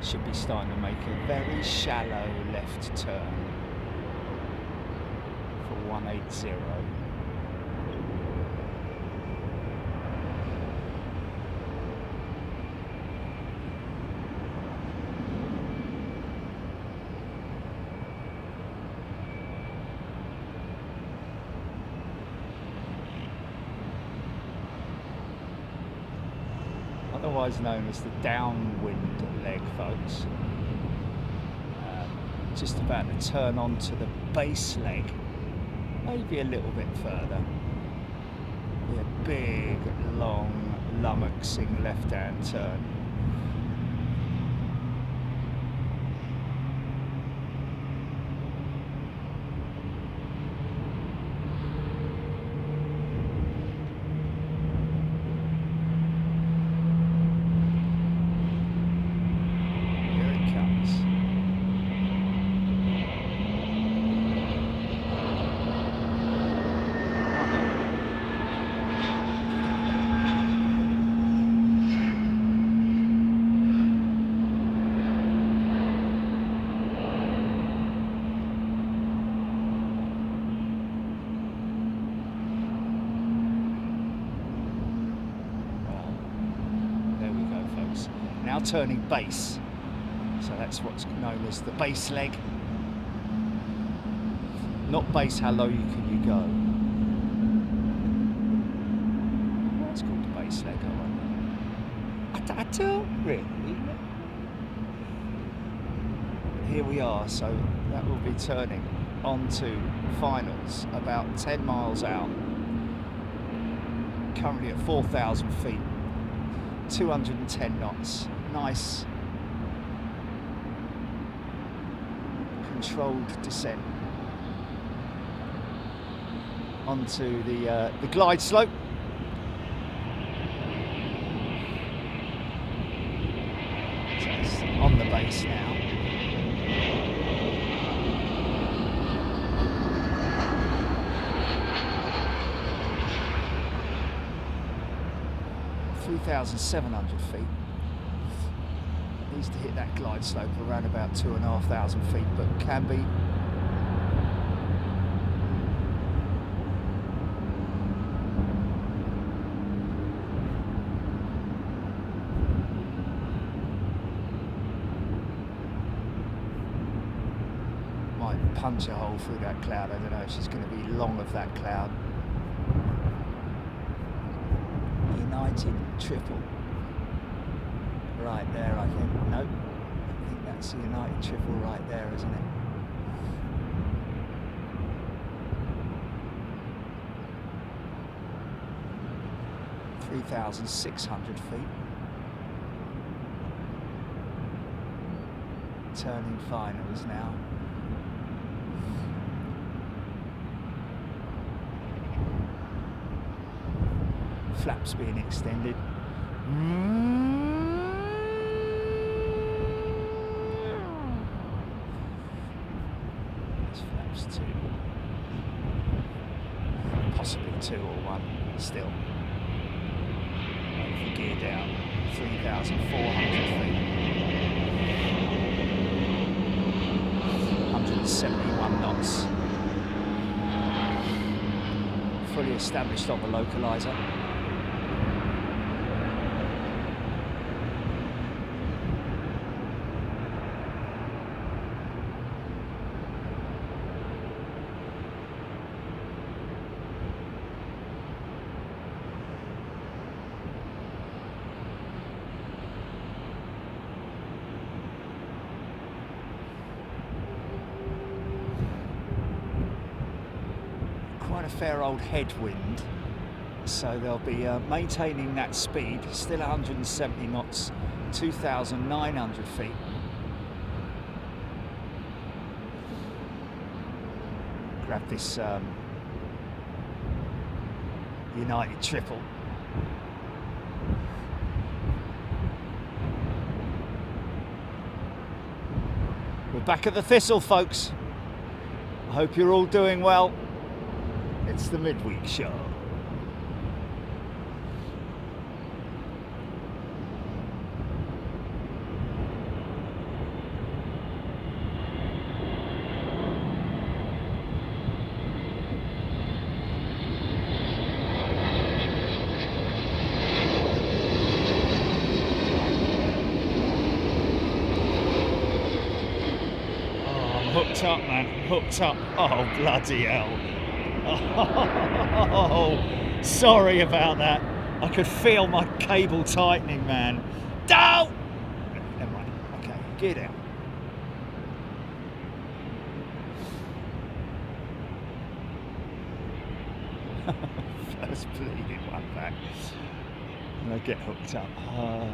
should be starting to make a very shallow left turn for 180. Otherwise known as the downwind leg, folks. Just about to turn onto the base leg, maybe a little bit further. Be a big, long, lummoxing left-hand turn. Now turning base, so that's what's known as the base leg. Not base, how low can you go? That's called the base leg, I don't really. Here we are, so that will be turning onto finals about 10 miles out, currently at 4,000 feet, 210 knots. Nice controlled descent onto the glide slope. So it's on the base now. (3,700 feet). Needs to hit that glide slope around about 2,500 feet, but can be. Might punch a hole through that cloud. I don't know if she's going to be long of that cloud. United triple. Right there, I think. Nope. I think that's the United triple right there, isn't it? (3,600 feet). Turning finals now. Flaps being extended. Possibly 2 or 1 still. Wait for gear down. 3,400 feet. 171 knots. Fully established on the localizer. Fair old headwind, so they'll be maintaining that speed, still 170 knots, 2,900 feet. Grab this United triple. We're back at the Thistle, folks. I hope you're all doing well. It's the midweek show. hooked up, man. Hooked up. Oh, bloody hell. Oh, sorry about that. I could feel my cable tightening, man. Don't! Never mind. Okay, get out. First bleeding one back. And I get hooked up. Oh.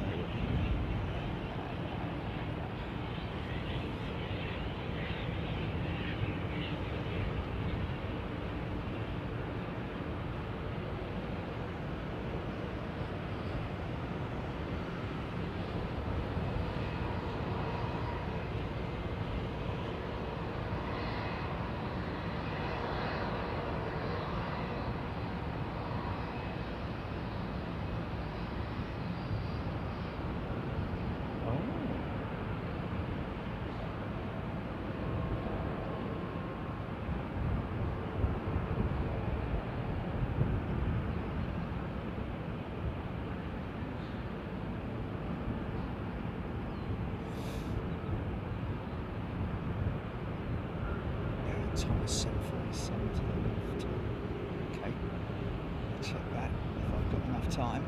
Thomas 747 to the left. Okay, check that if I've got enough time.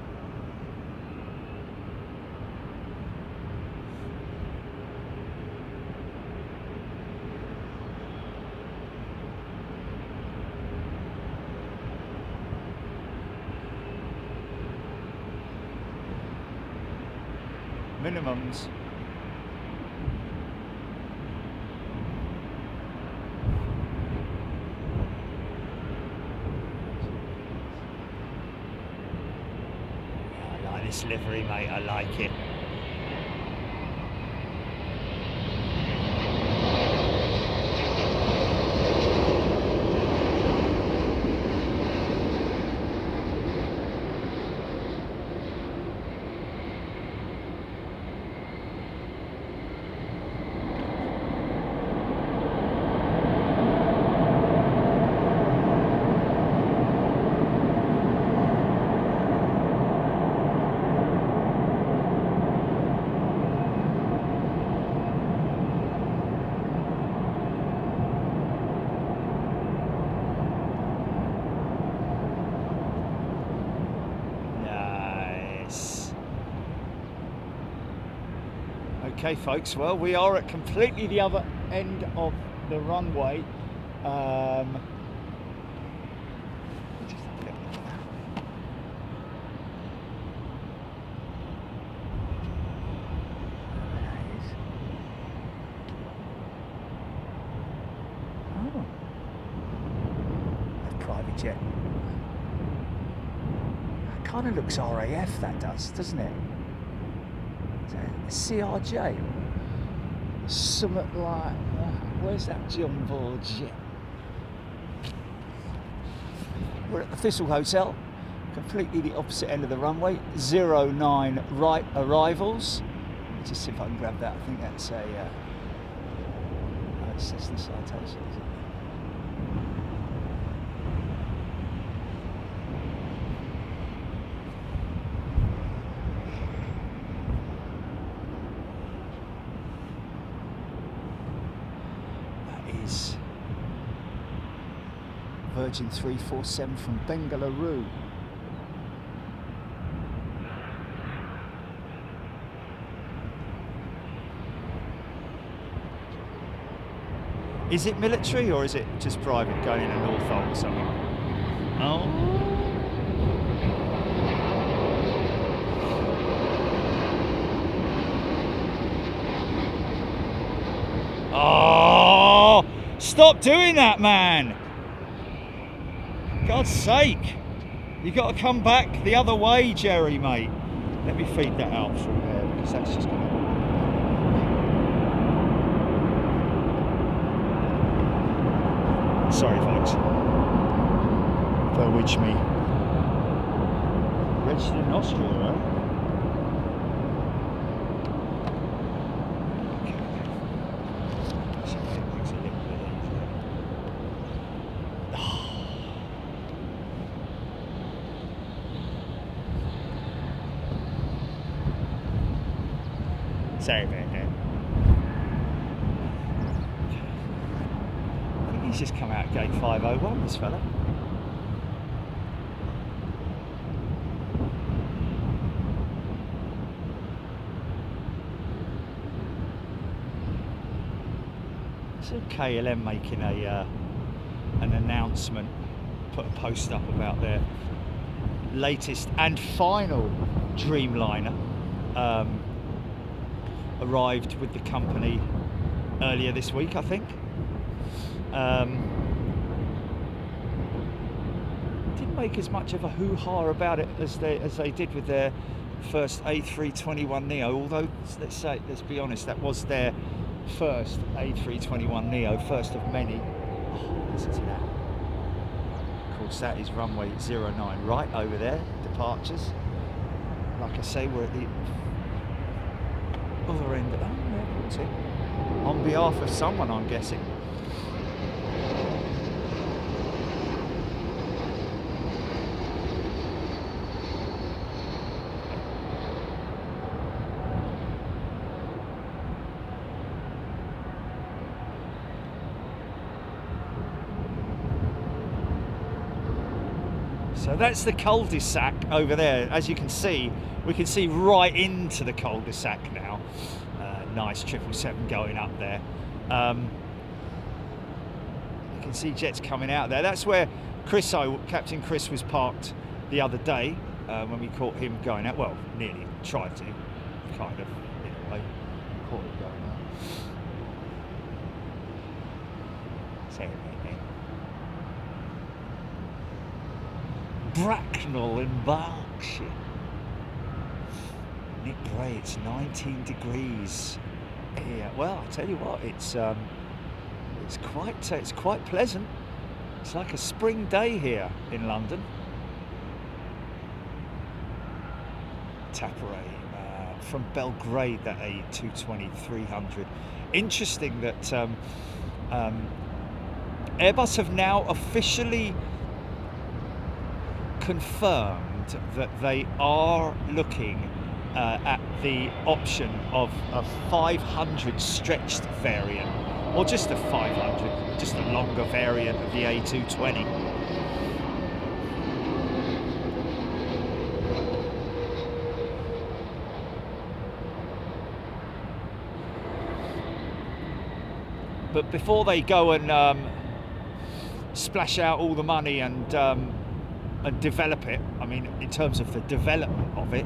Minimums. This livery, mate, I like it. Okay, folks, well, we are at completely the other end of the runway. Just a little bit of that. Oh, that's private jet. That kind of looks RAF, that does, doesn't it? CRJ, something like, where's that jumbo board jet? We're at the Thistle Hotel, completely the opposite end of the runway, 09 right arrivals. Let's just see if I can grab that. I think that's a, it's just the citation, is it? Virgin 347 from Bengaluru. Is it military or is it just private going in a Norfolk or something? Oh. Oh, stop doing that, man. God's sake, you got to come back the other way, Jerry, mate. Let me feed that out through there because that's just going to... Sorry, folks. Bear with me. Registered in Austria, right? Sorry about that. He's just come out gate 501, this fella. So KLM making an announcement, put a post up about their latest and final Dreamliner. Arrived with the company earlier this week, I think. Didn't make as much of a hoo-ha about it as they did with their first A321neo, although let's be honest, that was their first A321neo, first of many. Oh, listen to that. Of course, that is runway 09 right over there, departures. Like I say, we're at the other end of the airport, on behalf of someone, I'm guessing. So that's the cul-de-sac over there. As you can see, we can see right into the cul-de-sac now. Nice 777 going up there. You can see jets coming out there. That's where Captain Chris was parked the other day when we caught him going out. Well, nearly tried to, kind of, anyway, caught him going out. Bracknell in Berkshire. Nick Bray, it's 19 degrees here. Well, I tell you what, it's quite pleasant. It's like a spring day here in London. Tapare from Belgrade, that A220-300. Interesting that Airbus have now officially confirmed that they are looking at the option of a 500 stretched variant, or just a 500, just a longer variant of the A220. But before they go and splash out all the money and develop it, I mean, in terms of the development of it,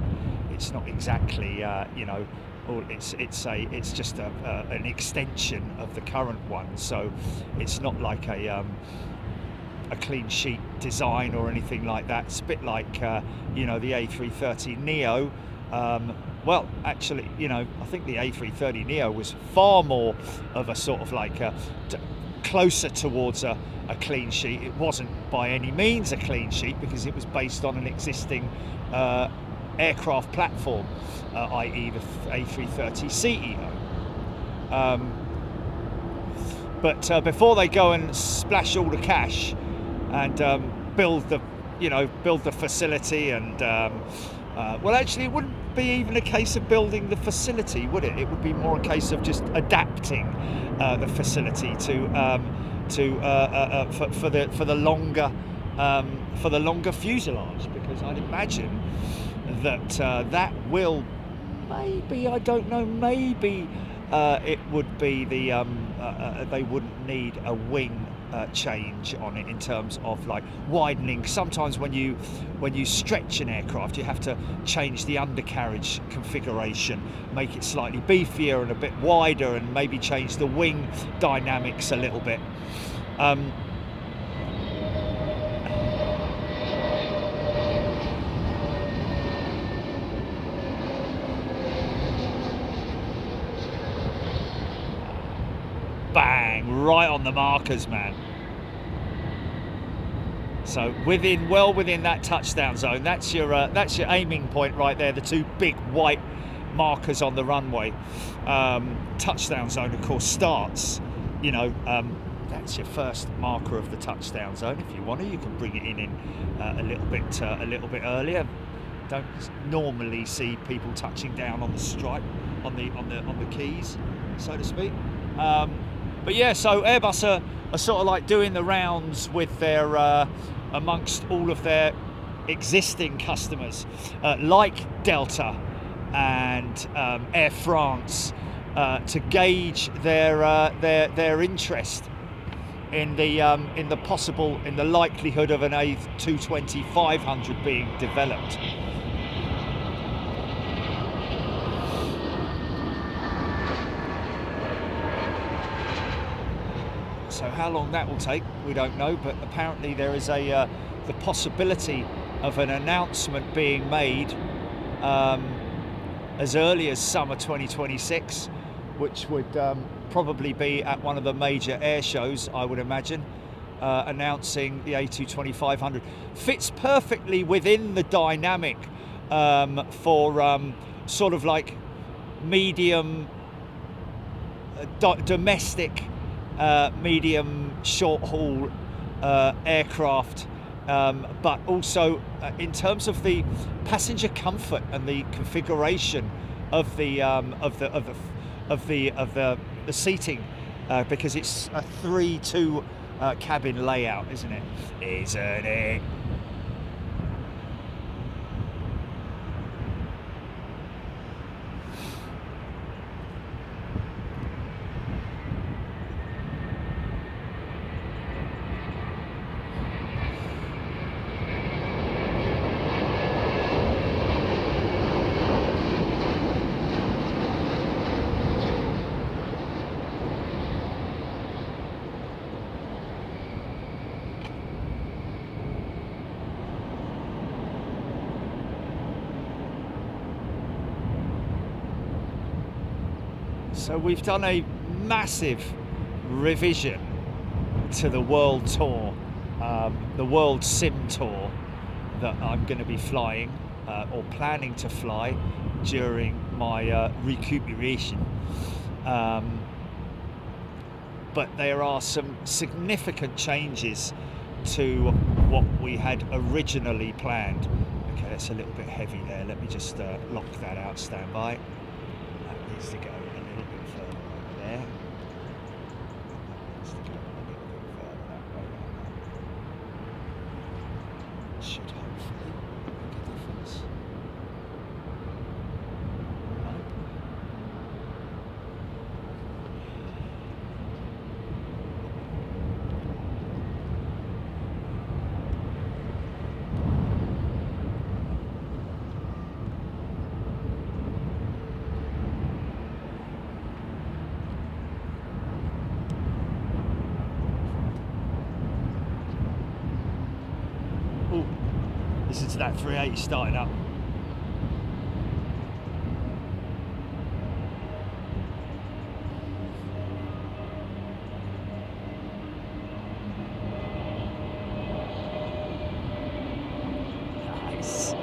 it's not exactly it's just an extension of the current one. So it's not like a clean sheet design or anything like that. It's a bit like the A330neo. Well, actually, I think the A330neo was far more of a sort of like closer towards a clean sheet. It wasn't by any means a clean sheet because it was based on an existing aircraft platform, i.e. the A330ceo. But before they go and splash all the cash and build the facility and well, actually, it wouldn't be even a case of building the facility, would it? It would be more a case of just adapting the facility for the longer fuselage, because I'd imagine that that will maybe, I don't know, maybe it would be the they wouldn't need a wing change on it in terms of like widening. Sometimes when you stretch an aircraft, you have to change the undercarriage configuration, make it slightly beefier and a bit wider, and maybe change the wing dynamics a little bit. Bang, right on the markers, man. So well within that touchdown zone. That's your aiming point right there, the two big white markers on the runway. Touchdown zone, of course, starts, that's your first marker of the touchdown zone. If you want to, you can bring it in a little bit earlier. Don't normally see people touching down on the stripe, on the keys, so to speak. But yeah, so Airbus are are sort of like doing the rounds with their amongst all of their existing customers, like Delta and Air France, to gauge their interest in the likelihood of an A220-500 being developed. So how long that will take, we don't know, but apparently there is the possibility of an announcement being made as early as summer 2026, which would probably be at one of the major air shows, I would imagine, announcing the A220-500. Fits perfectly within the dynamic for sort of like medium domestic medium short haul aircraft, but also in terms of the passenger comfort and the configuration of the seating, because it's a 3-2 cabin layout, isn't it? Isn't it? So we've done a massive revision to the World Tour, the World Sim Tour that I'm going to be flying or planning to fly during my recuperation. But there are some significant changes to what we had originally planned. Okay, that's a little bit heavy there. Let me just lock that out, stand by. That needs to go a little bit further over there. That needs to go a little bit further that way. Should hopefully make a difference. Listen to that 380 starting up. Nice.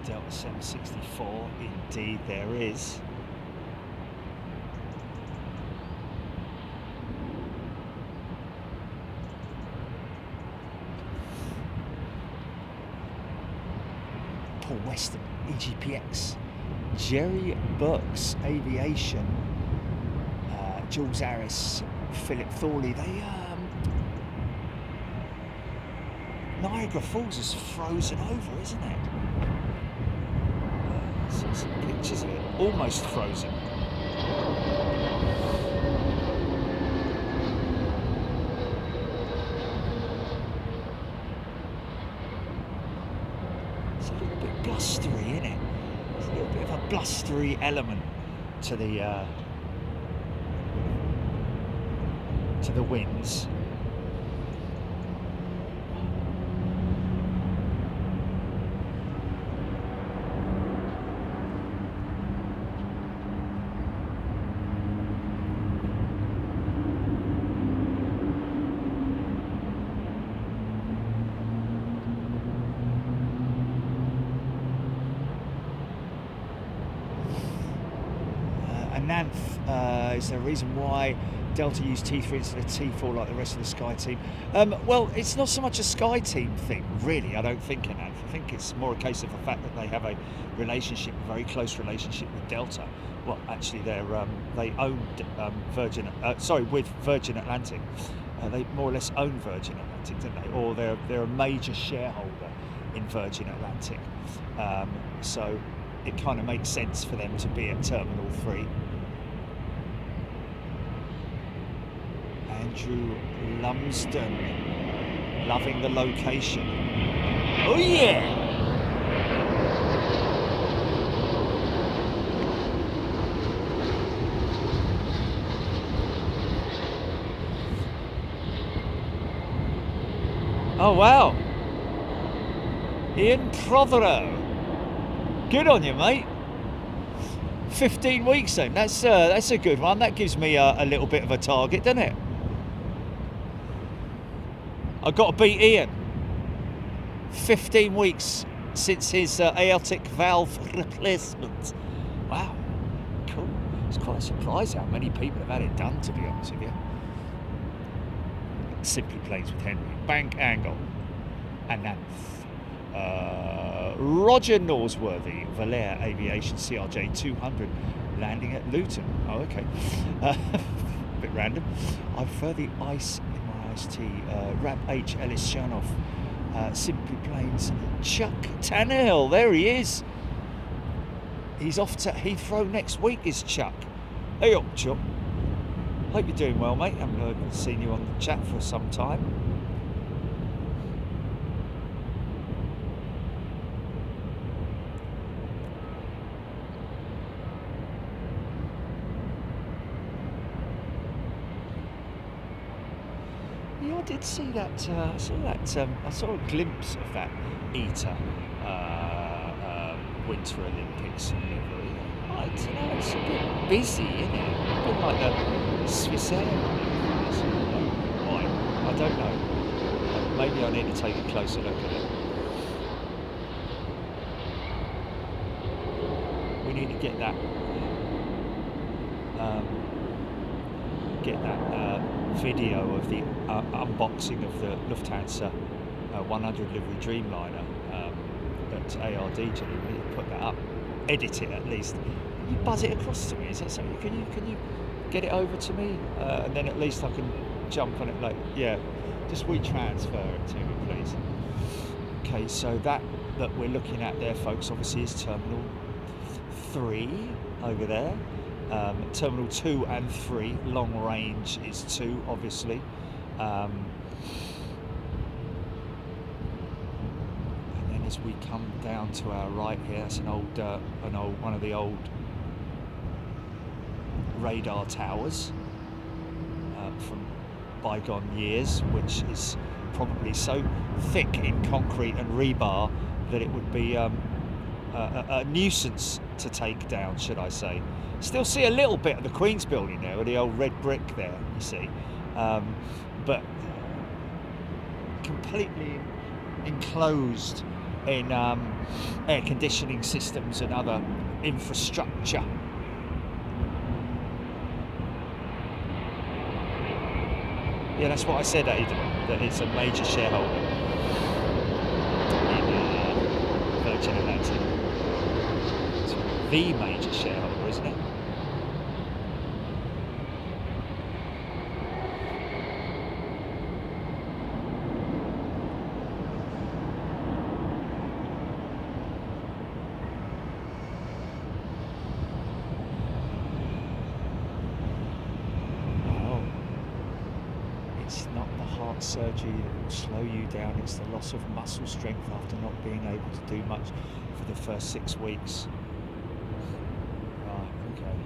Delta 764, indeed there is. Paul Weston, EGPX, Jerry Burks, Aviation, Jules Harris, Philip Thorley. They Niagara Falls is frozen over, isn't it? See some pictures of it, almost frozen. It's a little bit blustery, isn't it? There's a little bit of a blustery element to the winds. Nanth, is there a reason why Delta used T3 instead of T4 like the rest of the Sky team? Well, it's not so much a Sky team thing, really, I don't think, Nanth. I think it's more a case of the fact that they have a relationship, a very close relationship with Delta. Well, actually, they own with Virgin Atlantic. They more or less own Virgin Atlantic, don't they? Or they're a major shareholder in Virgin Atlantic. So it kind of makes sense for them to be at Terminal 3. Andrew Lumsden, loving the location. Oh yeah! Oh wow! Ian Prothero. Good on you, mate. 15 weeks then. That's a good one. That gives me a little bit of a target, doesn't it? I've got to beat Ian. 15 weeks since his aortic valve replacement. Wow, cool. It's quite a surprise how many people have had it done, to be honest with you. Simply Planes with Henry. Bank Angle. Ananth. Roger Norsworthy. Valair Aviation CRJ 200 landing at Luton. Oh, okay. A bit random. I prefer the ICE in my ICE-T. Rab H. Ellis Chernoff. Simply Planes. Chuck Tannehill. There he is. He's off to Heathrow next week, is Chuck. Hey up, Chuck. Hope you're doing well, mate. Haven't seen you on the chat for some time. Yeah, I did see that. I saw a glimpse of that ITA Winter Olympics livery. I don't know. It's a bit busy, isn't it? A bit like the Swiss Airlines. Why? I don't know. Maybe I need to take a closer look at it. We need to get that video of the unboxing of the Lufthansa 100 livery Dreamliner at ARD. We need to put that up, edit it at least. You buzz it across to me. Is that something? Can you get it over to me, and then at least I can jump on it. Like, yeah, just transfer it to me, please. Okay, so that we're looking at there, folks, obviously is Terminal 3 over there. Terminal 2 and 3, long range is 2, obviously. And then as we come down to our right here, that's one of the old radar towers from bygone years, which is probably so thick in concrete and rebar that it would be a nuisance to take down, should I say. Still see a little bit of the Queen's Building there, with the old red brick there, you see, but completely enclosed in air conditioning systems and other infrastructure. Yeah, that's what I said, Aidan, that it's a major shareholder in Virgin Atlantic. It's the major shareholder, isn't it? Surgery that will slow you down. It's the loss of muscle strength after not being able to do much for the first 6 weeks. Right, okay.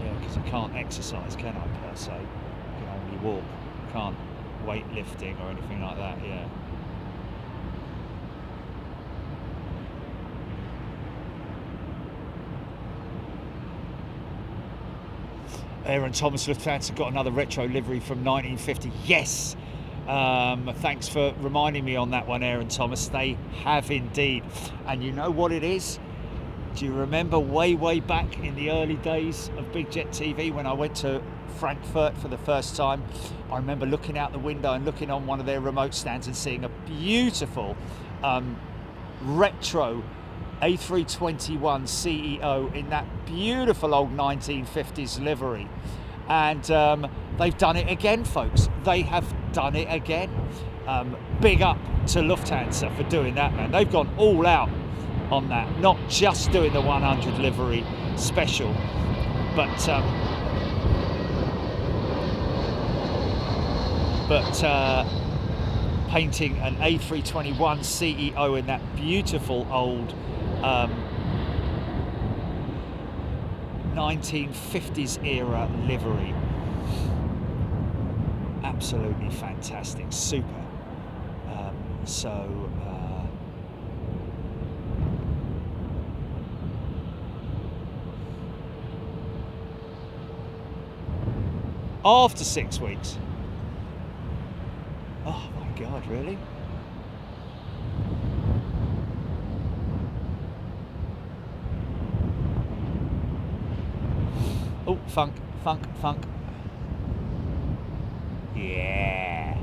Yeah, because I can't exercise, can I, per se? I can only walk. I can't weightlifting or anything like that, yeah. Aaron Thomas Lufthansa got another retro livery from 1950. Yes, Thanks for reminding me on that one, Aaron Thomas. They have indeed. And you know what it is? Do you remember way back in the early days of Big Jet TV when I went to Frankfurt for the first time? I remember looking out the window and looking on one of their remote stands and seeing a beautiful retro A321 CEO in that beautiful old 1950s livery. And they've done it again, folks. They have done it again. Big up to Lufthansa for doing that, man. They've gone all out on that, not just doing the 100 livery special, but painting an A321 CEO in that beautiful old 1950s era livery. Absolutely fantastic, super. After 6 weeks. Oh my God, really? Oh, funk. Yeah.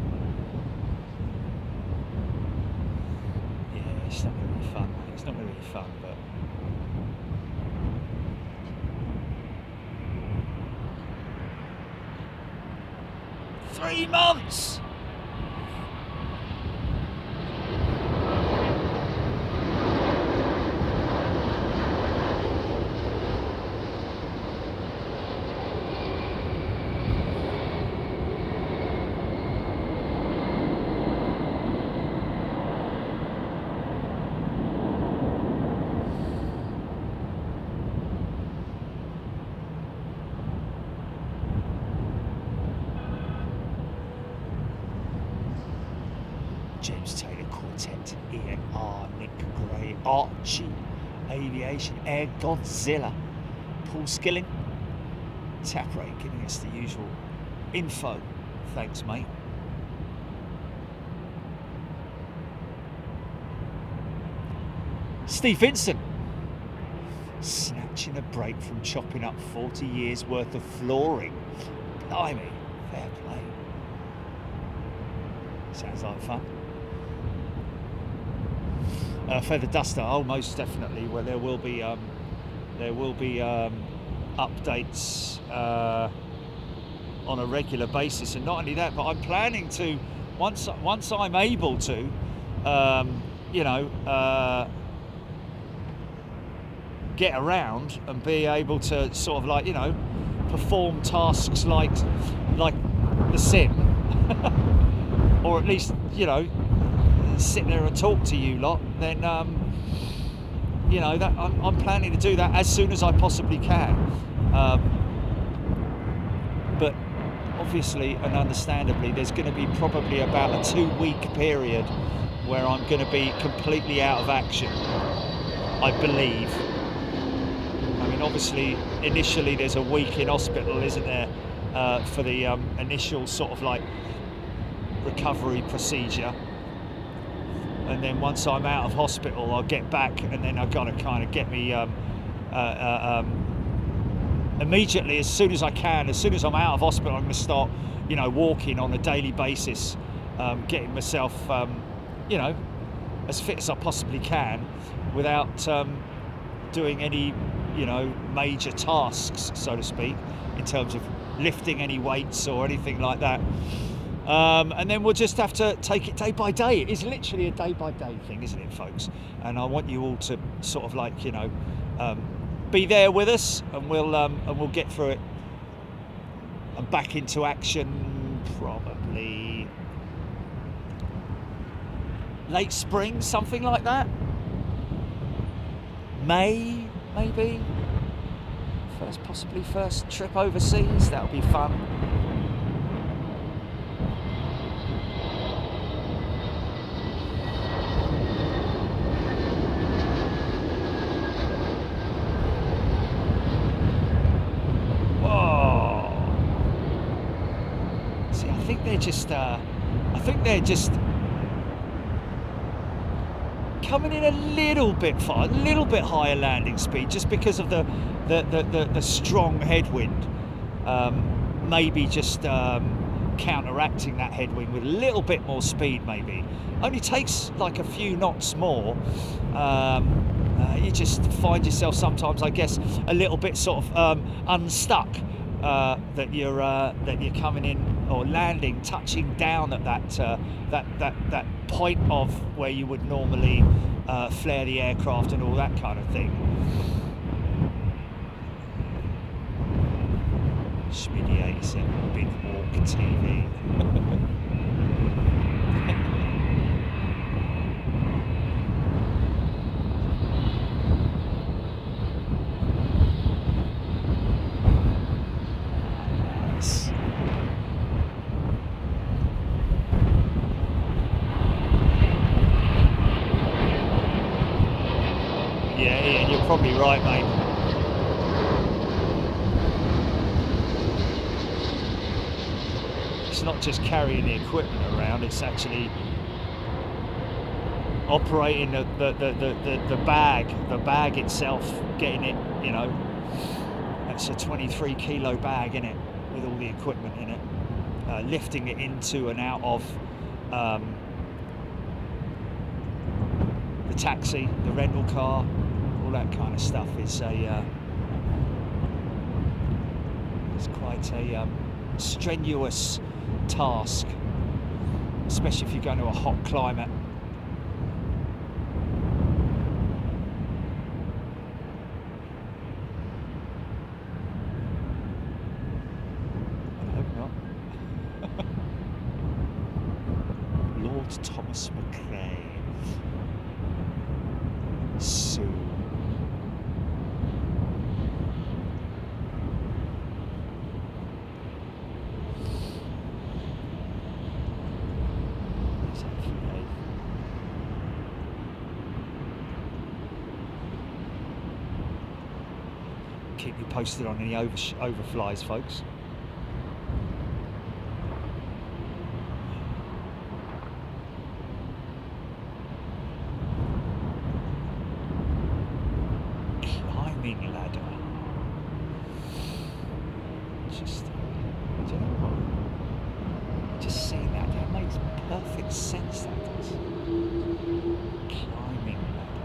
Yeah, it's not going to be fun. It's not going to be fun, but... Three months! James Taylor Quartet, Ian R, Nick Gray, Archie, Aviation, Air Godzilla, Paul Skilling, Tap Rate giving us the usual info. Thanks, mate. Steve Vincent, snatching a break from chopping up 40 years worth of flooring. Blimey, fair play. Sounds like fun. Feather duster, oh, most definitely. Well, there will be updates on a regular basis, and not only that, but I'm planning to once I'm able to, get around and be able to sort of perform tasks like the sim, or at least sit there and talk to you lot, then that I'm planning to do that as soon as I possibly can, but obviously and understandably there's going to be probably about a 2-week period where I'm going to be completely out of action, I believe. I mean, obviously initially there's a week in hospital, isn't there, for the initial sort of recovery procedure. And then once I'm out of hospital, I'll get back, and then I've got to kind of get me immediately, as soon as I can, as soon as I'm out of hospital, I'm going to start, walking on a daily basis, getting myself, as fit as I possibly can, without doing any, major tasks, so to speak, in terms of lifting any weights or anything like that. And then we'll just have to take it day by day. It is literally a day by day thing, isn't it, folks? And I want you all to sort of be there with us, and we'll get through it. And back into action probably late spring, something like that. May, maybe. Possibly first trip overseas. That'll be fun. They're just I think they're just coming in a little bit far, a little bit higher landing speed, just because of the strong headwind. Maybe just counteracting that headwind with a little bit more speed, maybe. Only takes like a few knots more. You just find yourself sometimes, I guess, a little bit sort of unstuck. That you're coming in or landing, touching down at that point of where you would normally flare the aircraft and all that kind of thing. Schmiddy 87 Big Walk TV. Yeah, Ian, you're probably right, mate. It's not just carrying the equipment around, it's actually operating the bag itself, getting it, you know. That's a 23 kilo bag in it with all the equipment in it, lifting it into and out of the taxi, the rental car, all that kind of stuff is it's quite a strenuous task, especially if you go to a hot climate. I hope not. Lord Thomas McRae. Soon. Keep you posted on any overflies, folks. Climbing ladder. Just, I don't know what. Just seeing that makes perfect sense. That does. Climbing ladder.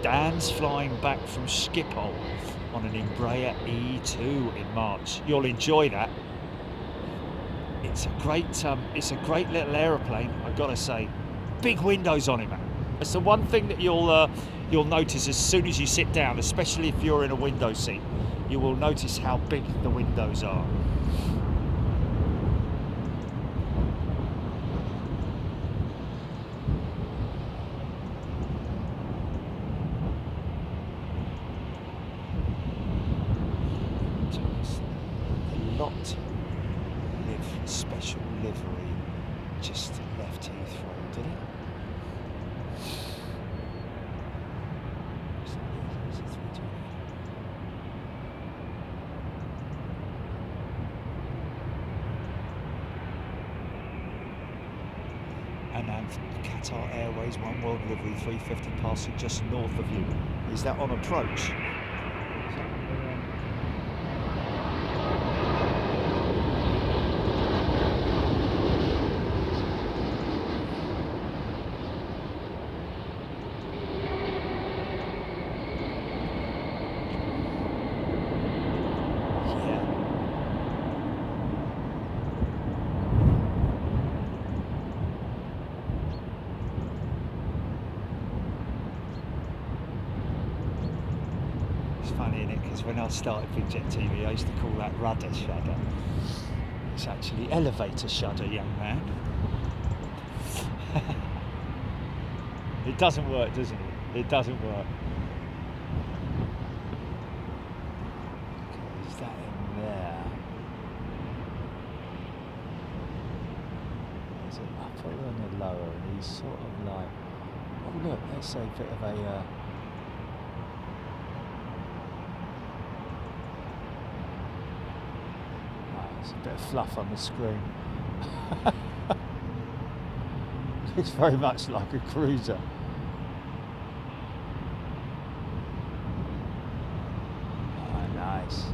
Dan's flying back from Schiphol on an Embraer E2 in March. You'll enjoy that. It's a great little aeroplane, I've got to say. Big windows on it, man. It's the one thing that you'll notice as soon as you sit down, especially if you're in a window seat. You will notice how big the windows are. Special livery just left Heathrow, did it? And Qatar Airways One World Livery 350 passing just north of you. Is that on approach? Funny, isn't it? Because when I started Big Jet TV, I used to call that rudder shudder. It's actually elevator shudder, young man. It doesn't work, doesn't it? It doesn't work. Okay, is that in there? There's it upper and a lower? And he's sort of like, oh look, there's a bit of a there's a bit of fluff on the screen. It's very much like a cruiser. Oh, nice.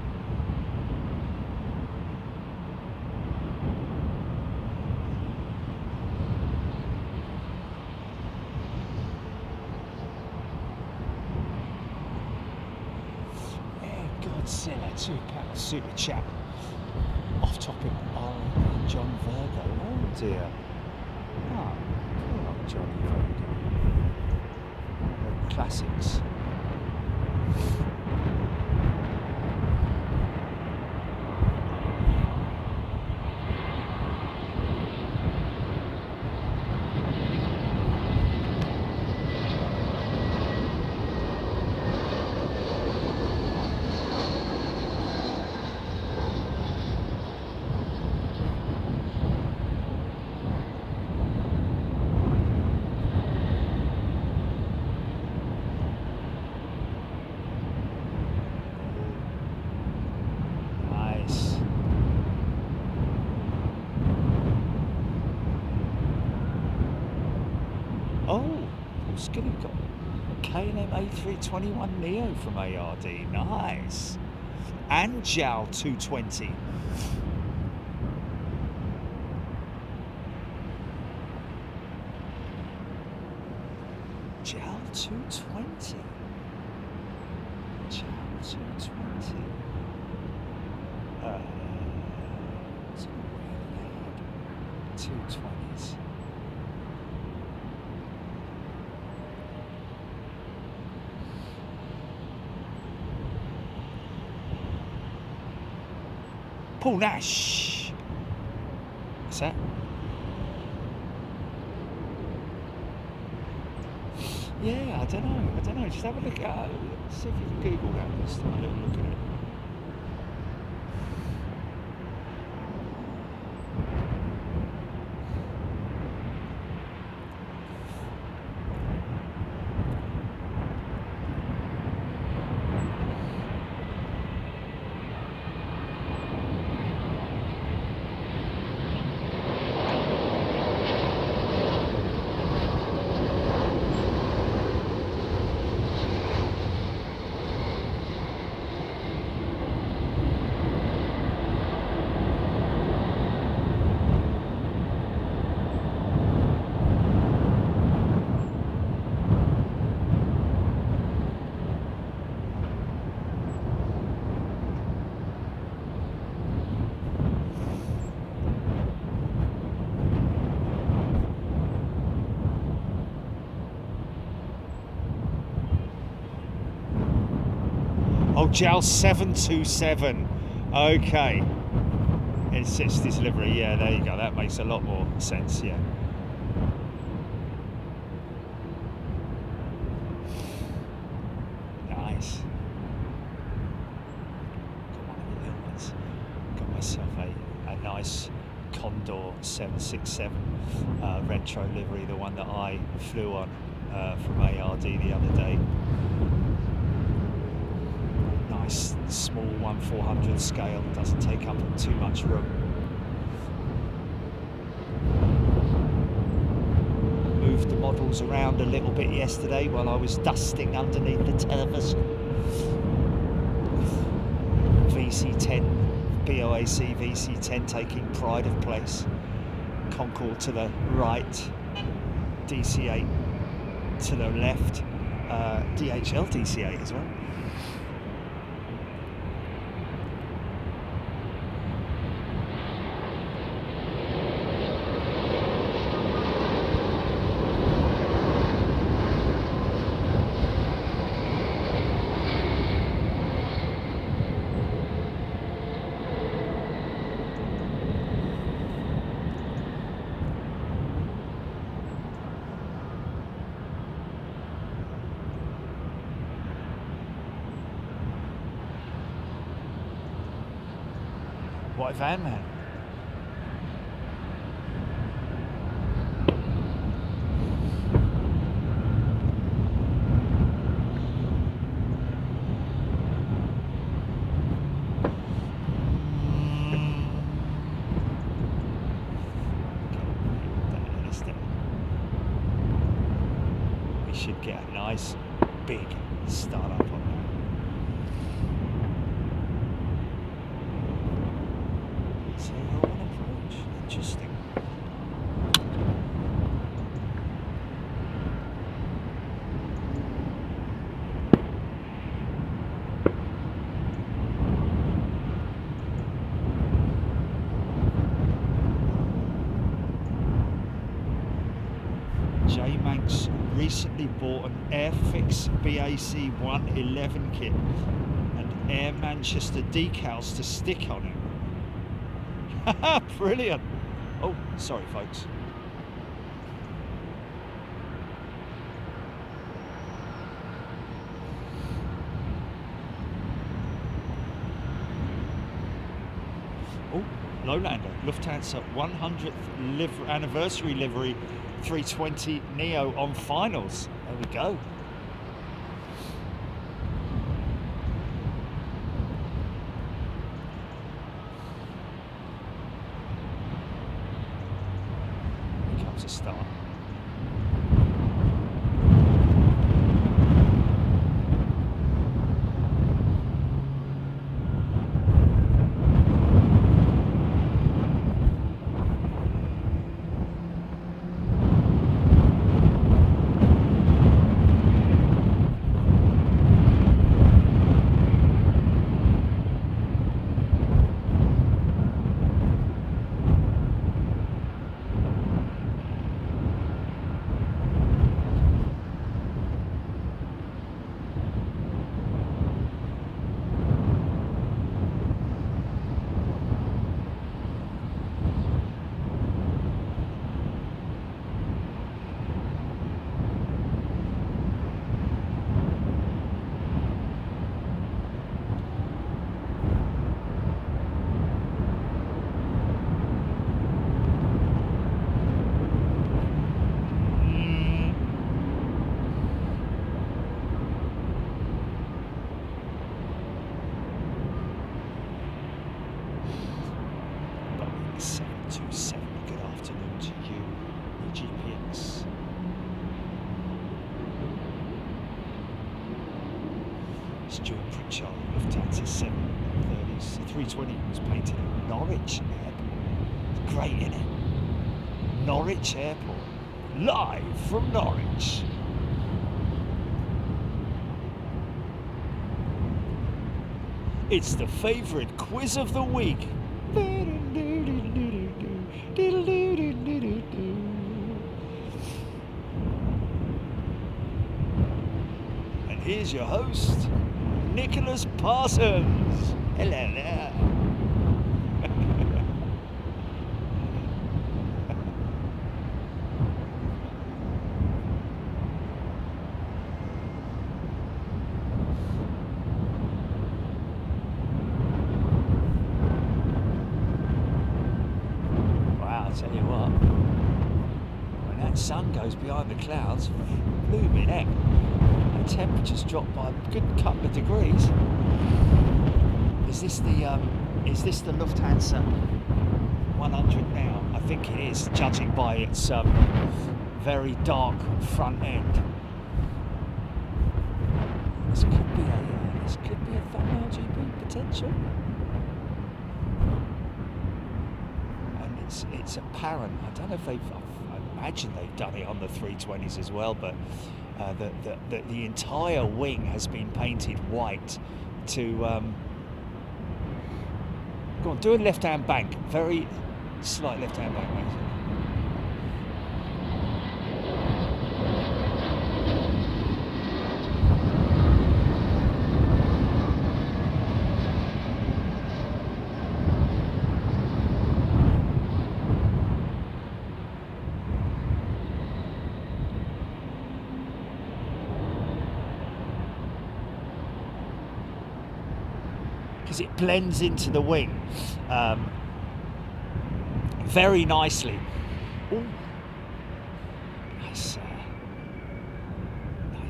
Godzilla 2 pound super chap. Off topic. Oh, John Virgo. Oh dear. Oh, poor old Johnny Virgo. Classics. Got K&M A321neo from ARD, nice, and JAL 220. JAL 220. JAL 220. It's really 220s. Paul Nash. What's that? Yeah, I don't know. Just have a look at it. See if you can Google that. Let's have a little look at it. Oh, JAL 727. Okay. It's delivery. Yeah, there you go. That makes a lot more sense. Yeah. Nice. Got one of the little ones. Got myself a nice Condor 767 retro livery, the one that I flew on from ARD the other day. Nice small 1/400 scale, doesn't take up too much room. Moved the models around a little bit yesterday while I was dusting underneath the television. VC10, BOAC VC10 taking pride of place. Concorde to the right, DC8 to the left, DHL DC8 as well. White van man. nice big start-up on that. So on approach, interesting. J-Manx recently bought an Airfix BAC-111 kit and Air Manchester decals to stick on it. Brilliant. Oh, sorry folks. Oh, Lowlander, Lufthansa 100th anniversary livery 320 Neo on finals. There we go. Here comes a start. Lufthansa 730s 320 was painted at Norwich Airport. Great, isn't it? Norwich Airport, live from Norwich. It's the favourite quiz of the week. And here's your host, Nicholas Parsons. Hello there. Wow, I'll tell you what, when that sun goes behind the clouds, blooming heck. Temperatures dropped by a good couple of degrees. Is this the Lufthansa 100 now? I think it is, judging by its very dark front end. This could be a thumbnail GP potential. And it's apparent. I don't know if I imagine they've done it on the 320s as well, but the entire wing has been painted white to go on, do a left-hand bank, very slight left-hand bank. It blends into the wing very nicely. Ooh. Nice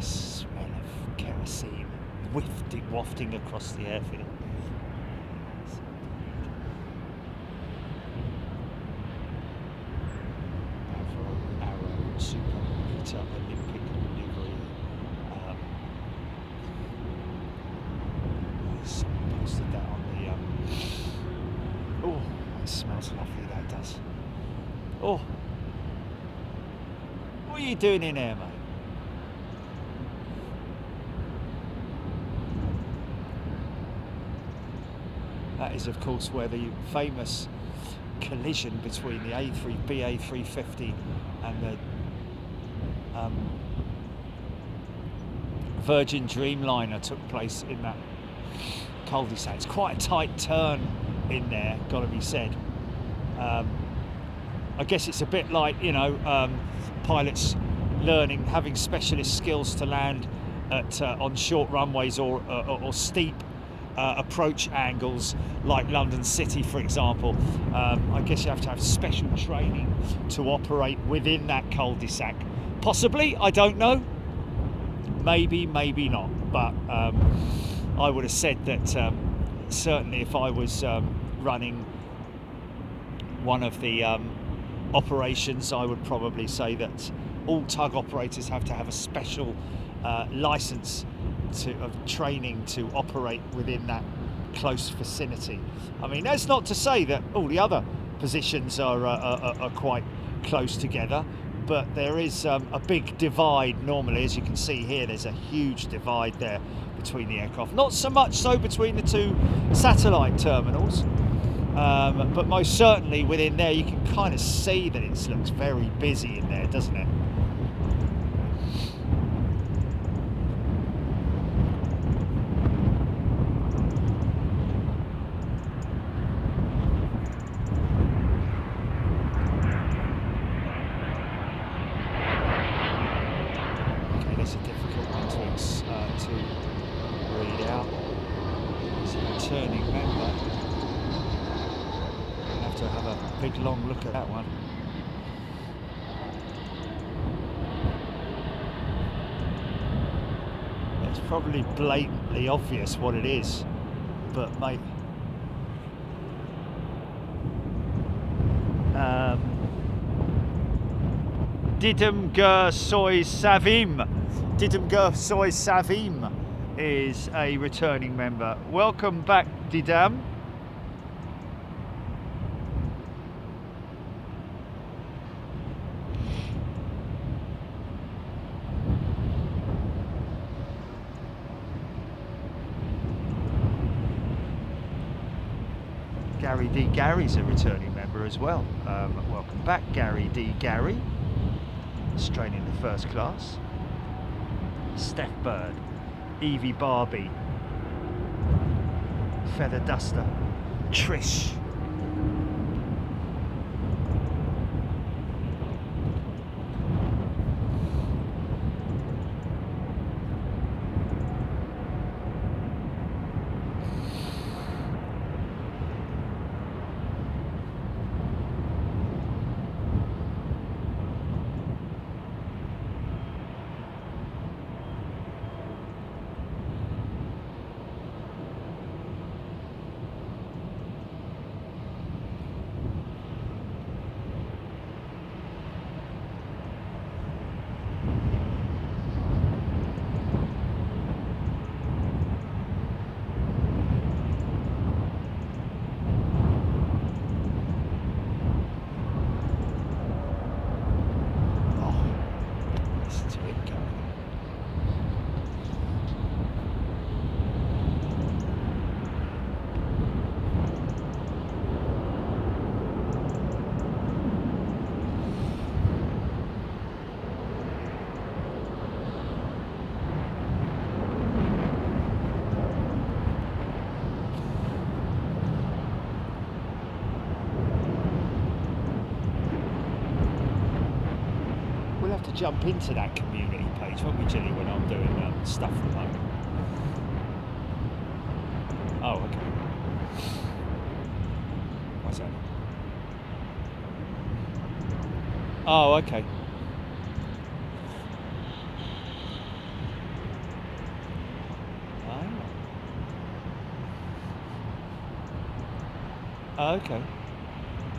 smell of kerosene wafting across the airfield. Arrow Super Peter Olympic livery posted that on the. Oh, that smells lovely. That does. Oh, what are you doing in here, mate? That is, of course, where the famous collision between the A350 and the Virgin Dreamliner took place in that cul-de-sac. It's quite a tight turn in there, got to be said. I guess it's a bit like, you know, pilots having specialist skills to land at on short runways or steep approach angles like London City, for example. I guess you have to have special training to operate within that cul-de-sac. Possibly, I don't know. Maybe, maybe not. But I would have said that certainly if I was running one of the operations, I would probably say that all tug operators have to have a special license of training to operate within that close vicinity. I mean, that's not to say that all the other positions are quite close together, but there is a big divide normally. As you can see here, there's a huge divide there between the aircraft. Not so much so between the two satellite terminals, but most certainly within there you can kind of see that it looks very busy in there, doesn't it? Long look at that one. It's probably blatantly obvious what it is, but mate, Didem Gur Soy Savim. Didem Gur Soy Savim is a returning member. Welcome back, Didam. Gary D. Gary's a returning member as well. Welcome back, Gary D. Gary. Australian in the first class. Steph Bird, Evie Barbie, Feather Duster, Trish. Jump into that community page, won't we, Jilly, when I'm doing stuff from home? Oh, okay. What's that? Oh, okay. Oh. Okay.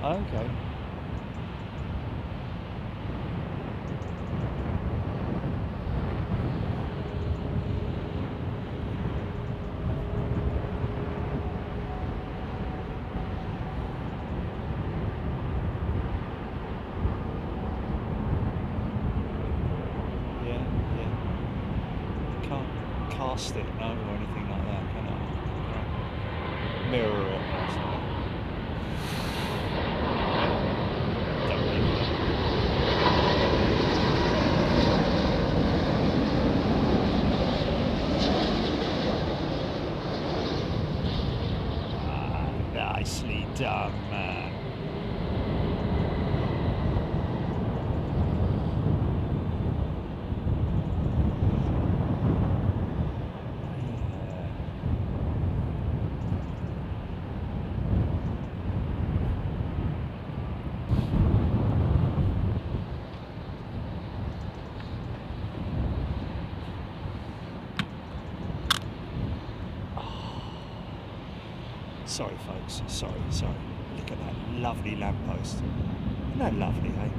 Okay. past it, no, or anything like that, can I? Mirror it. Don't really. Nicely done, man. Sorry, folks. Sorry. Look at that lovely lamppost. Isn't that lovely, eh?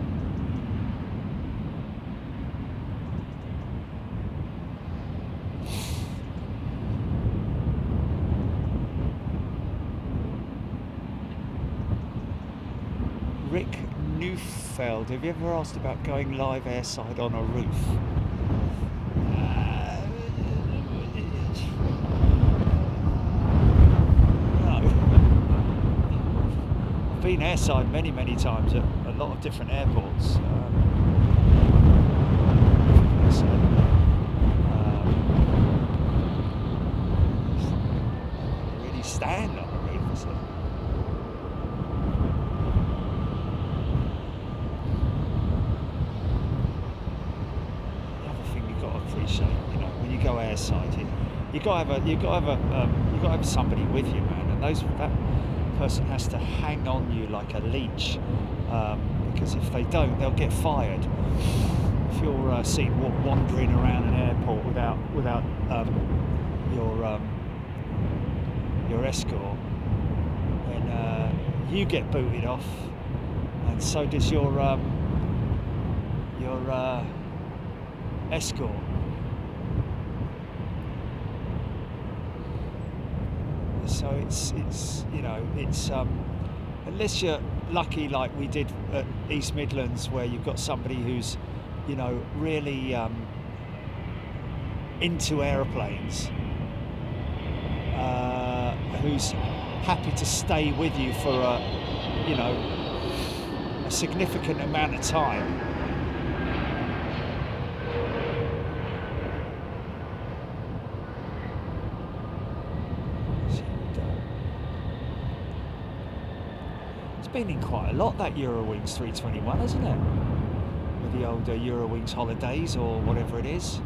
Rick Neufeld, have you ever asked about going live airside on a roof? Been airside many times at a lot of different airports. Really stand on the roof, is it? The other thing you've got to appreciate, you know, when you go airside, you got to have somebody with you, man, and that person has to hang on you like a leech, because if they don't, they'll get fired. If you're seen wandering around an airport without your escort, then you get booted off, and so does your escort. So it's you know, it's unless you're lucky like we did at East Midlands, where you've got somebody who's, you know, really into aeroplanes, who's happy to stay with you for a significant amount of time. Been in quite a lot, that Eurowings 321, hasn't it? With the old Eurowings holidays or whatever it is.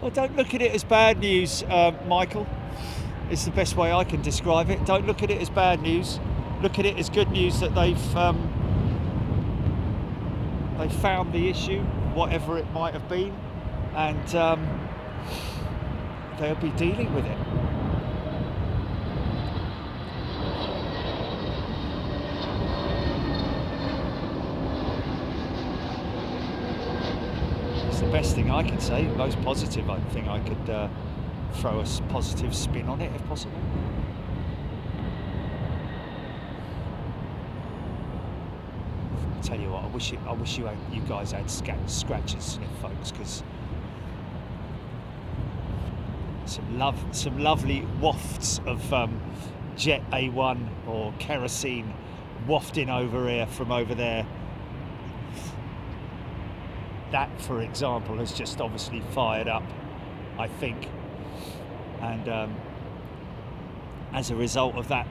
Well, don't look at it as bad news, Michael. It's the best way I can describe it. Don't look at it as bad news. Look at it as good news that they've found the issue, whatever it might have been, and they'll be dealing with it. The best thing I can say, most positive. I think I could throw a positive spin on it if possible. I tell you what, I wish you guys had scratches, sniff, folks, because some lovely wafts of jet A1 or kerosene wafting over here from over there. That, for example, has just obviously fired up, I think, and as a result of that,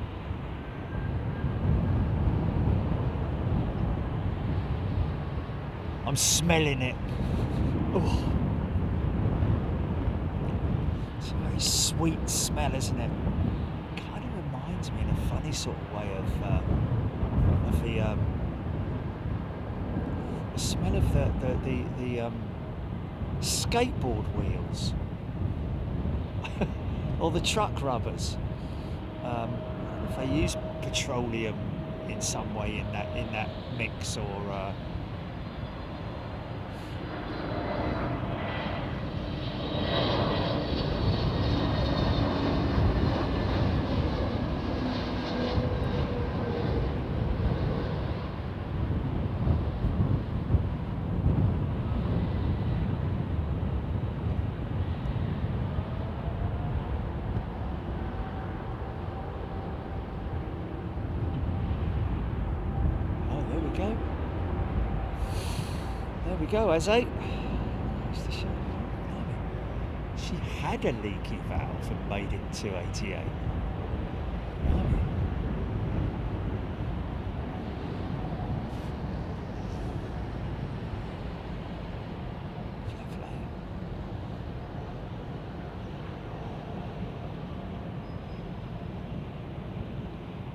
I'm smelling it. Oh, it's a very sweet smell, isn't it? Kind of reminds me in a funny sort of way of the smell of the skateboard wheels. or the truck rubbers. If they use petroleum in some way in that mix, or go, as she had a leaky valve and made it to 88.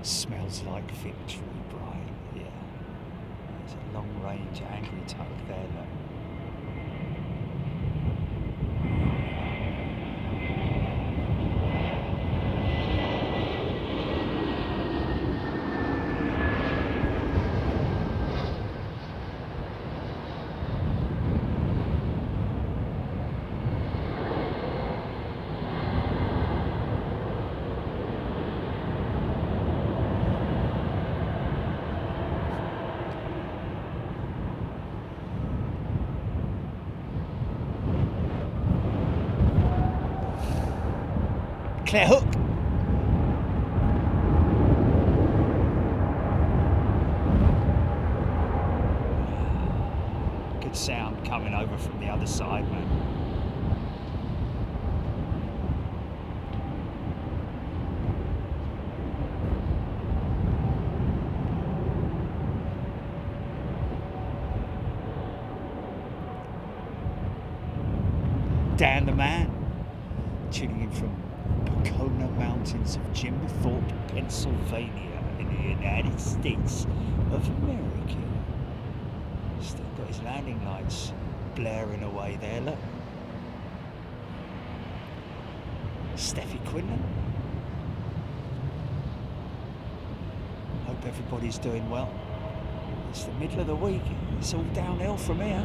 Smells like victory, Brian. Yeah. There's a long-range angry tug there, look. Clear hook. Good sound coming over from the other side, man. Dan the man, tuning in from Pocono Mountains of Jim Thorpe, Pennsylvania, in the United States of America. Still got his landing lights blaring away there, look. Steffi Quinlan. Hope everybody's doing well. It's the middle of the week, it's all downhill from here.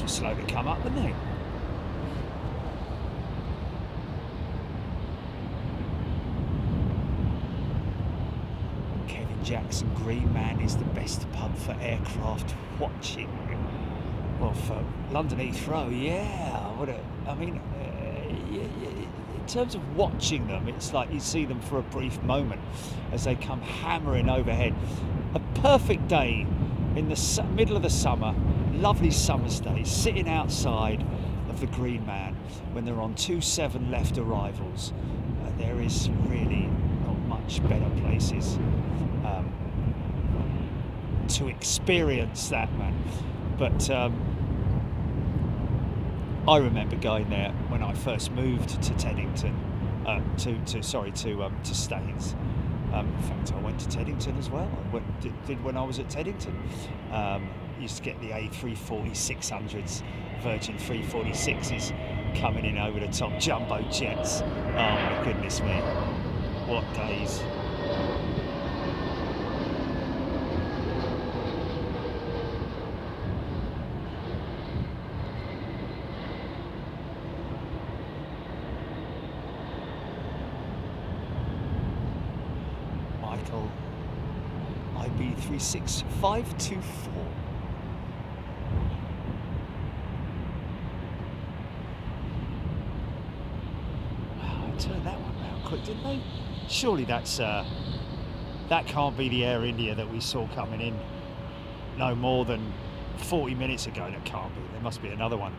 Were slow to come up, weren't they? Kevin Jackson, Green Man is the best pub for aircraft watching. Well, for London Heathrow, yeah. I mean, in terms of watching them, it's like you see them for a brief moment as they come hammering overhead. A perfect day in the middle of the summer. Lovely summer's day, sitting outside of the Green Man when they're on 2-7 left arrivals. There is really not much better places to experience that, man. But I remember going there when I first moved to Teddington, to Staines. In fact, I went to Teddington as well. I did when I was at Teddington. Used to get the A340-600s, Virgin 346s coming in over the top, jumbo jets. Oh my goodness me, what days. Michael, IB36524. Turned that one round quick, didn't they? Surely that can't be the Air India that we saw coming in no more than 40 minutes ago. That can't be. There must be another one.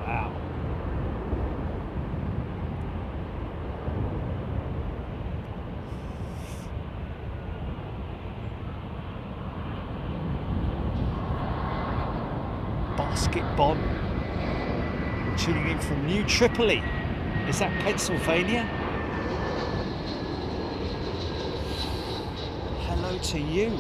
Wow. Basketball. Tuning in from New Tripoli. Is that Pennsylvania? Hello to you.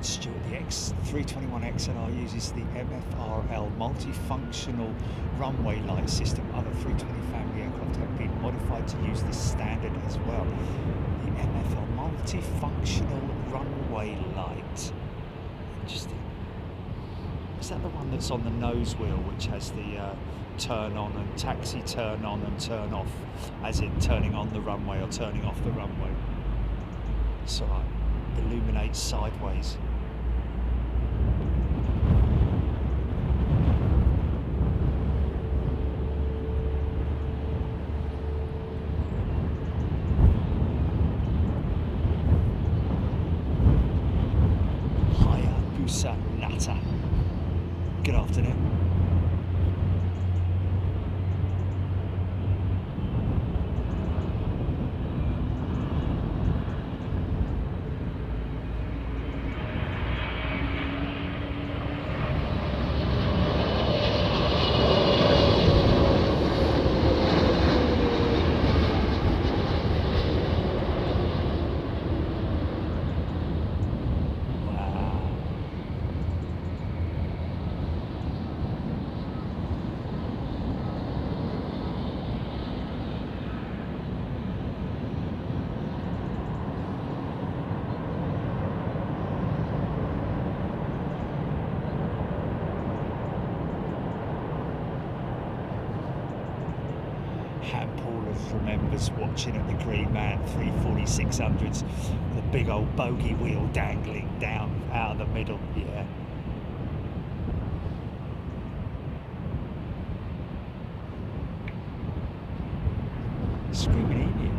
Stewart, the X321XLR uses the MFRL multifunctional runway light system. Other 320 family aircraft have been modified to use this standard as well. The MFL multifunctional runway light. Interesting. Is that the one that's on the nose wheel, which has the turn on and taxi turn on and turn off, as in turning on the runway or turning off the runway? So illuminates sideways. Hayabusa Nata. Good afternoon. Remembers watching at the Green Man 34600s, the big old bogey wheel dangling down out of the middle. Yeah. Screaming Indian.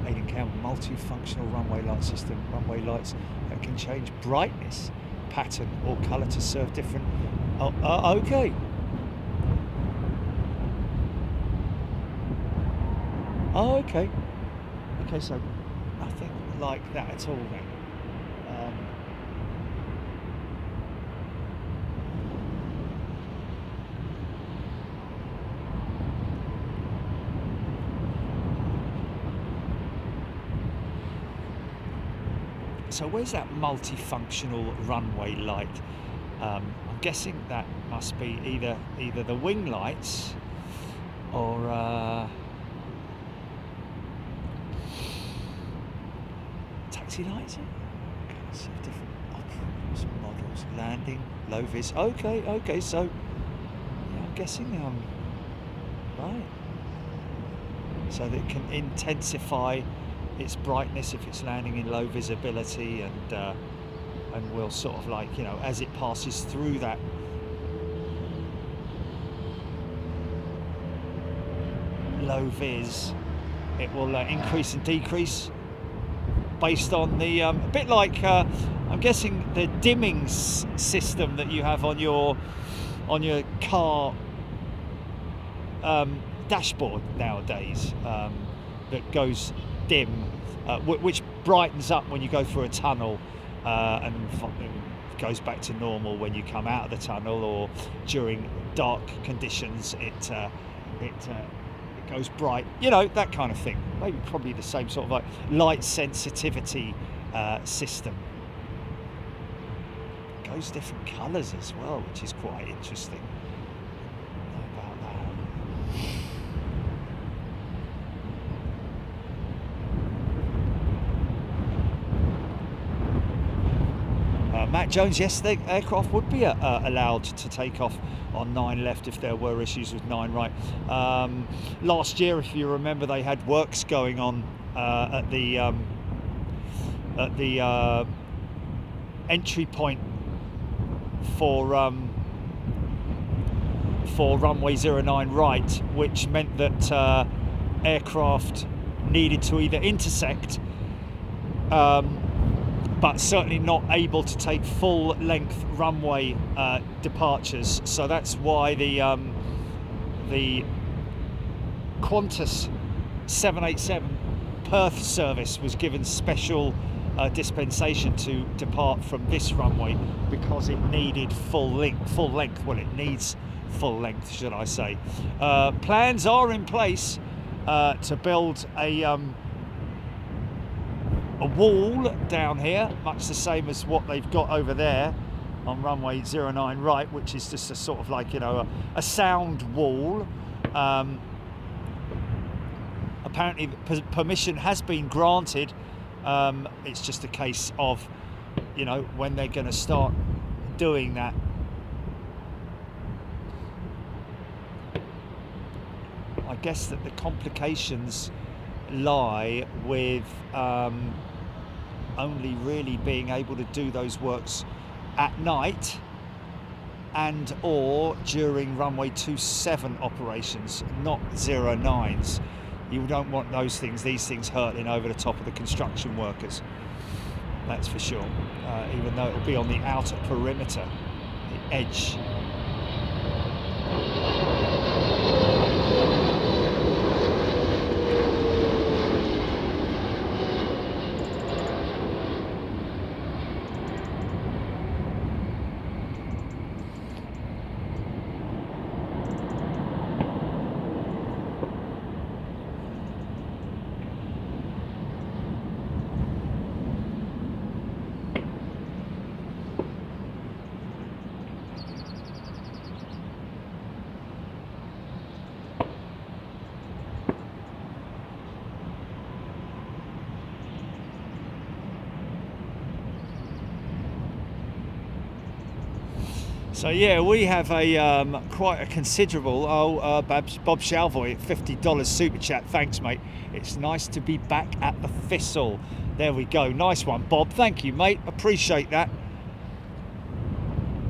Aiden Campbell, multifunctional runway light system. Runway lights that can change brightness, pattern or colour to serve different. Okay. Okay. Okay, so nothing like that at all then. So where's that multifunctional runway light? I'm guessing that must be either the wing lights or taxi lights. So different options, models, landing, low vis. Okay. So yeah, I'm guessing right. So that it can intensify its brightness if it's landing in low visibility, and will sort of, like, you know, as it passes through that low vis, it will increase and decrease based on the a bit like I'm guessing the dimming system that you have on your car dashboard nowadays, that goes dim, which brightens up when you go through a tunnel, and goes back to normal when you come out of the tunnel, or during dark conditions it goes bright, you know, that kind of thing. Maybe probably the same sort of like light sensitivity system. It goes different colours as well, which is quite interesting. Know about that. Matt Jones, yes, the aircraft would be allowed to take off on 9 left if there were issues with 9 right. Last year, if you remember, they had works going on at the entry point for runway 09 right, which meant that aircraft needed to either intersect, but certainly not able to take full-length runway departures. So that's why the Qantas 787 Perth service was given special dispensation to depart from this runway, because it needed full length. Well, it needs full length, should I say. Plans are in place to build a wall down here, much the same as what they've got over there on runway 09 right, which is just a sort of like, you know, a sound wall. Apparently permission has been granted. It's just a case of, you know, when they're going to start doing that. I guess that the complications lie with only really being able to do those works at night and or during runway 27 operations, not 09s. You don't want these things hurtling over the top of the construction workers, that's for sure, even though it'll be on the outer perimeter, the edge. So yeah, we have a quite a considerable Bob Shalvoy at $50 super chat. Thanks, mate. It's nice to be back at the Thistle. There we go. Nice one, Bob. Thank you, mate. Appreciate that.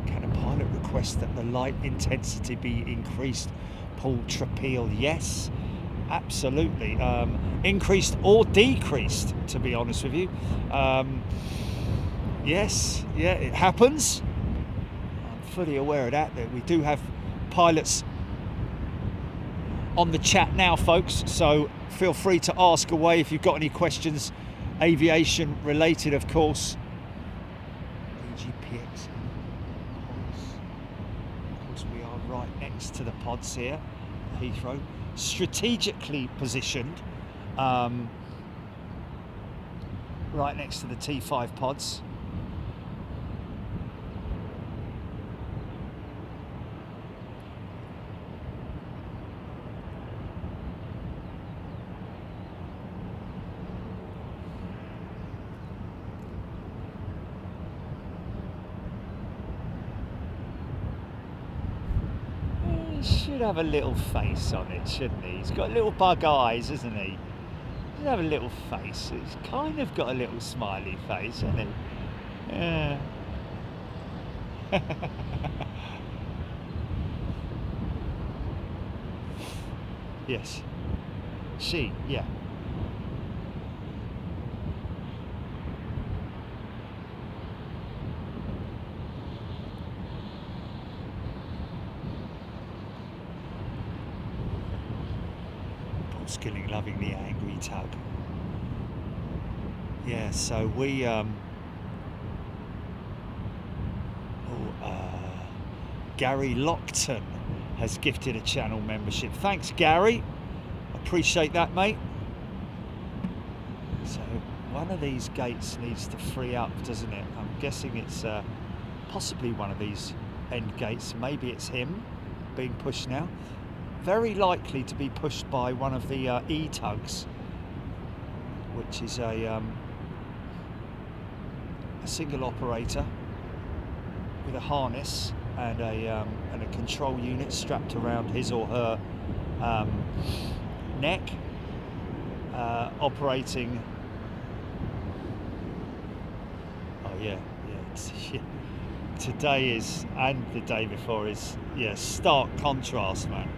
Can a pilot request that the light intensity be increased? Paul Trapeel, yes, absolutely. Increased or decreased, to be honest with you. Yes, yeah, it happens. Fully aware of that we do have pilots on the chat now, folks, so feel free to ask away if you've got any questions, aviation related, of course. AGPX, of course we are right next to the pods here, Heathrow, strategically positioned, right next to the T5 pods. Should have a little face on it, shouldn't he? He's got little bug eyes, isn't he? Should have a little face. He's kind of got a little smiley face, hasn't he? Yeah. Yes. She, yeah. Skilling loving the angry tug. Yeah, so we Gary Lockton has gifted a channel membership. Thanks, Gary. appreciate that, mate. So one of these gates needs to free up, doesn't it? I'm guessing it's possibly one of these end gates. Maybe it's him being pushed now. Very likely to be pushed by one of the E-tugs, which is a single operator with a harness and a control unit strapped around his or her neck, operating. Oh yeah, today is, and the day before is, yeah, stark contrast, man.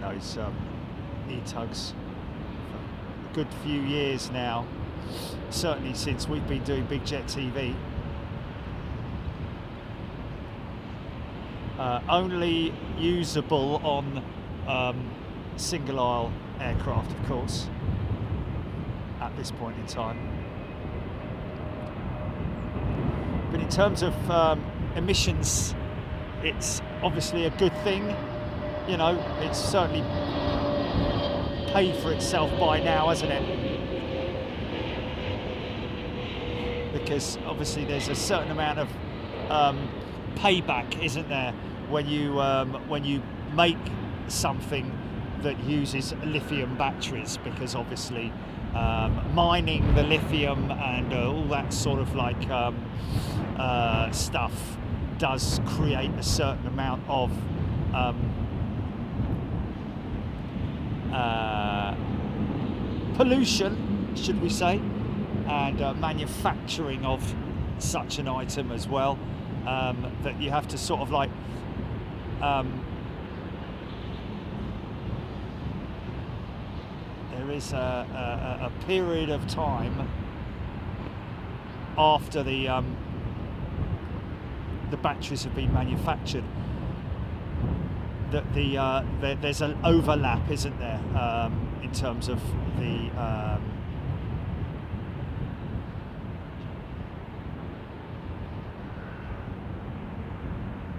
Those E-tugs for a good few years now, certainly since we've been doing Big Jet TV. Only usable on single aisle aircraft, of course, at this point in time. But in terms of emissions, it's obviously a good thing. You know, it's certainly paid for itself by now, hasn't it? Because obviously there's a certain amount of payback, isn't there, when you make something that uses lithium batteries, because obviously mining the lithium and all that sort of like stuff does create a certain amount of pollution, should we say, and manufacturing of such an item as well, that you have to sort of like there is a period of time after the batteries have been manufactured that there's an overlap, isn't there, in terms of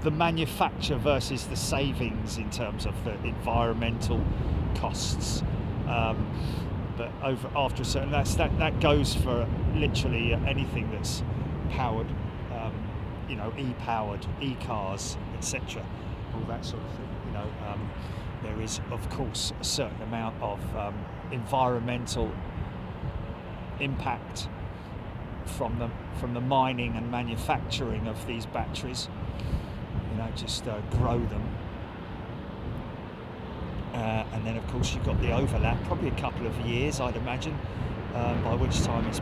the manufacture versus the savings in terms of the environmental costs. But after a certain, that goes for literally anything that's powered, you know, e-powered, e-cars, etc. All that sort of thing. You know, there is, of course, a certain amount of environmental impact from the mining and manufacturing of these batteries. You know, just grow them, and then of course you've got the overlap, probably a couple of years, I'd imagine, by which time it's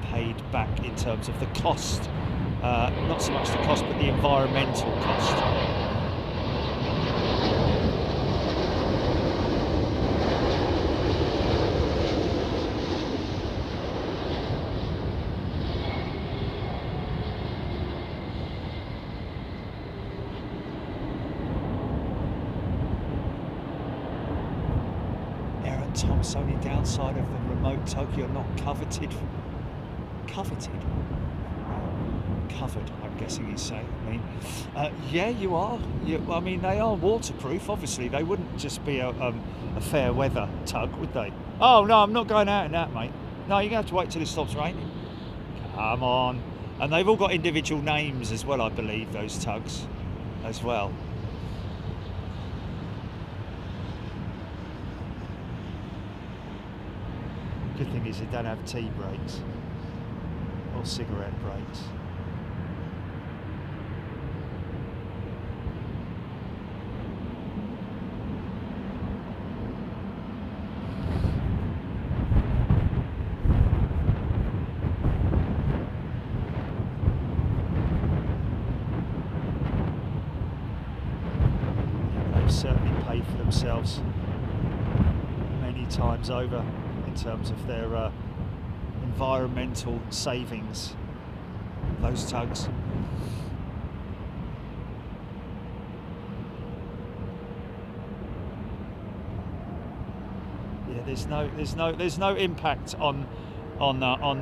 paid back in terms of the cost, not so much the cost, but the environmental cost. Thomas, only downside of the remote tug, you're not coveted. covered, I'm guessing he's saying. I mean, yeah, you are. I mean, they are waterproof, obviously. They wouldn't just be a fair weather tug, would they? Oh, no, I'm not going out in that, mate. No, you're going to have to wait till it stops raining. Come on. And they've all got individual names as well, I believe, those tugs as well. Good thing is they don't have tea breaks or cigarette breaks. They've certainly paid for themselves many times over in terms of their environmental savings, those tugs. Yeah, there's no impact on yeah,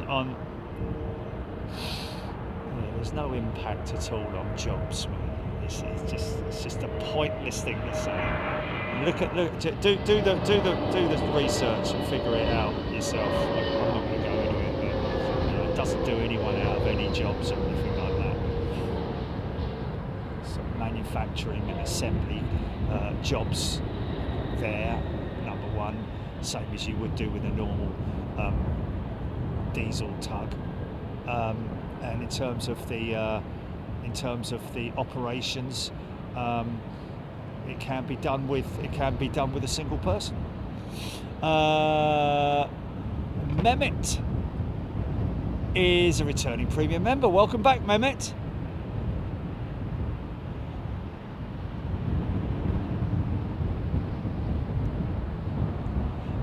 there's no impact at all on jobs, man. It's just a pointless thing to say. Do the research and figure it out yourself. I'm not going to go into it, but it doesn't do anyone out of any jobs or anything like that. Some manufacturing and assembly jobs there, number one, same as you would do with a normal diesel tug. And in terms of the operations. It can be done with a single person. Mehmet is a returning premium member. Welcome back, Mehmet.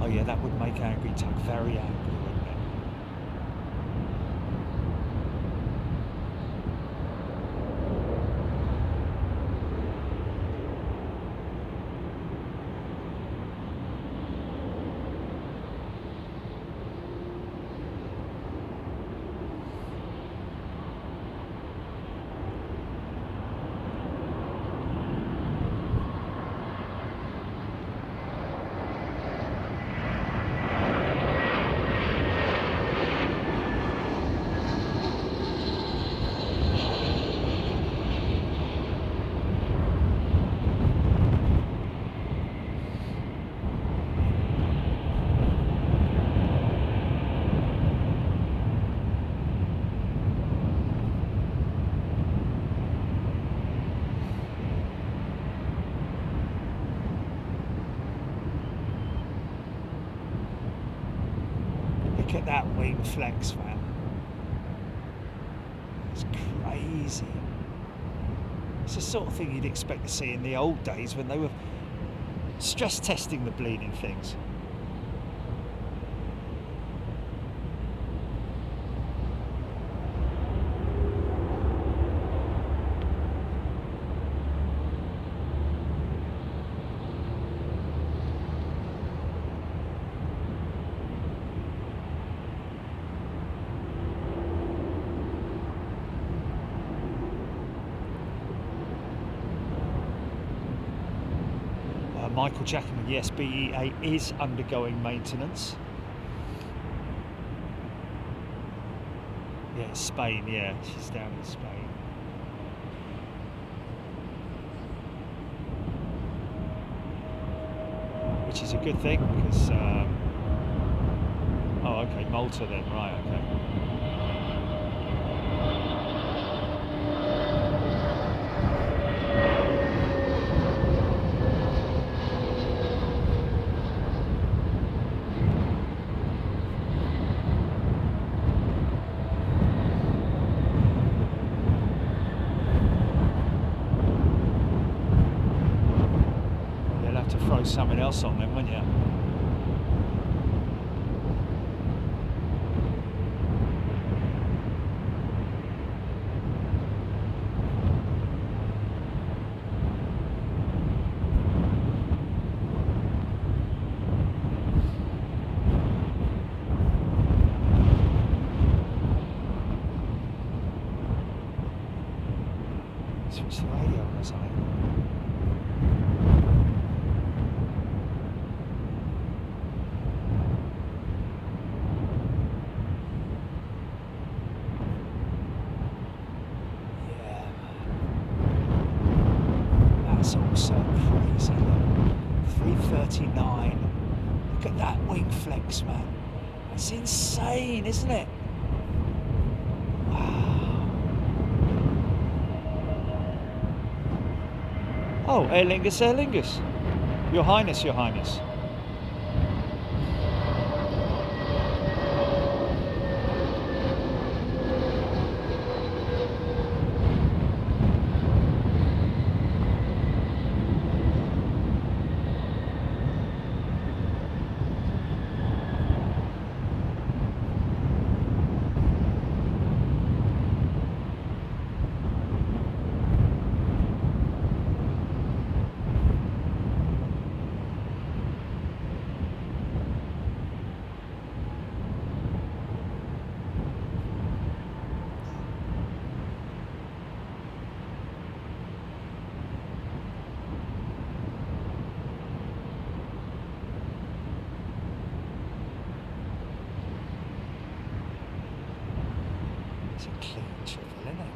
Oh yeah, that would make Angry Tug very angry, wouldn't it? Look at that wing flex, man. It's crazy. It's the sort of thing you'd expect to see in the old days when they were stress testing the bleeding things. Michael Jackman, yes, BE8 is undergoing maintenance. Yeah, Spain, yeah, she's down in Spain. Which is a good thing, because, oh, okay, Malta then, right, okay. Something else on them, wouldn't you? something. Yeah, that's also crazy. 339. Look at that wing flex, man. That's insane, isn't it? Oh, Aer Lingus, Aer Lingus. Your Highness, Your Highness. It's a clean triple, isn't it?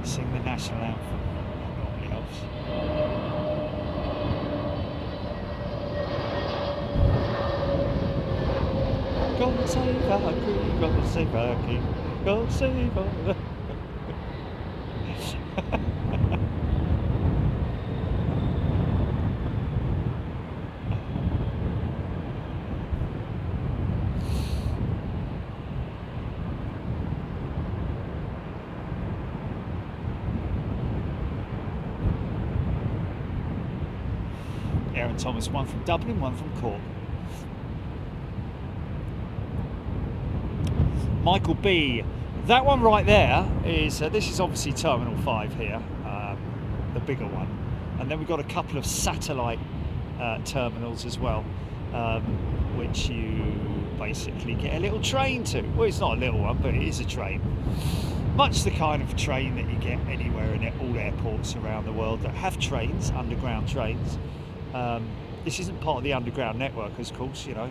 Sing the national anthem. That normally helps. God save our queen, God save our king, God save our... Aaron Thomas, one from Dublin, one from Cork. Michael B. That one right there is, this is obviously Terminal 5 here, the bigger one. And then we've got a couple of satellite terminals as well, which you basically get a little train to. Well, it's not a little one, but it is a train. Much the kind of train that you get anywhere in all airports around the world that have trains, underground trains. This isn't part of the underground network, of course, you know.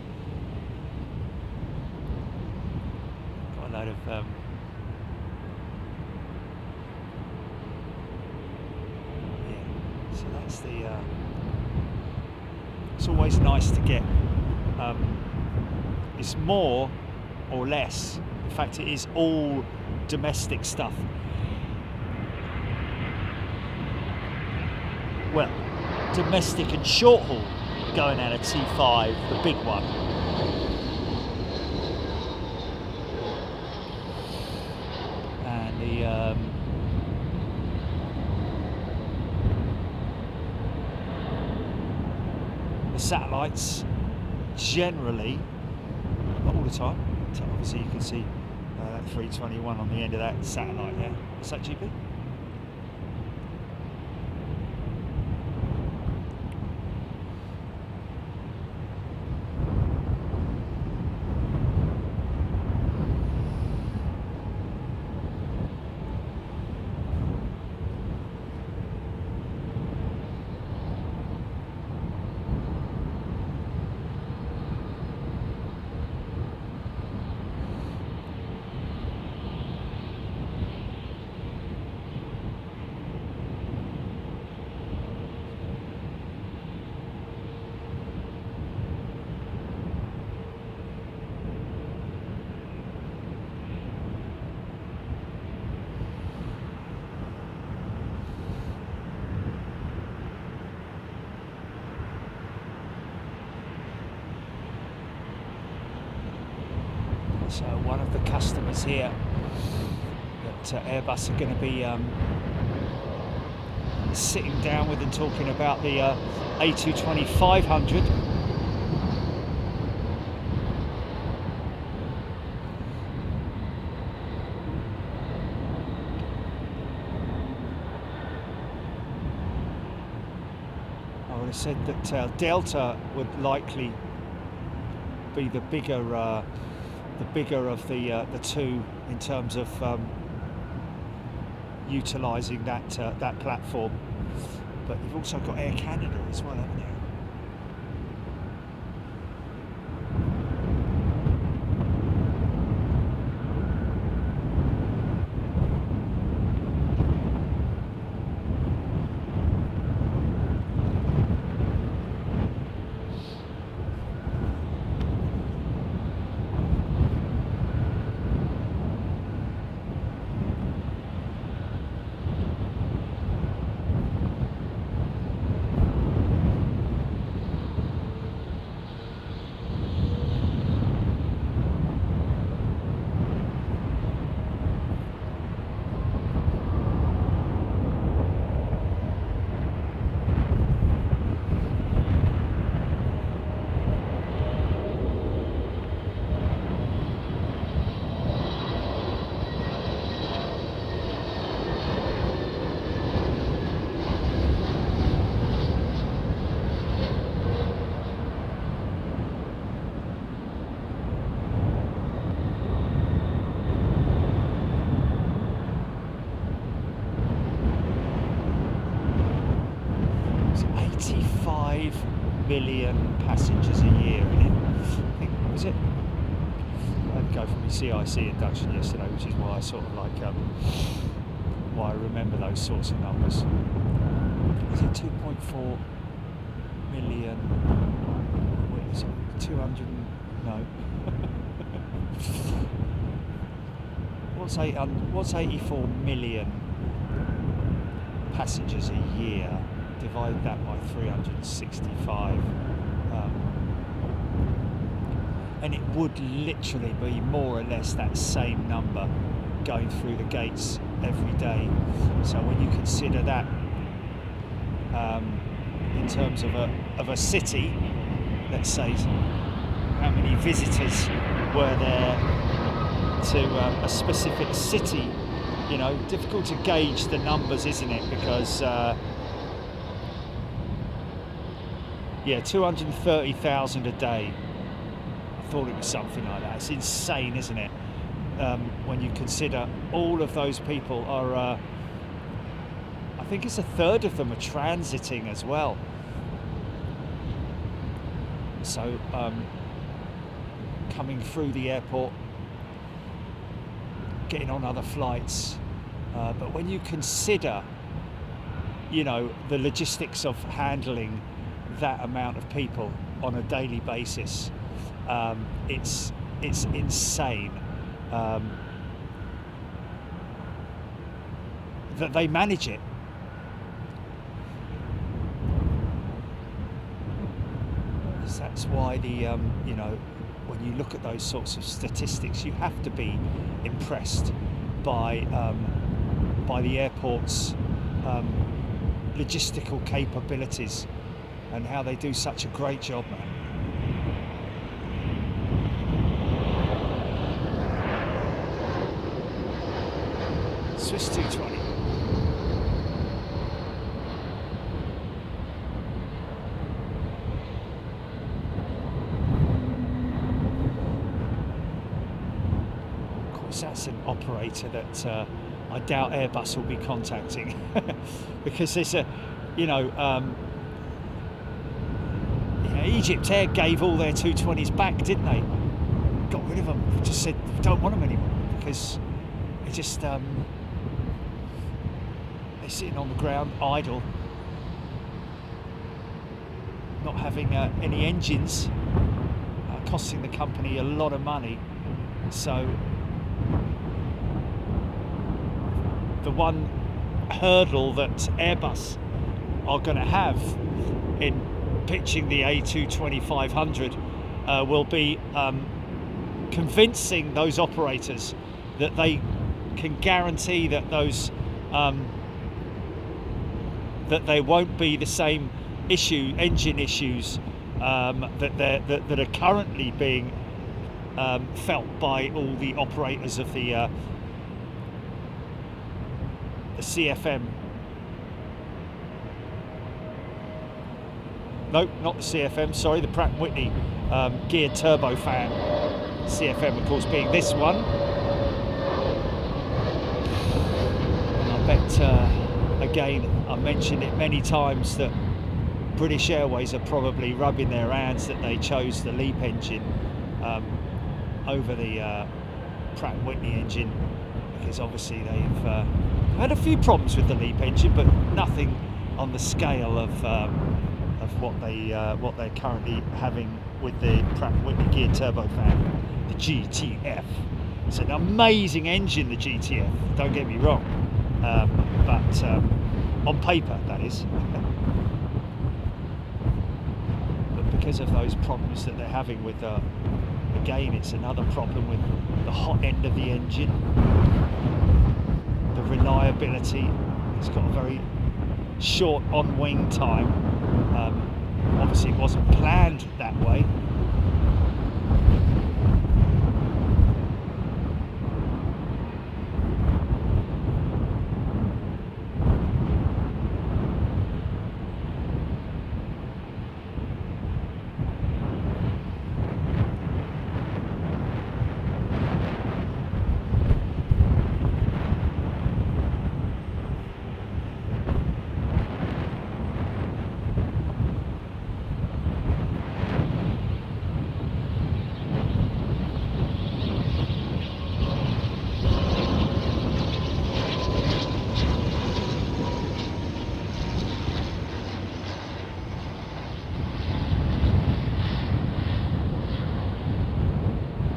Got a load of yeah, so that's the it's always nice to get it's more or less, in fact it is all domestic stuff. Well, domestic and short haul going out of T5, the big one. And the satellites generally, not all the time, so obviously you can see that 321 on the end of that satellite there. What's that, GP? So one of the customers here that Airbus are going to be sitting down with and talking about the A220-500. I would have said that Delta would likely be the bigger of the two in terms of utilising that platform, but you've also got Air Canada as well, haven't you? Million passengers a year in it. I think, was it? I had to go for my CIC induction yesterday, which is why I sort of like why I remember those sorts of numbers. Is it 2.4 million? Wait, is it 200? No. What's 84 million passengers a year? Divide that by 365, and it would literally be more or less that same number going through the gates every day. So when you consider that in terms of a city, let's say how many visitors were there to a specific city, you know, difficult to gauge the numbers, isn't it? Because yeah, 230,000 a day. I thought it was something like that. It's insane, isn't it? When you consider all of those people are, I think it's a third of them are transiting as well. So coming through the airport, getting on other flights. But when you consider, you know, the logistics of handling that amount of people on a daily basis, it's insane that they manage it. That's why the you know, when you look at those sorts of statistics, you have to be impressed by the airport's logistical capabilities and how they do such a great job, man. Swiss 220. Of course, that's an operator that I doubt Airbus will be contacting because there's a, you know, Egypt Air gave all their 220s back, didn't they? Got rid of them. Just said we don't want them anymore because they just they're sitting on the ground idle, not having any engines, costing the company a lot of money. So the one hurdle that Airbus are going to have in pitching the A220-500 will be convincing those operators that they can guarantee that those that there won't be the same engine issues that are currently being felt by all the operators of the CFM. No, not the CFM, sorry, the Pratt & Whitney geared turbofan. CFM, of course, being this one. And I bet, again, I mentioned it many times that British Airways are probably rubbing their hands that they chose the LEAP engine over the Pratt & Whitney engine, because obviously they've had a few problems with the LEAP engine, but nothing on the scale of what they're currently having with the Pratt & Whitney geared turbofan, the GTF. It's an amazing engine, the GTF. Don't get me wrong, but on paper, that is. But because of those problems that they're having with, again, it's another problem with the hot end of the engine, the reliability. It's got a very short on-wing time. Obviously it wasn't planned that way.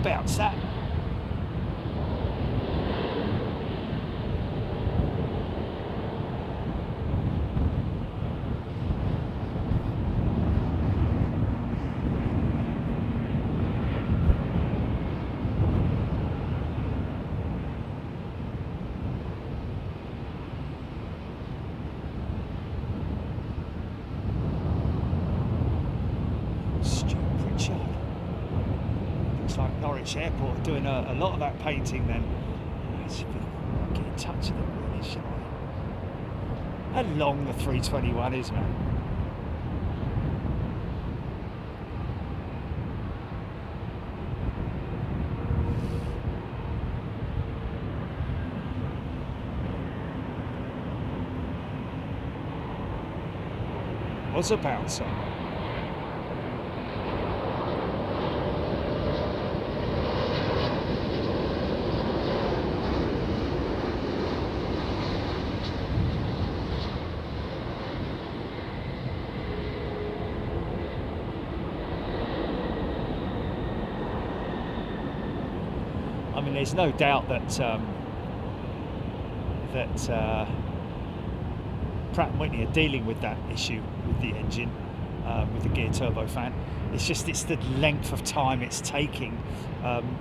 Bounce that. Airport doing a lot of that painting then. Get in touch with them really, shall I? How long the 321 is, man. Was a bouncer. There's no doubt that Pratt & Whitney are dealing with that issue with the engine, with the geared turbofan. It's the length of time it's taking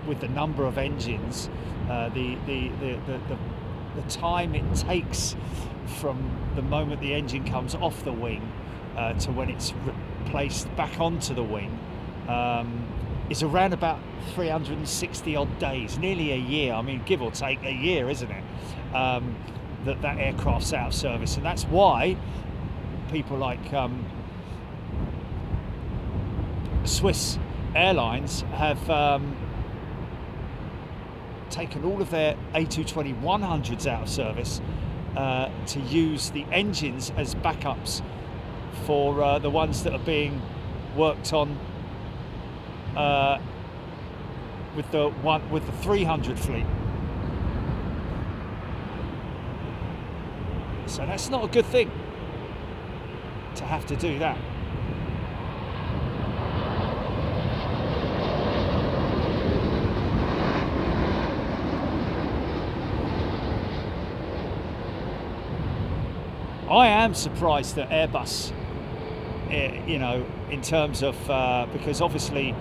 with the number of engines, the time it takes from the moment the engine comes off the wing to when it's placed back onto the wing. Is around about 360 odd days, nearly a year. I mean, give or take a year, isn't it? That aircraft's out of service, and that's why people like Swiss Airlines have taken all of their A350-900s out of service to use the engines as backups for the ones that are being worked on with the 300 fleet. So that's not a good thing to have to do that. I am surprised that Airbus, you know, in terms of because obviously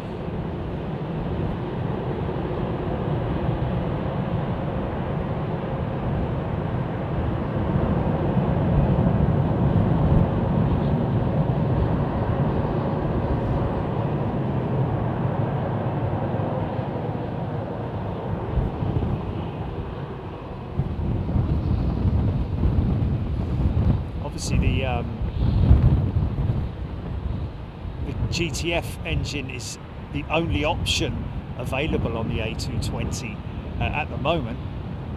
GTF engine is the only option available on the A220 at the moment.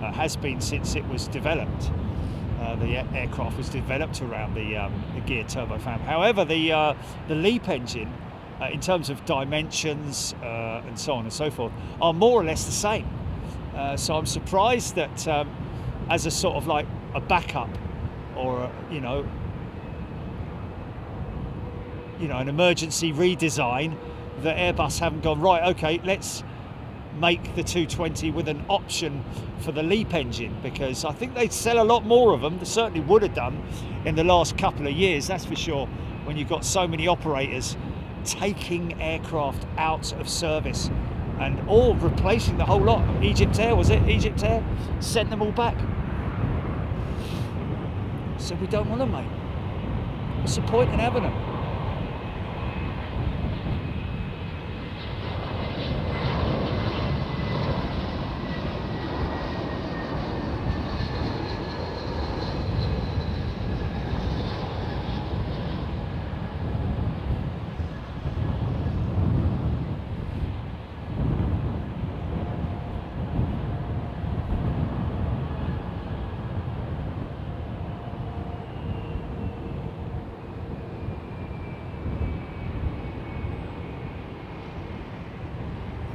Has been since it was developed. The aircraft was developed around the geared turbofan. However, the LEAP engine, in terms of dimensions and so on and so forth, are more or less the same. So I'm surprised that as a sort of like a backup, or an emergency redesign, that Airbus haven't gone, right, okay, let's make the 220 with an option for the LEAP engine, because I think they'd sell a lot more of them. They certainly would have done in the last couple of years, that's for sure, when you've got so many operators taking aircraft out of service and all replacing the whole lot. Egypt Air, was it? Egypt Air sent them all back. So we don't want them, mate. What's the point in having them?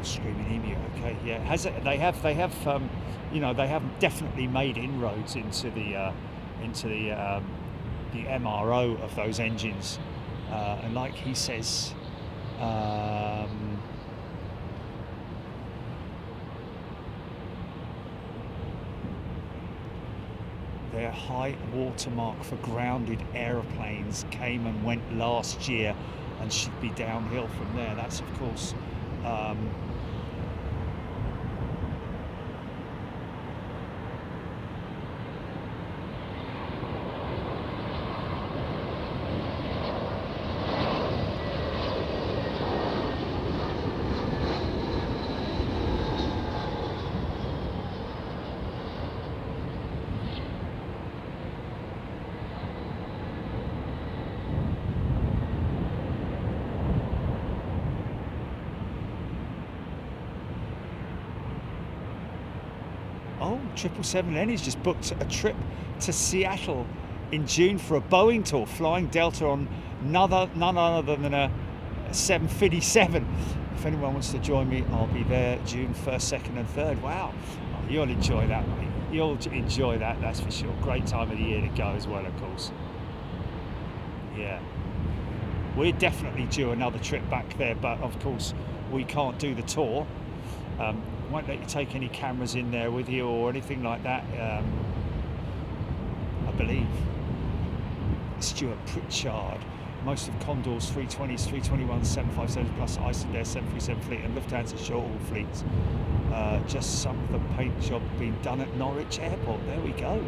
Screaming emu, okay, yeah. They have definitely made inroads into the MRO of those engines, and like he says, their high watermark for grounded aeroplanes came and went last year and should be downhill from there. That's of course Oh, 777N has just booked a trip to Seattle in June for a Boeing tour, flying Delta on none other than a 757. If anyone wants to join me, I'll be there June 1st, 2nd and 3rd. Wow, oh, you'll enjoy that, mate. You'll enjoy that, that's for sure. Great time of the year to go as well, of course. Yeah. We're definitely due another trip back there, but of course we can't do the tour. Won't let you take any cameras in there with you or anything like that, I believe. Stuart Pritchard. Most of Condor's 320s, 321s, 757s plus Iceland Air 737 fleet and Lufthansa short-haul fleets. Just some of the paint job being done at Norwich Airport. There we go.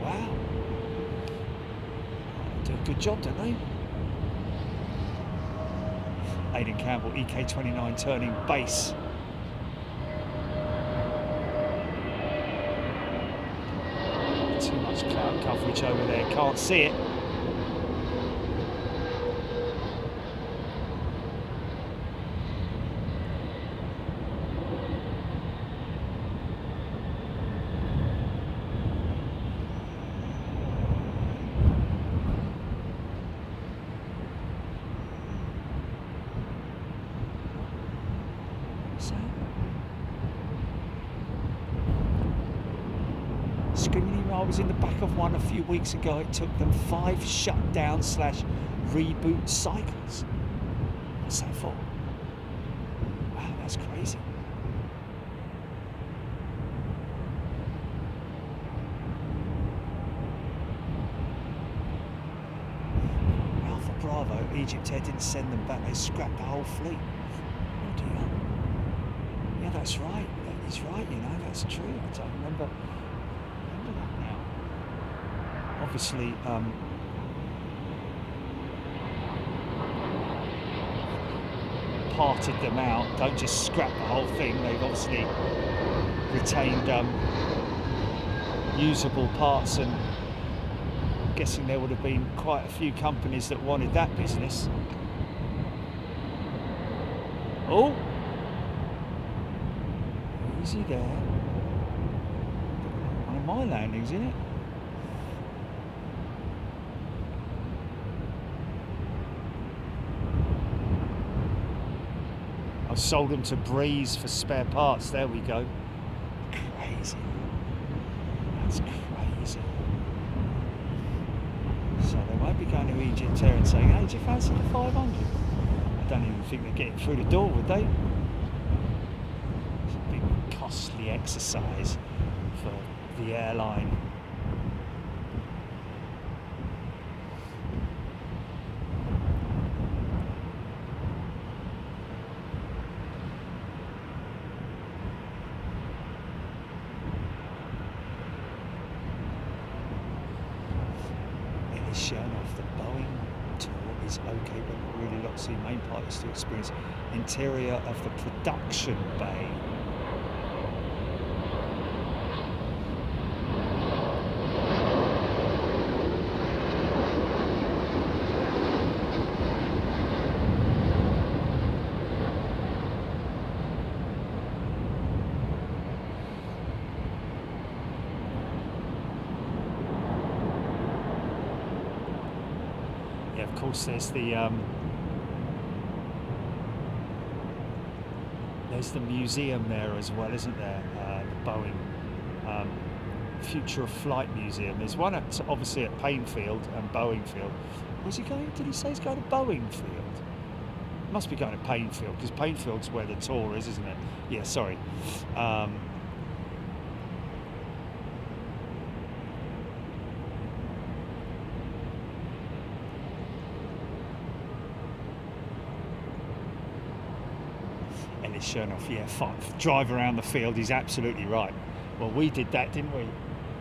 Wow. They do a good job, don't they? Aidan Campbell, EK29 turning base. Too much cloud coverage over there, can't see it. I was in the back of one a few weeks ago. It took them 5 shutdown/reboot cycles. What's that for? Wow, that's crazy. Alpha Bravo, Egypt Air didn't send them back. They scrapped the whole fleet. Oh dear. Yeah, that's right. That is right, you know, that's true. I don't remember that now. Obviously, parted them out. Don't just scrap the whole thing. They've obviously retained usable parts and guessing there would have been quite a few companies that wanted that business. Oh, easy there. One of my landings, isn't it? I sold them to Breeze for spare parts. There we go. Crazy. That's crazy. So they won't be going to Egypt here and saying, hey, do you fancy the 500? I don't even think they're getting through the door, would they? It's a big costly exercise for the airline. Shown off the Boeing tour is okay, but not really a lot to see. Main part is to experience interior of the production bay. Of course, there's the museum there as well, isn't there? The Boeing Future of Flight Museum. There's one obviously at Painfield and Boeing Field. Was he going? Did he say he's going to Boeing Field? Must be going to Painfield, because Painfield's where the tour is, isn't it? Yeah, sorry. Chernoff, yeah, fine. Drive around the field, he's absolutely right. Well, we did that, didn't we?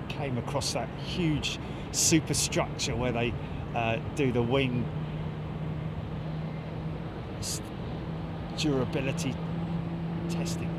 Came across that huge superstructure where they do the wing durability testing.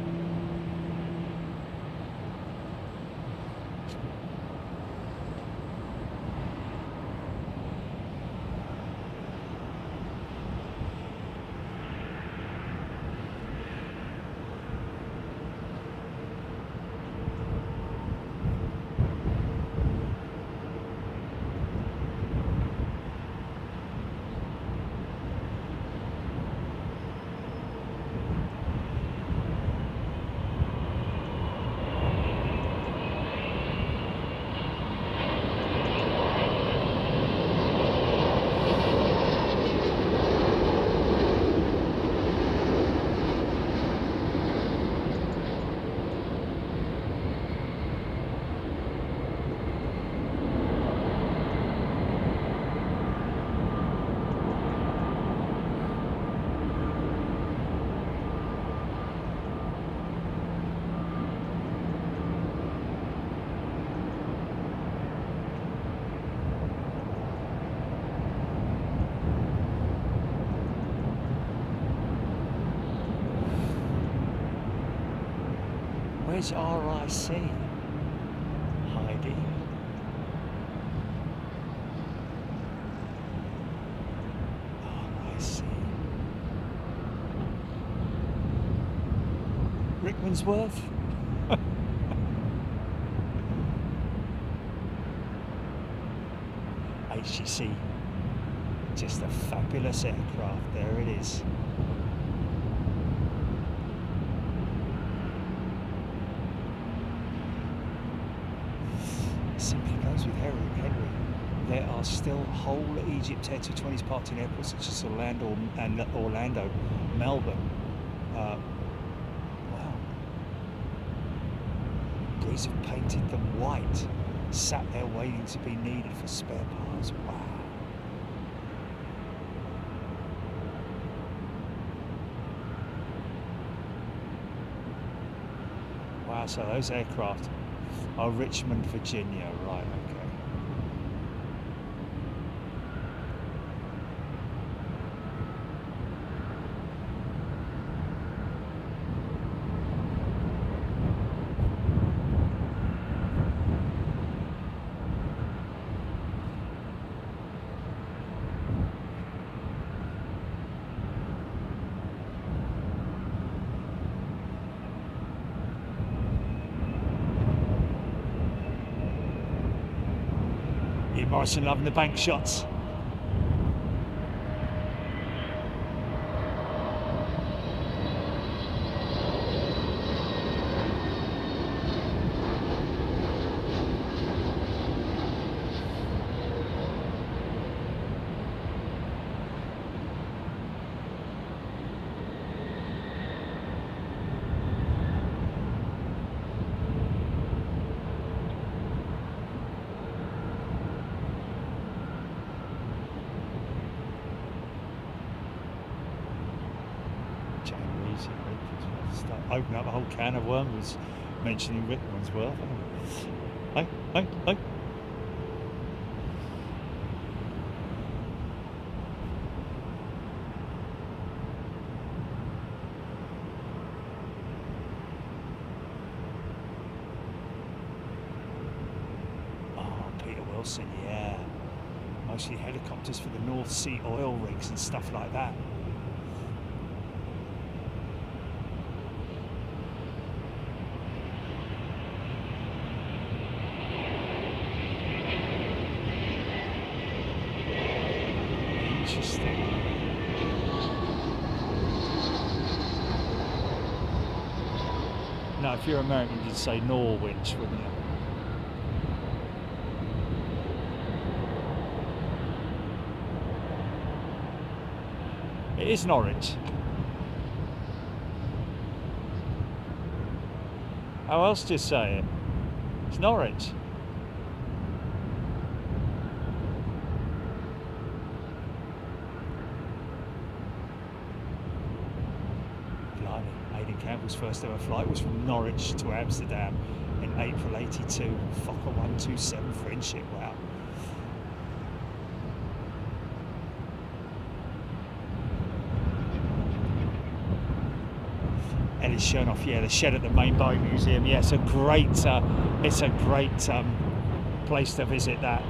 Where's RIC? Heidi. RIC. Rickmansworth? HGC. Just a fabulous aircraft. There it is. With Henry, there are still whole Egypt Air 220s parked in airports such as Orlando, Melbourne. Wow. Breeze have painted them white, sat there waiting to be needed for spare parts. Wow. Wow, so those aircraft are Richmond, Virginia, right, okay. Steve Morrison loving the bank shots. Open up a whole can of worms mentioning Rickmansworth. Hey. Oh, Peter Wilson, yeah. Mostly helicopters for the North Sea oil rigs and stuff like that. No, if you're American, you'd say Norwich, wouldn't you? It is Norwich. How else do you say it? It's Norwich. Campbell's first ever flight was from Norwich to Amsterdam in April '82. Fokker 127 friendship, wow. Ellis Chernoff, yeah, the shed at the main boat museum. Yeah, it's a great place to visit. That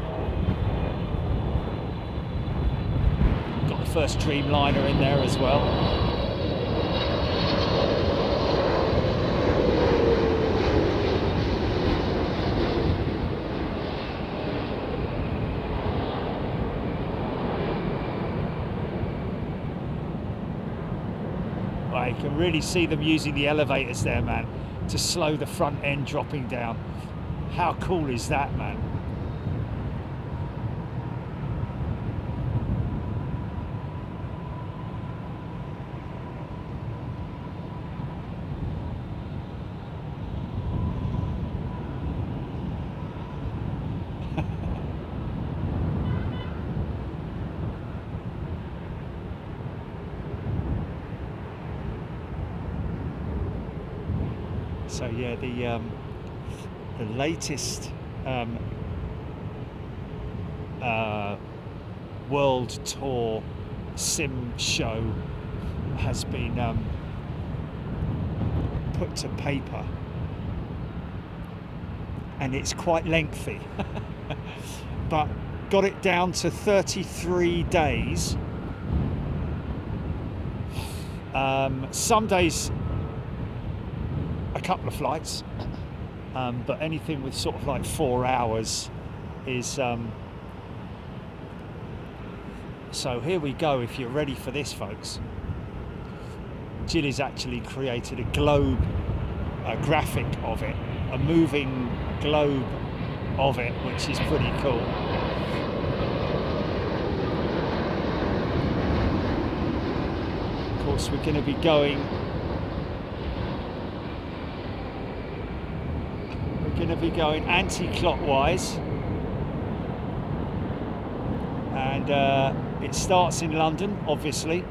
got the first Dreamliner in there as well. You can really see them using the elevators there, man, to slow the front end dropping down. How cool is that, man? So yeah, the latest world tour sim show has been put to paper, and it's quite lengthy, but got it down to 33 days. Some days a couple of flights, but anything with sort of like 4 hours is so here we go. If you're ready for this, folks, Gilly's actually created a globe, a graphic of it, a moving globe of it, which is pretty cool. Of course, we're going to be going anti-clockwise, and it starts in London, obviously.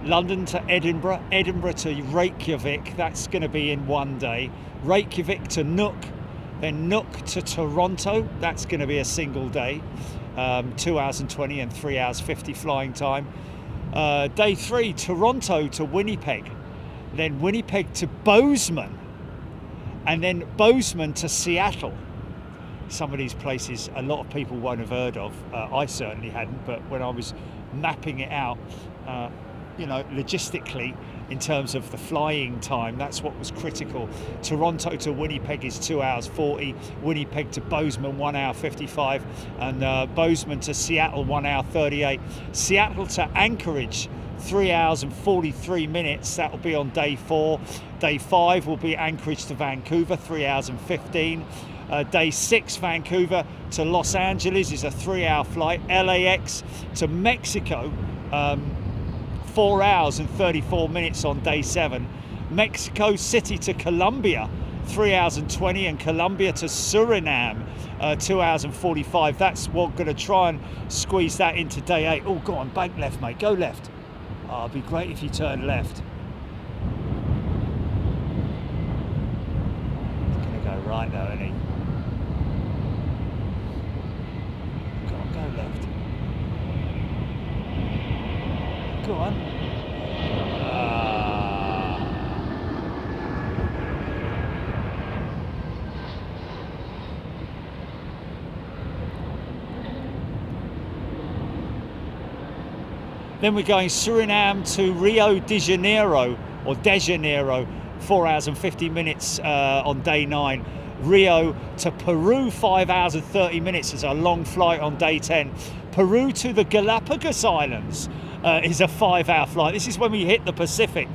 London to Edinburgh, Edinburgh to Reykjavik, that's going to be in 1 day. Reykjavik to Nuuk, then Nuuk to Toronto, that's going to be a single day. 2 hours and 20 and 3 hours 50 flying time. Day 3, Toronto to Winnipeg, then Winnipeg to Bozeman, and then Bozeman to Seattle. Some of these places a lot of people won't have heard of. I certainly hadn't, but when I was mapping it out, you know, logistically, in terms of the flying time, that's what was critical. Toronto to Winnipeg is 2 hours 40, Winnipeg to Bozeman 1 hour 55, and Bozeman to Seattle 1 hour 38. Seattle to Anchorage 3 hours and 43 minutes. That will be on day 4. Day 5 will be Anchorage to Vancouver, 3 hours and 15. Day 6, Vancouver to Los Angeles is a 3-hour flight. LAX to Mexico, 4 hours and 34 minutes on day 7. Mexico City to Colombia, 3 hours and 20, and Colombia to Suriname, 2 hours and 45. That's what going to try and squeeze that into day 8. Oh, go on, bank left, mate. Go left. Oh, it'd be great if you turn left. It's going to go right though, isn't he? Go on, go left. Go on. Then we're going Suriname to Rio de Janeiro, or De Janeiro, 4 hours and 50 minutes on day 9. Rio to Peru, 5 hours and 30 minutes is a long flight on day 10. Peru to the Galapagos Islands is a 5-hour flight. This is when we hit the Pacific,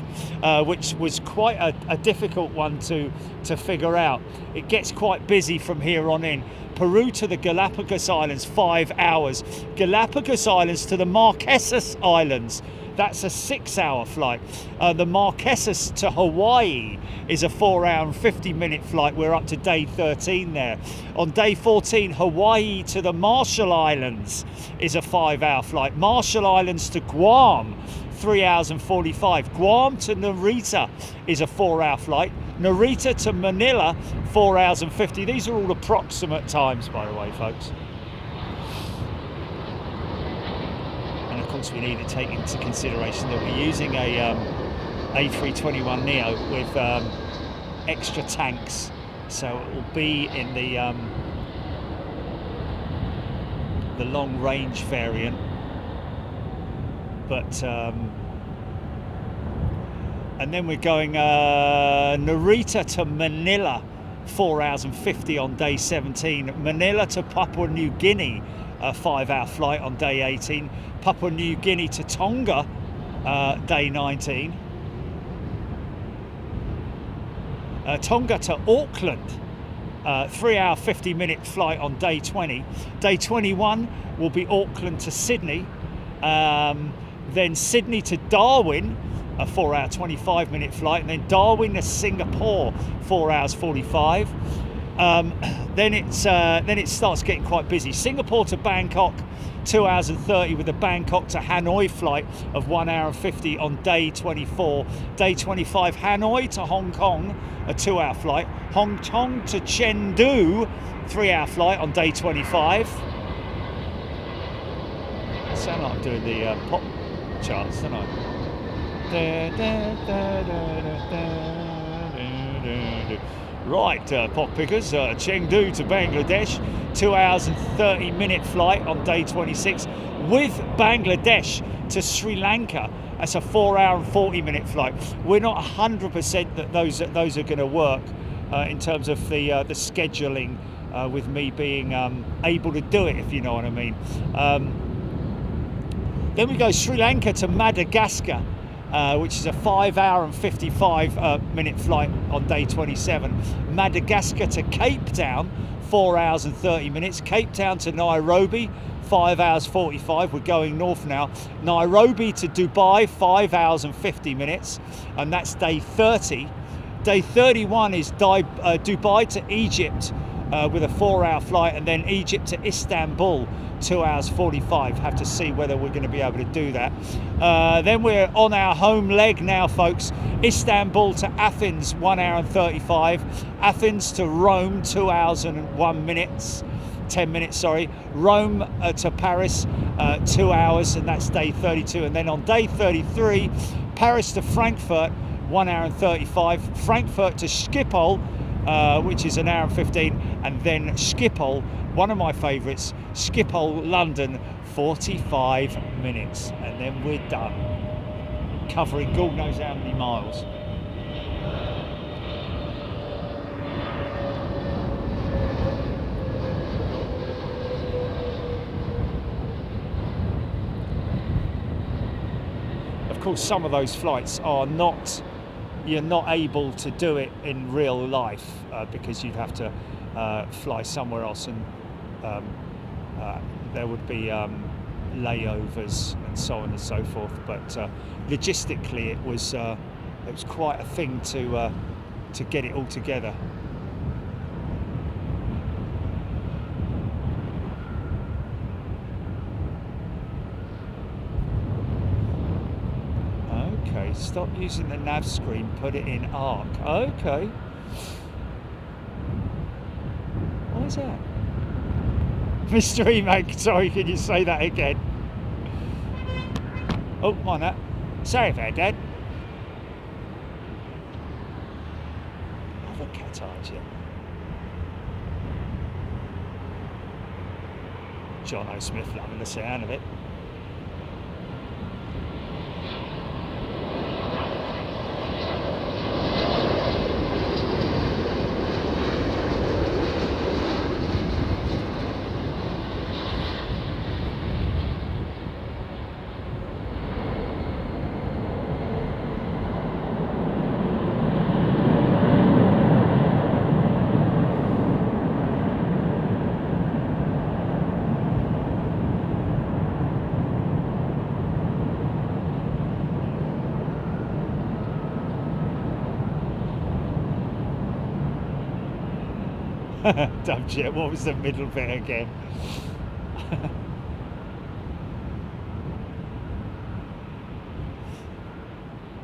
which was quite a difficult one to figure out. It gets quite busy from here on in. Peru to the Galapagos Islands, 5 hours. Galapagos Islands to the Marquesas Islands, that's a 6-hour flight. The Marquesas to Hawaii is a 4 hour and 50-minute flight. We're up to day 13 there. On day 14, Hawaii to the Marshall Islands is a 5-hour flight. Marshall Islands to Guam, 3 hours and 45. Guam to Narita is a 4-hour flight. Narita to Manila, 4 hours and 50. These are all approximate times, by the way, folks. And of course, we need to take into consideration that we're using a A321neo with extra tanks, so it will be in the long range variant, but and then we're going Narita to Manila, 4 hours and 50 on day 17. Manila to Papua New Guinea, a 5-hour flight on day 18. Papua New Guinea to Tonga, day 19. Tonga to Auckland, 3 hour 50-minute flight on day 20. Day 21 will be Auckland to Sydney, then Sydney to Darwin, a 4 hour 25-minute flight, and then Darwin to Singapore, 4 hours 45. Then it starts getting quite busy. Singapore to Bangkok, 2 hours and 30, with a Bangkok to Hanoi flight of 1 hour and 50 on day 24. Day 25, Hanoi to Hong Kong, a 2-hour flight. Hong Kong to Chengdu, 3-hour flight on day 25. I sound like I'm doing the pop charts, don't I? Right, pop pickers, Chengdu to Bangladesh, 2 hours and 30-minute flight on day 26, with Bangladesh to Sri Lanka. That's a 4 hour and 40-minute flight. We're not 100% that those are going to work in terms of the scheduling, with me being able to do it, if you know what I mean. Then we go Sri Lanka to Madagascar, which is a 5 hour and 55-minute flight on day 27. Madagascar to Cape Town, 4 hours and 30 minutes. Cape Town to Nairobi, 5 hours 45. We're going north now. Nairobi to Dubai, 5 hours and 50 minutes, and that's day 30. Day 31 is Dubai to Egypt, with a 4-hour flight, and then Egypt to Istanbul, 2 hours 45. Have to see whether we're going to be able to do that. Then we're on our home leg now, folks. Istanbul to Athens, 1 hour and 35. Athens to Rome, 2 hours and 10 minutes, sorry. Rome to Paris, 2 hours, and that's day 32. And then on day 33, Paris to Frankfurt, 1 hour and 35. Frankfurt to Schiphol, which is an hour and 15, and then Schiphol, one of my favourites, Schiphol London, 45 minutes, and then we're done. covering God knows how many miles. Of course, some of those flights are not, you're not able to do it in real life because you'd have to fly somewhere else, and there would be layovers and so on and so forth. But logistically, it was quite a thing to get it all together. Okay, stop using the nav screen, put it in ARC. Okay. What is that? Mr. Emag, sorry, can you say that again? Oh, come on that. Sorry about that. Other Qatar jet. John O. Smith loving the sound of it. Dumb shit, what was the middle bit again?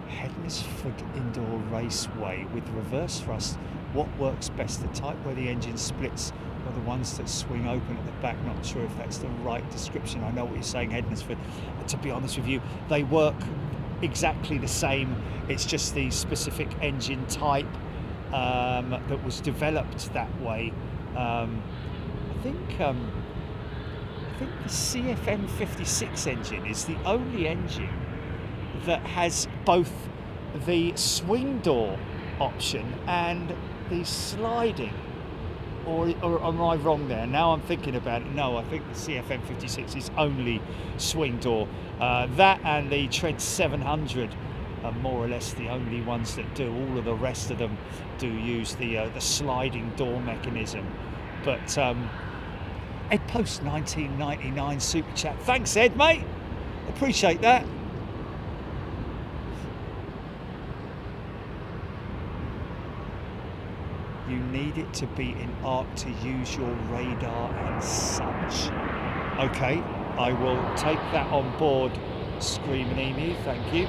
Hednesford Indoor Raceway with reverse thrust. What works best? The type where the engine splits or the ones that swing open at the back? Not sure if that's the right description. I know what you're saying, Hednesford. To be honest with you, they work exactly the same. It's just the specific engine type that was developed that way. I think the CFM56 engine is the only engine that has both the swing door option and the sliding. Or am I wrong there? Now I'm thinking about it. No, I think the CFM56 is only swing door. That and the Trent 700 are more or less the only ones that do. All of the rest of them do use the sliding door mechanism. But Ed Post 1999 super chat. Thanks, Ed, mate. Appreciate that. You need it to be in ARC to use your radar and such. Okay, I will take that on board, Screaming Emu. Thank you.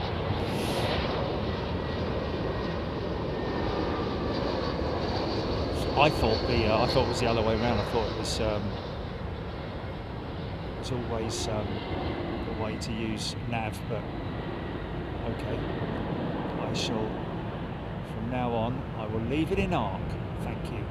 I thought it was the other way around. I thought it was always the way to use nav, but okay. I shall, from now on, I will leave it in ARC. Thank you.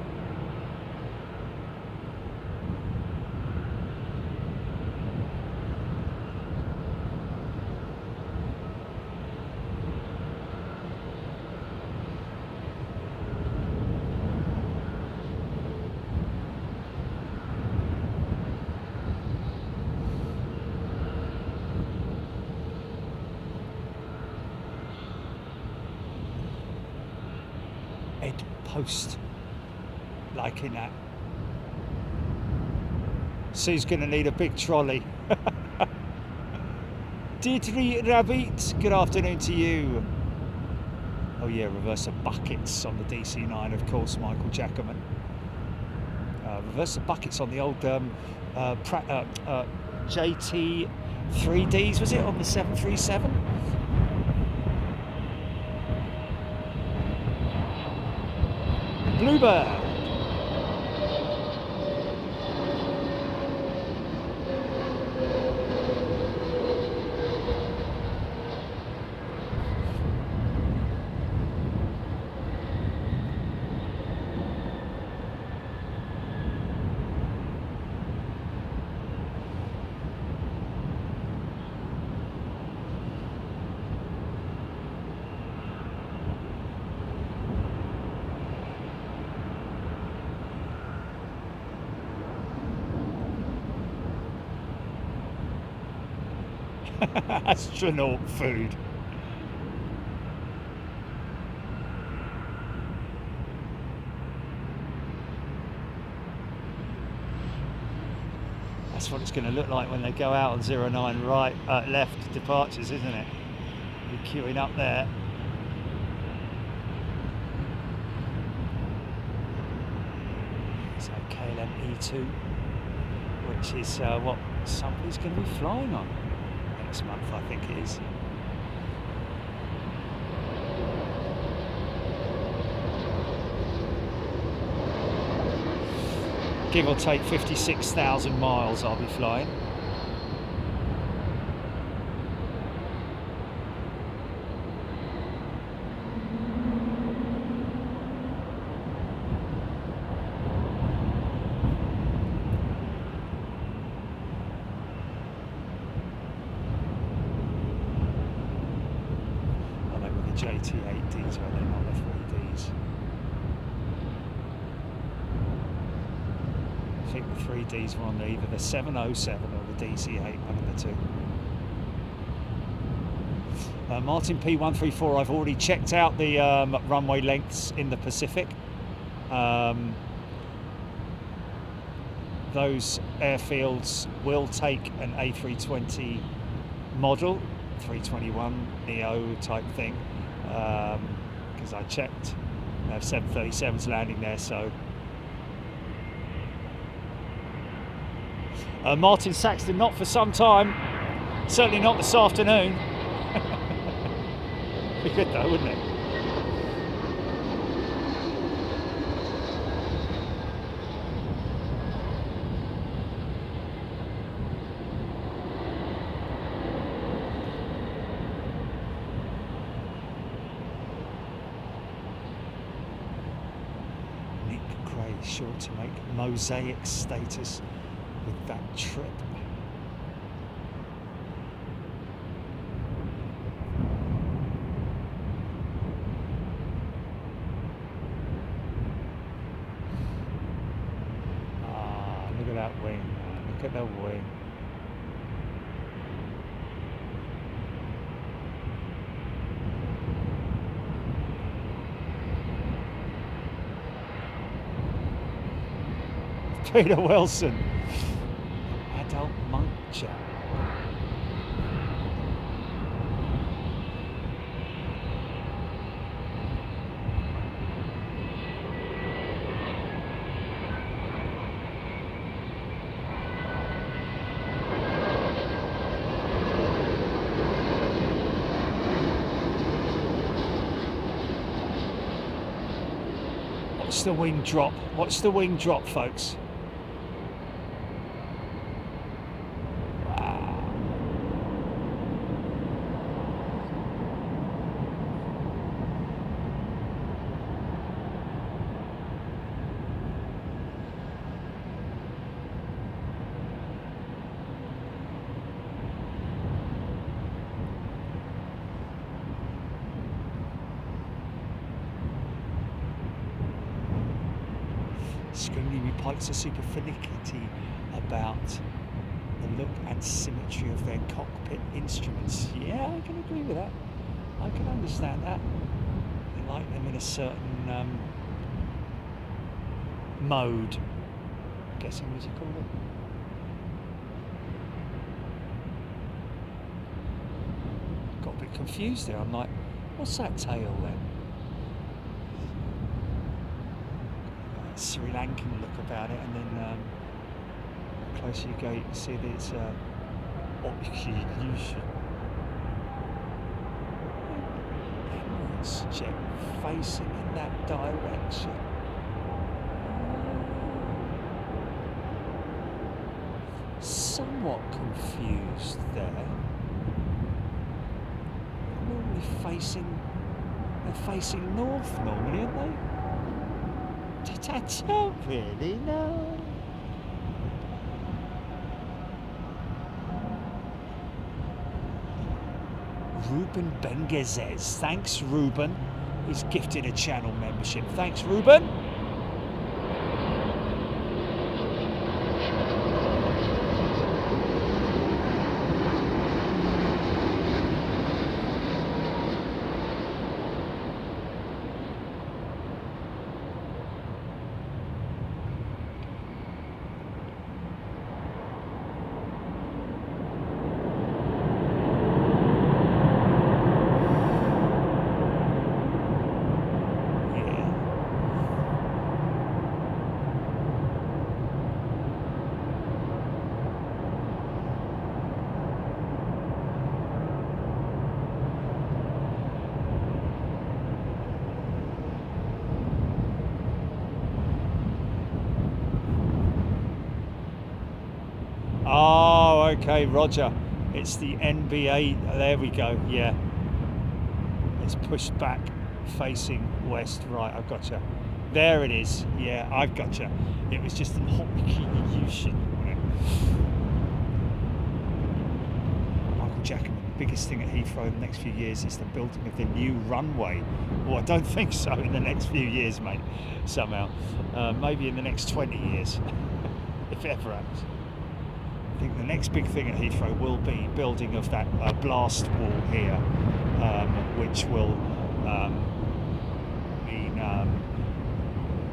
Ed Post, liking that. Sue's going to need a big trolley. Deirdre Rabbit, good afternoon to you. Oh yeah, reverser buckets on the DC-9, of course, Michael Jackerman. Reverser buckets on the old JT 3Ds, was it, on the 737? Bluebird. Astronaut food. That's what it's going to look like when they go out on 09 right, left departures, isn't it? You're queuing up there. So KLM E2, which is what somebody's going to be flying on next month, I think it is. Give or take 56,000 miles I'll be flying. I know with the JT8Ds where they're not the 3Ds. I think the 3Ds were on either the 707 or the DC8, one of the two. Martin P134, I've already checked out the runway lengths in the Pacific. Those airfields will take an A320 model, 321 Neo type thing, because I checked. They have 737s landing there, so. Martin Saxton, not for some time, certainly not this afternoon. Be good though, wouldn't it? Nick Gray sure to make mosaic status with that trip. Look at that wing. Look at that wing. Peter Wilson. Adult muncher. Watch the wing drop. Watch the wing drop, folks. Pilots are super finicky about the look and symmetry of their cockpit instruments. Yeah, I can agree with that. I can understand that. They like them in a certain mode. I'm guessing what you call it. Got a bit confused there. I'm like, what's that tail then? Sri Lankan look about it, and then the closer you go, you can see that it's Emirates jet facing in that direction. Somewhat confused there. Normally they're facing north normally, aren't they? I don't really know. Ruben Bengezes. Thanks, Ruben. He's gifted a channel membership. Thanks, Ruben. okay, roger. It's the NBA, there we go, yeah. It's pushed back, facing west, right, I've got you. There it is, yeah, I've got you. It was just an execution. Michael Jackman, the biggest thing at Heathrow in the next few years is the building of the new runway. Well, I don't think so in the next few years, mate, somehow. Maybe in the next 20 years, if it ever happens. I think the next big thing at Heathrow will be building of that blast wall here, which will mean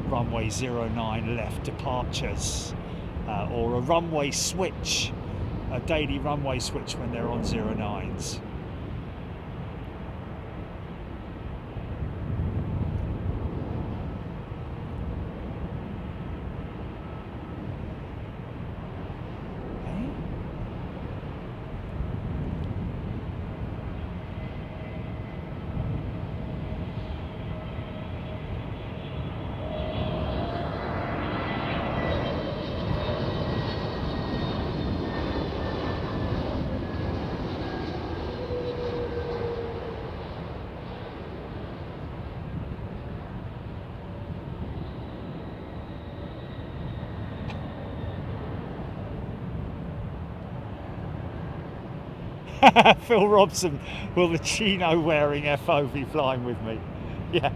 runway 09 left departures, or a runway switch, a daily runway switch when they're on 09s. Phil Robson, will the chino wearing FO be flying with me? Yeah.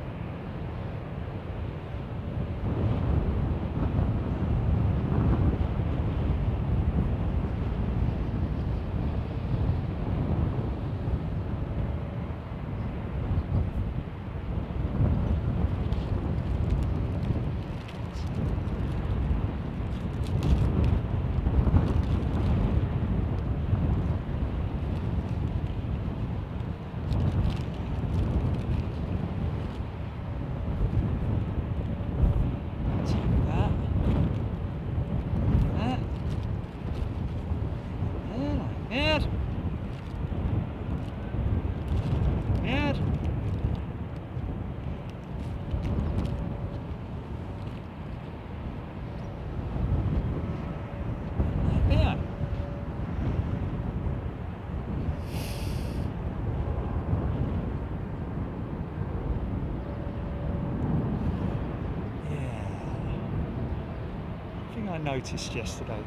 Noticed yesterday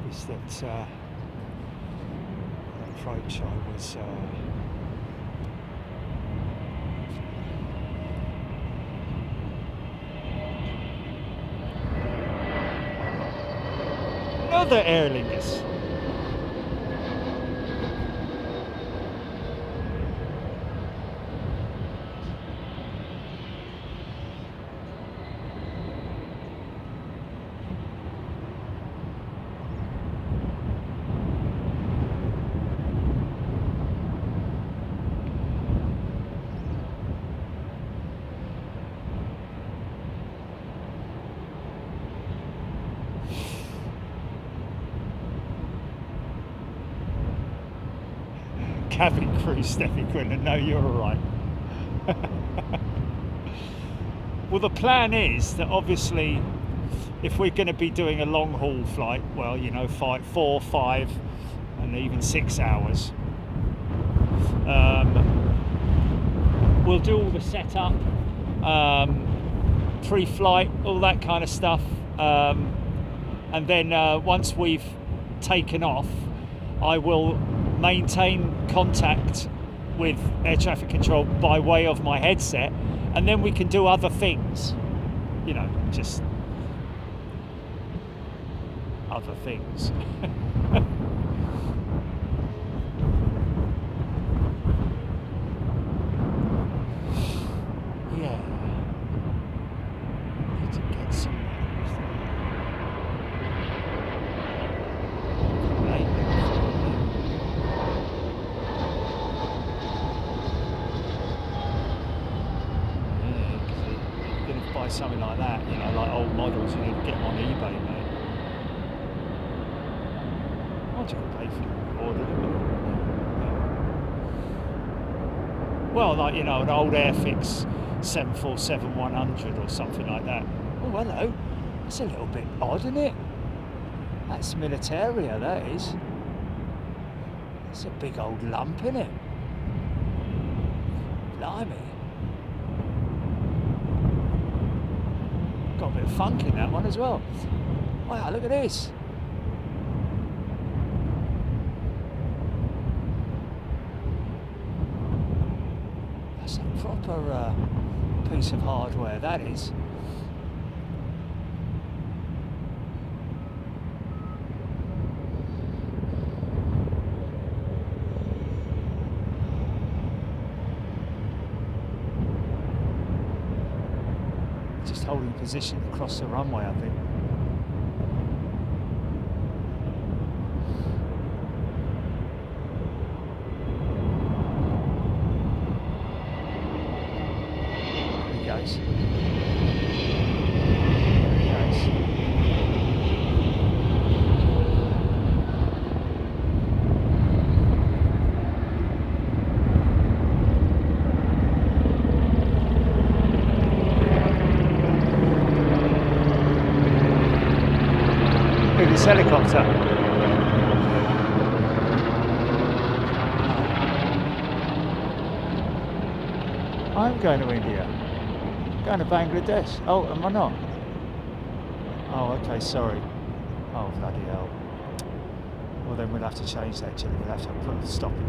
is that approach I was another Aer Lingus. Cabin crew stepping in, and no, you're all right. Well, the plan is that obviously if we're going to be doing a long haul flight, well, you know, 4, 5 and even 6 hours, we'll do all the setup, pre-flight, all that kind of stuff, and then once we've taken off, I will maintain contact with air traffic control by way of my headset, and then we can do other things, you know, just other things. Yeah, need to get some. Something like that, you know, like old models, you need to get them on eBay, mate. I'll just pay for them, order them. Well, like, you know, an old Airfix 747-100 or something like that. Oh, hello. That's a little bit odd, isn't it? That's Militaria, that is. It's a big old lump, isn't it? Blimey. Got a bit of funk in that one as well. Wow, look at this. That's a proper piece of hardware, that is. Just holding position across the runway, I think. There he goes. There he goes. This helicopter. I'm going to India. Going to Bangladesh. Oh, am I not? Oh, okay, sorry. Oh, bloody hell. Well, then we'll have to change that, actually. We'll have to put a stop in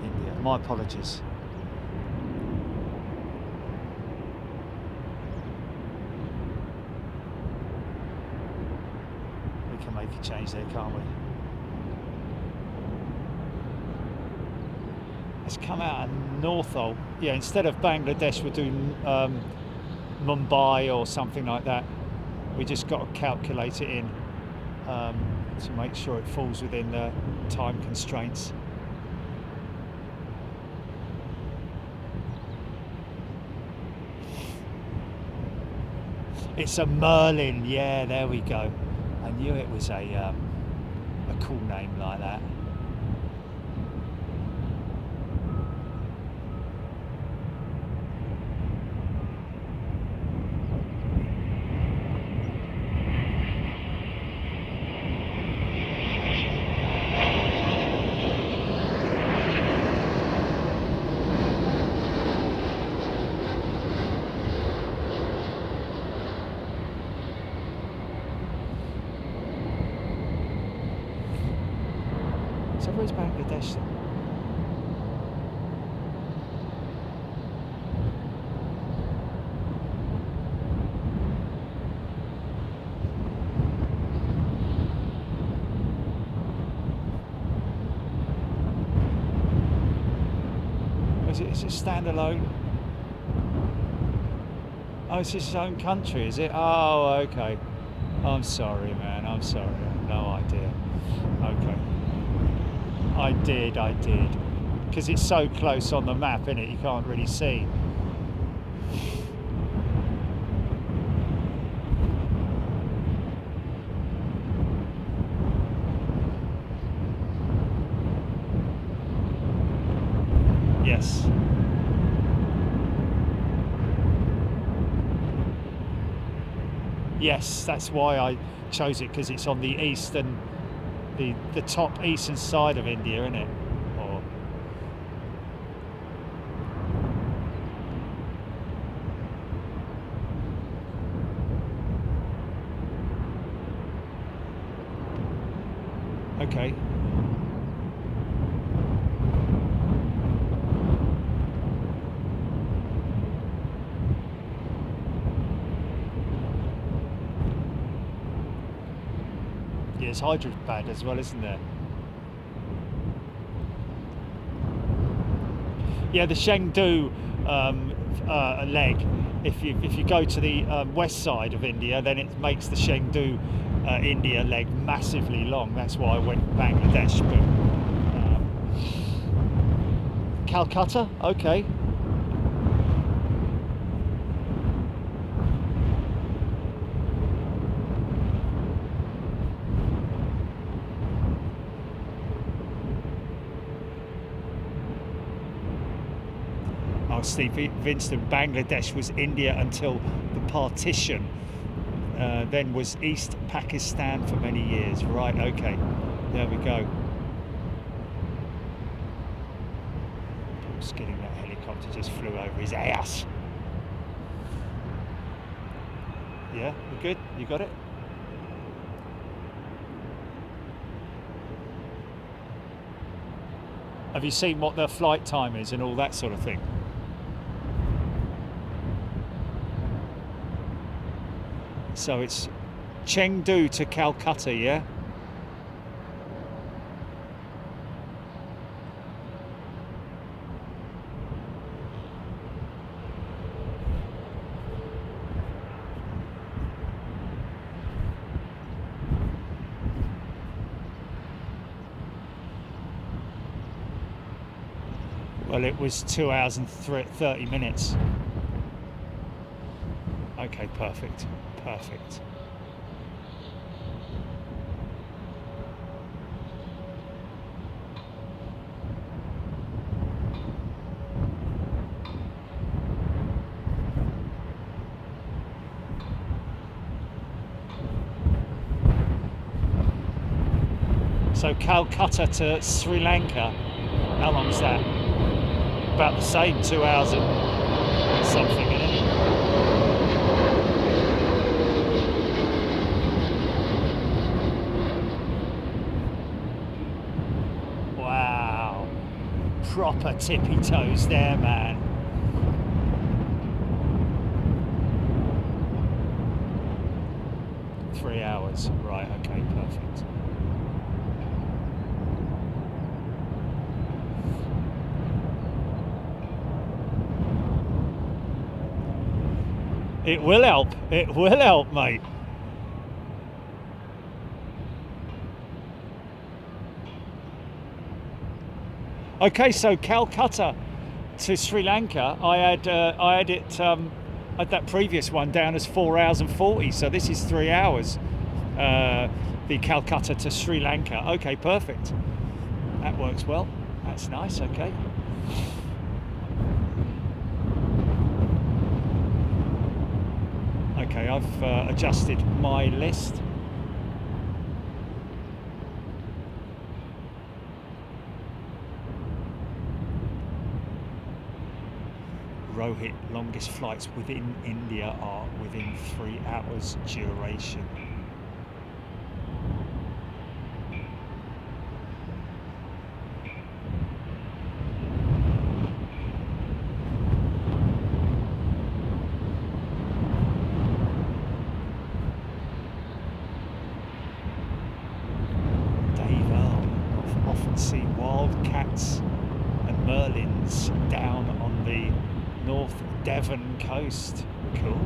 India. My apologies. Make a change there, can't we? Let's come out of Northol. Yeah, instead of Bangladesh, we're doing Mumbai or something like that. We just got to calculate it in to make sure it falls within the time constraints. It's a Merlin. Yeah, there we go. I knew it was a cool name like that. So where's Bangladesh then? Is it standalone? Oh, it's its own country, is it? Oh, okay. I'm sorry, man. I'm sorry. I have no idea. Okay. I did. Because it's so close on the map, innit? You can't really see. Yes. Yes, that's why I chose it, because it's on the eastern, the top eastern side of India, isn't it? Or okay. There's Hyderabad as well, isn't there? Yeah, the Chengdu leg. If you go to the west side of India, then it makes the Chengdu India leg massively long. That's why I went Bangladesh. But Calcutta, okay. Steve Vinston, Bangladesh was India until the partition. then was East Pakistan for many years. Right, okay, there we go. Just getting that helicopter just flew over his ass. Yeah, we're good? You got it? Have you seen what the flight time is and all that sort of thing? So it's Chengdu to Calcutta, yeah? Well, it was 2 hours and 30 minutes. Okay, perfect, perfect. So Calcutta to Sri Lanka, how long is that? About the same, 2 hours and something, isn't it? Wow, proper tippy toes there, man. Three hours, right, okay, perfect. It will help, mate. Okay, so Calcutta to Sri Lanka, I had that previous one down as 4 hours and 40, so this is 3 hours. The Calcutta to Sri Lanka. Okay, perfect. That works well. That's nice, okay. Okay, I've adjusted my list. Rohit, longest flights within India are within 3 hours duration. See wildcats and merlins down on the North Devon coast. Cool.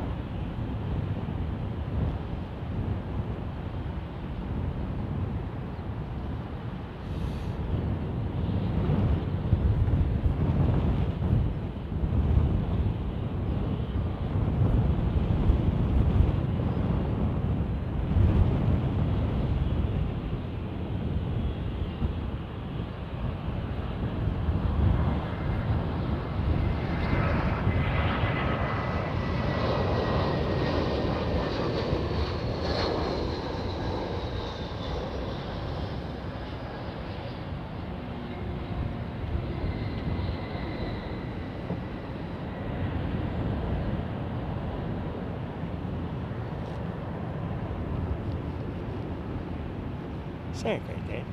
Say it right there.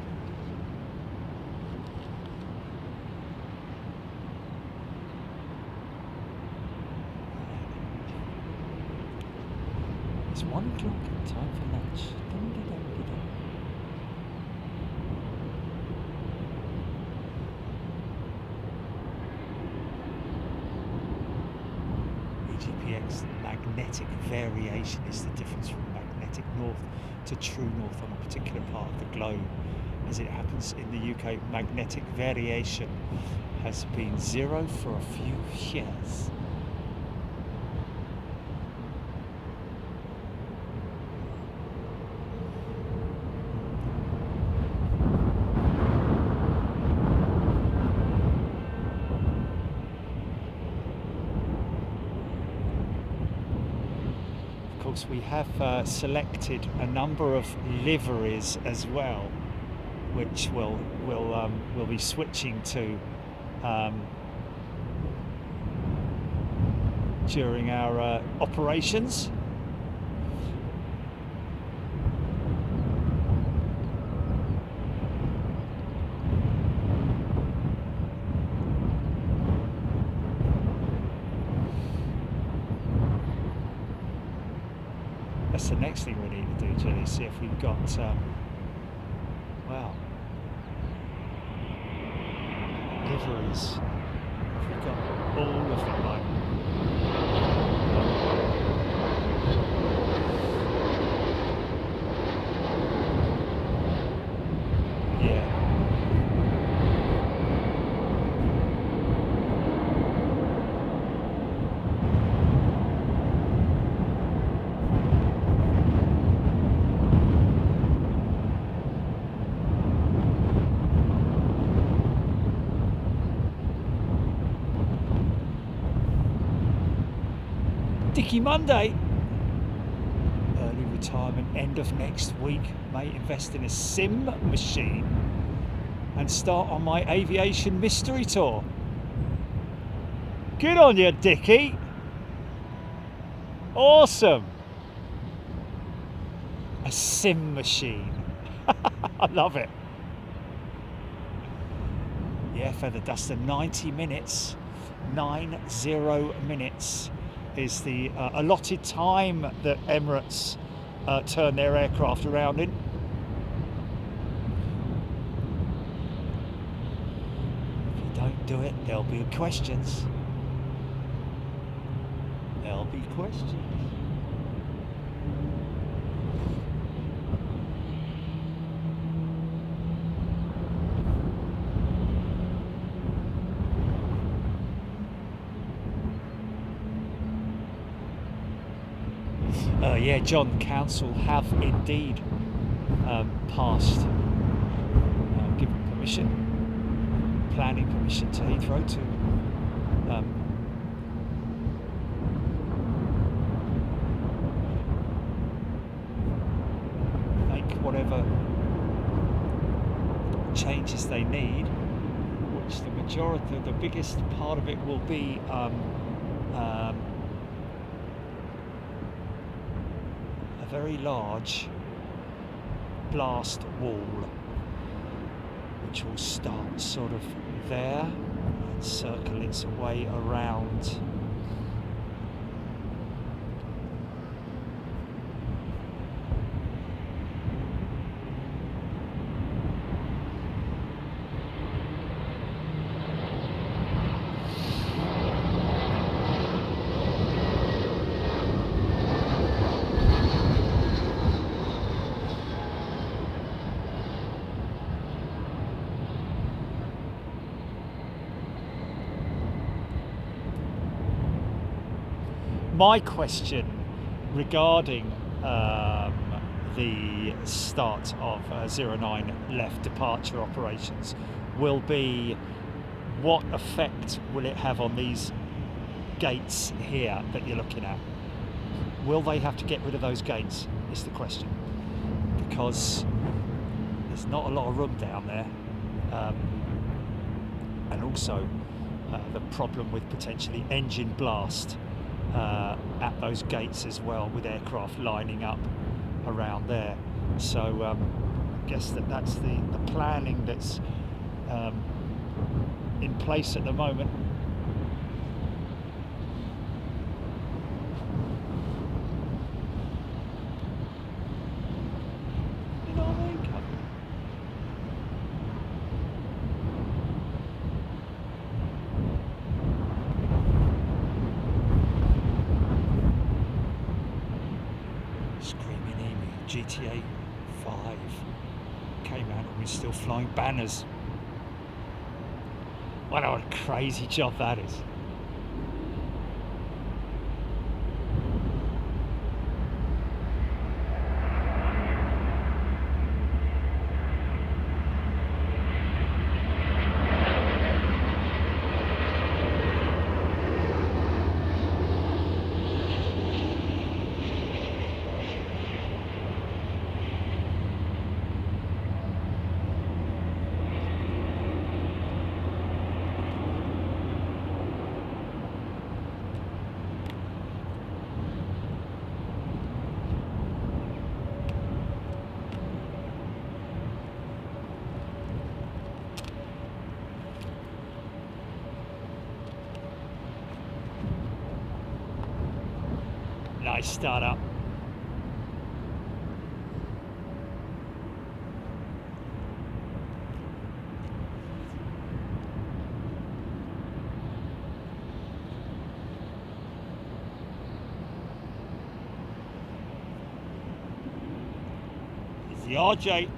It's 1 o'clock, time for lunch. EGPX magnetic variation is the difference from magnetic north to true north on a particular part of the globe. As it happens in the UK, magnetic variation has been 0 for a few years. course, we have selected a number of liveries as well, which we'll be switching to during our operations. That's the next thing we need to do, Jenny, see if we've got, wow, liveries. We've got all of them, like, yeah. Dicky Monday. Early retirement end of next week. May invest in a sim machine and start on my aviation mystery tour. Good on you, Dicky. Awesome. A sim machine. I love it. Yeah, Feather Duster, 90 minutes. 90 minutes. Is the allotted time that Emirates turn their aircraft around in. If you don't do it, there'll be questions. There'll be questions. Yeah, John, Council have indeed passed, given permission, planning permission to Heathrow to make whatever changes they need, which the majority, the biggest part of it will be very large blast wall, which will start sort of there and circle its way around my question regarding the start of 09 left departure operations will be, what effect will it have on these gates here that you're looking at? Will they have to get rid of those gates, is the question, because there's not a lot of room down there, and also the problem with potentially engine blast at those gates as well, with aircraft lining up around there. So I guess that's the planning that's in place at the moment. GTA 5 came out and we're still flying banners. What a crazy job that is. Nice start up. It's the RJ.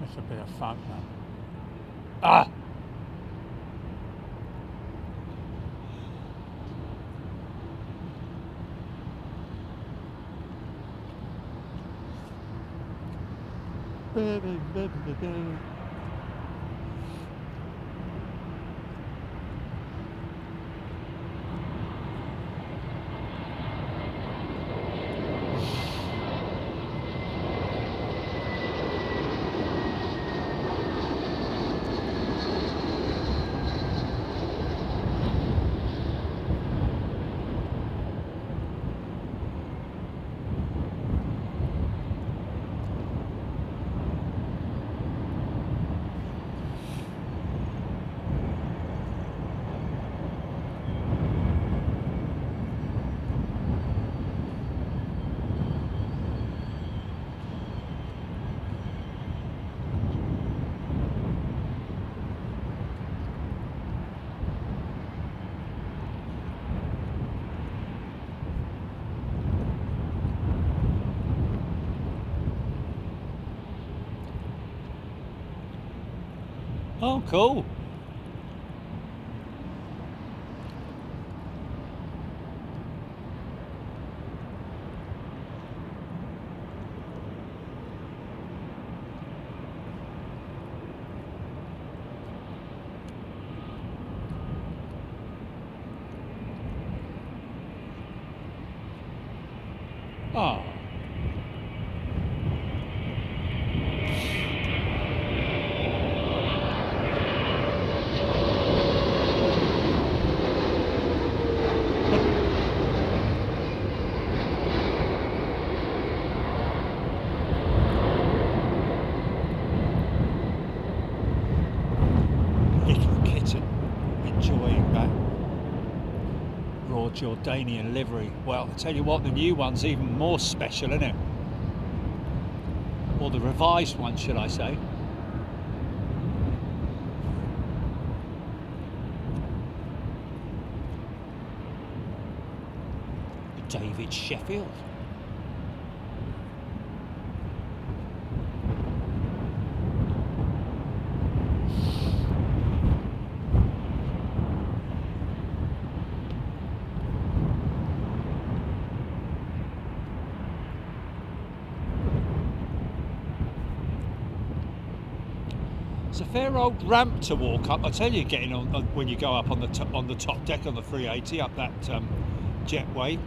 It's a bit of fun now. Ah! Oh, cool. Oh. Jordanian livery. Well, I tell you what, the new one's even more special, isn't it? Or the revised one, should I say. David Sheffield. It's a fair old ramp to walk up. I tell you, getting on when you go up on the top deck on the 380 up that jetway.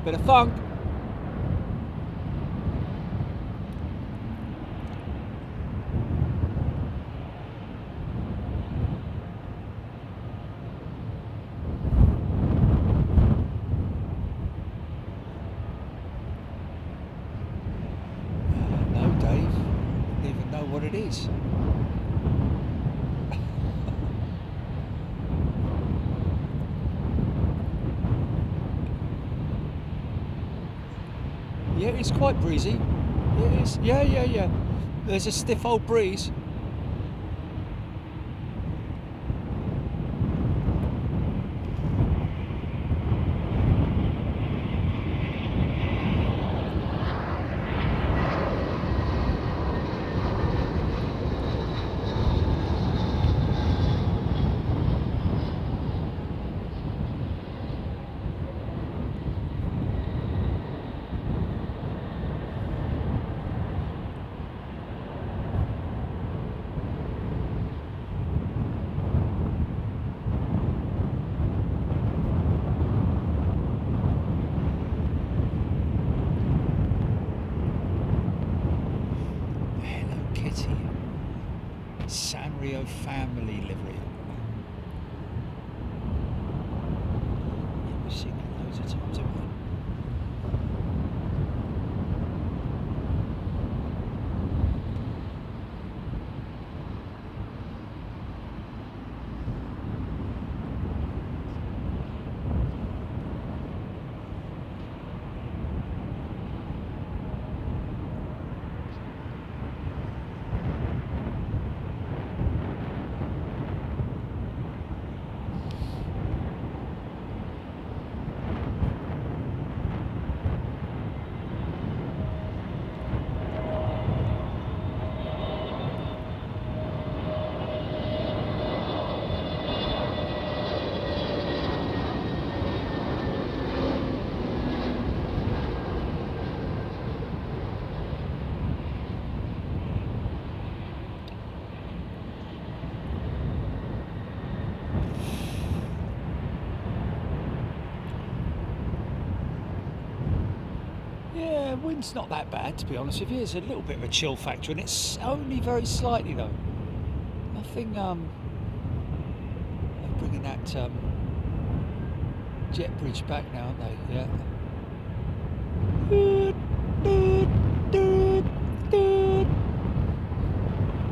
Bit of funk. No, Dave. I don't even know what it is. Yeah, it's quite breezy. Yeah, it is. Yeah. There's a stiff old breeze. Sanrio family livery. Yeah, we've seen that loads of times, haven't we? Yeah, wind's not that bad, to be honest with you. There's a little bit of a chill factor, and it's only very slightly though. Nothing. They're bringing that jet bridge back now, aren't they? Yeah.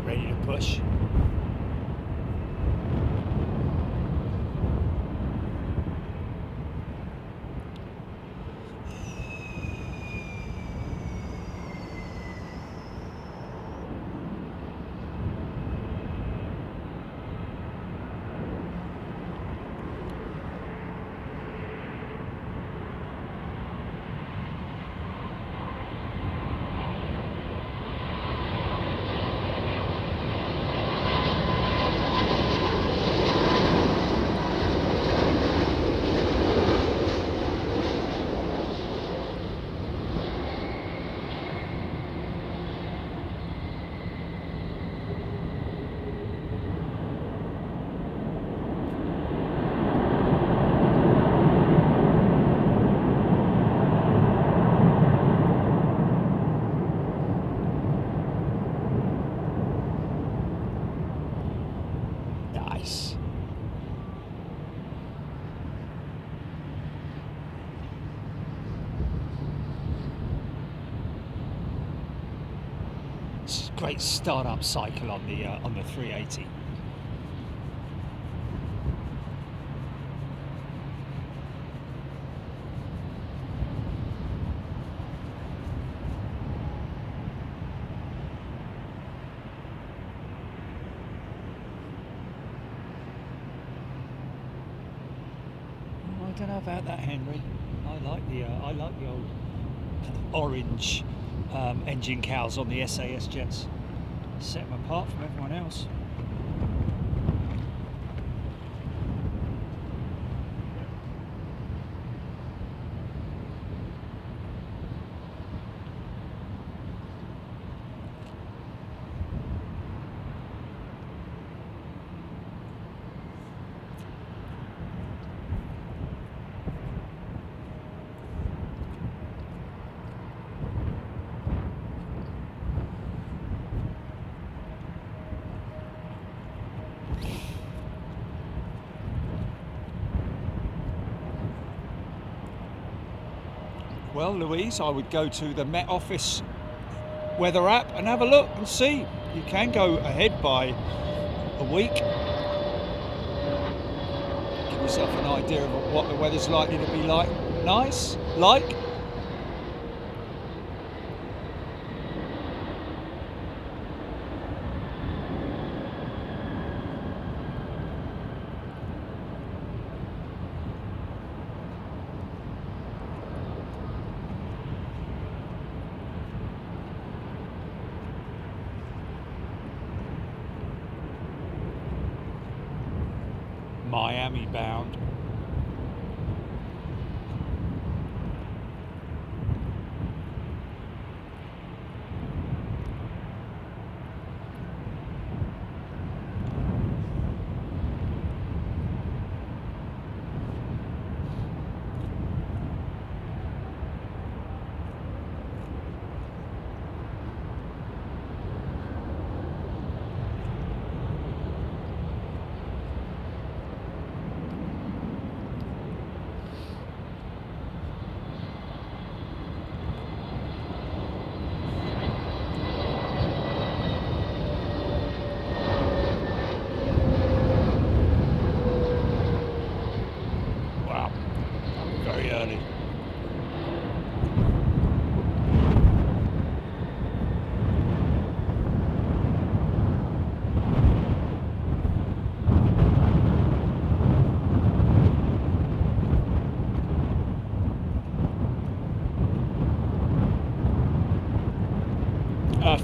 Ready to push. Great start-up cycle on the 380. I don't know about that, Henry. I like the old orange engine cowls on the SAS jets. Set them apart from everyone else. Well, Louise, I would go to the Met Office weather app and have a look and see. You can go ahead by a week. Give yourself an idea of what the weather's likely to be like. Nice, like. Miami bound.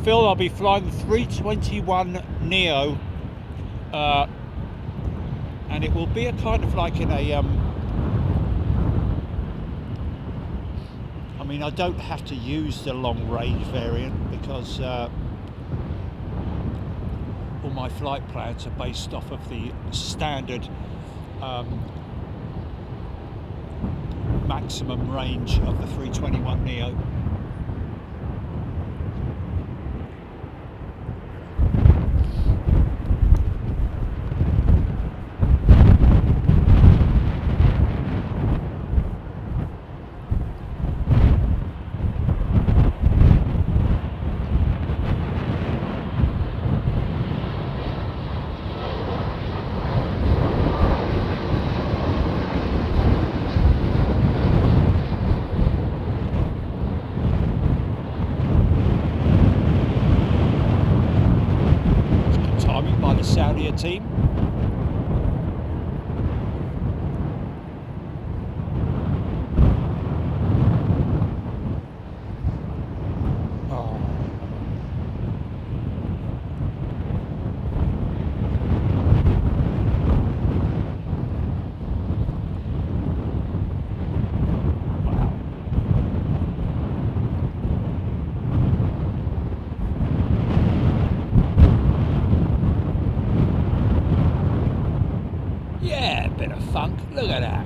Phil, I'll be flying the 321neo, and it will be a kind of like in a, I mean, I don't have to use the long range variant because all my flight plans are based off of the standard maximum range of the 321neo. Saudia team. Look at that.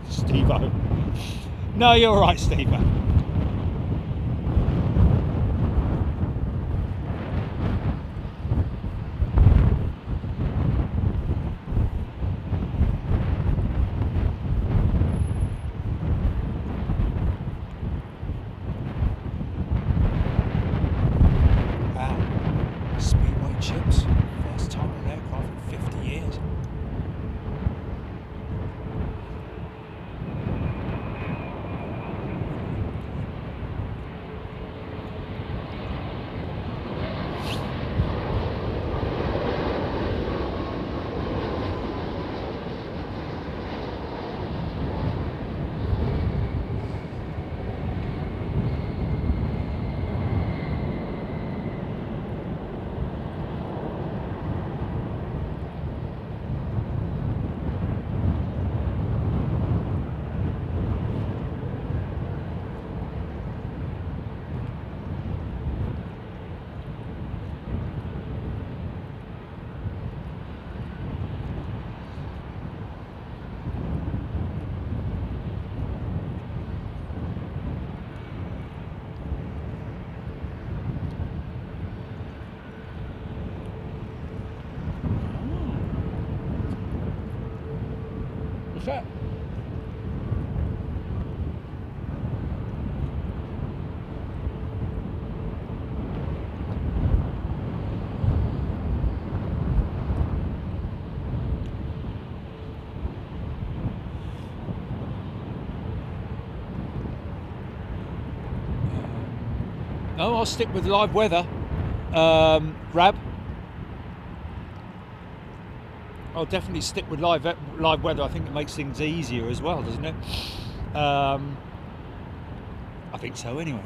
Steve-O. No, you're right, Steve-O. What's that? No, I'll stick with live weather. Rab. I'll definitely stick with live weather. I think it makes things easier as well, doesn't it? I think so anyway.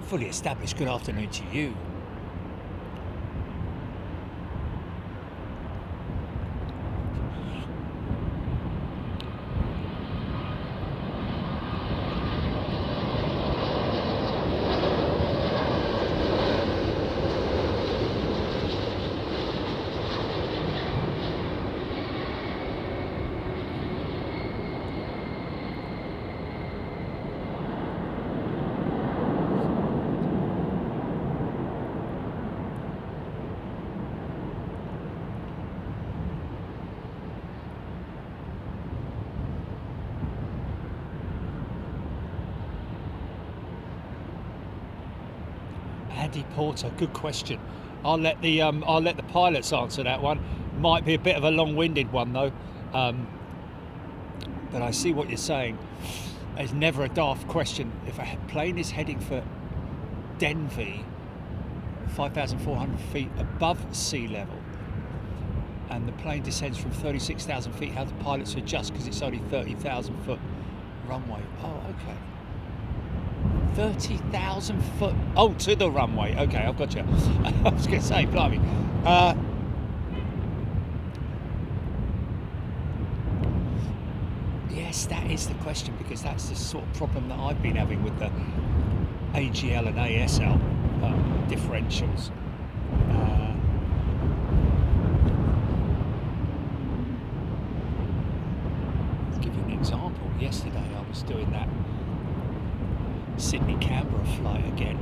Fully established. Good afternoon to you. Andy Porter, good question. I'll let the pilots answer that one. Might be a bit of a long-winded one though, but I see what you're saying. It's never a daft question. If a plane is heading for Denver, 5,400 feet above sea level, and the plane descends from 36,000 feet, how do pilots adjust because it's only 30,000 foot runway? Oh, okay. 30,000 foot. Oh, to the runway. Okay, I've got you. I was going to say, blimey. Yes, that is the question, because that's the sort of problem that I've been having with the AGL and ASL differentials. I'll give you an example. Yesterday I was doing that Sydney-Canberra flight again.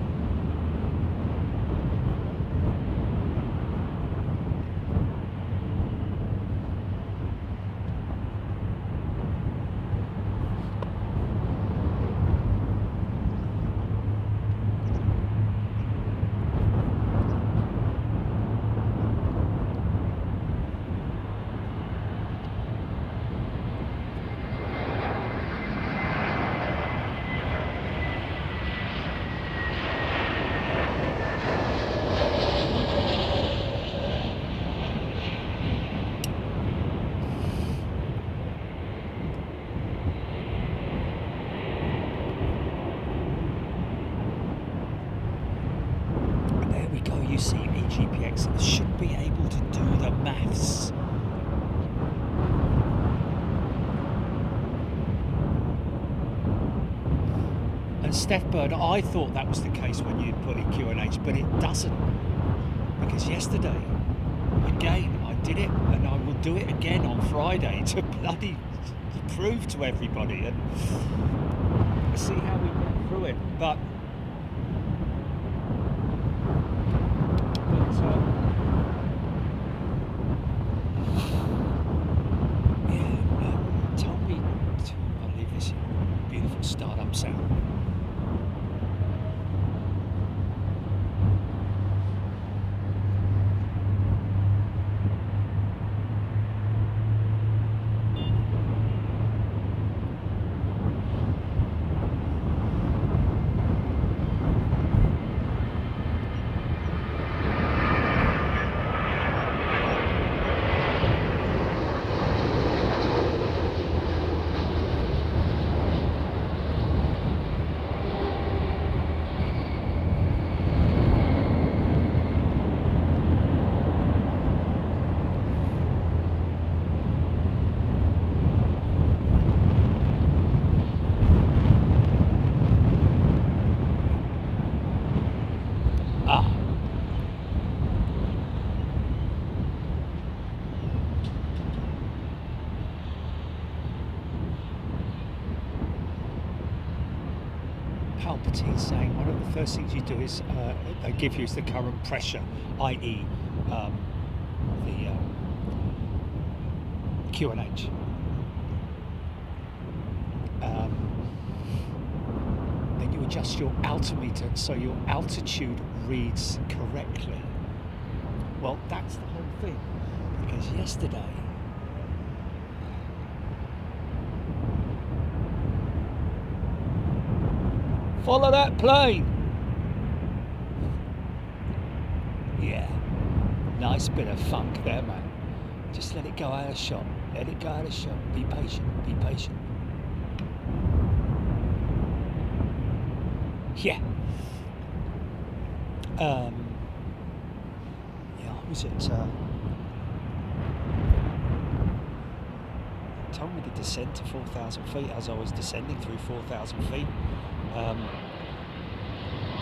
You see, eGPX should be able to do the maths. And Steph Bird, I thought that was the case when you put in QNH, but it doesn't. Because yesterday, again, I did it, and I will do it again on Friday to bloody prove to everybody and see how we get through it. But I'll leave this beautiful start-up sound. Palpatine saying one of the first things you do is they give you is the current pressure, i.e. QNH. Then you adjust your altimeter so your altitude reads correctly. Well, that's the whole thing, because yesterday follow that plane. Yeah, nice bit of funk there, man. Just let it go out of shot. Let it go out of shot. Be patient. Be patient. Yeah. Yeah, I was at told me to descend to 4,000 feet. As I was descending through 4,000 feet,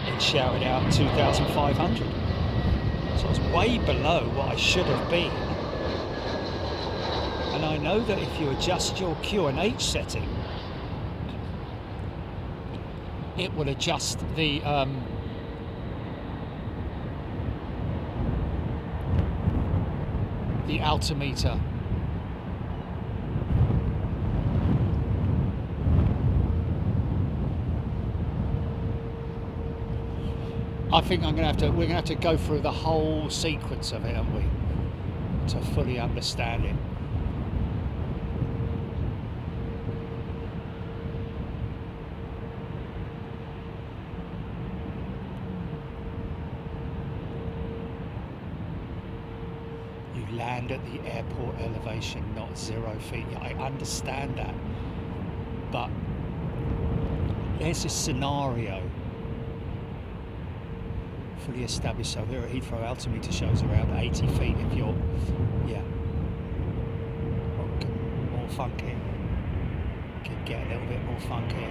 it shouted out 2,500. So I was way below what I should have been. And I know that if you adjust your QNH setting, it will adjust the altimeter. I think we're gonna have to go through the whole sequence of it, aren't we, to fully understand it. You land at the airport elevation, not 0 feet. I understand that, but there's a scenario fully established. So here at Heathrow, altimeter shows around 80 feet. If you're, yeah, more funk here. Could get a little bit more funk here.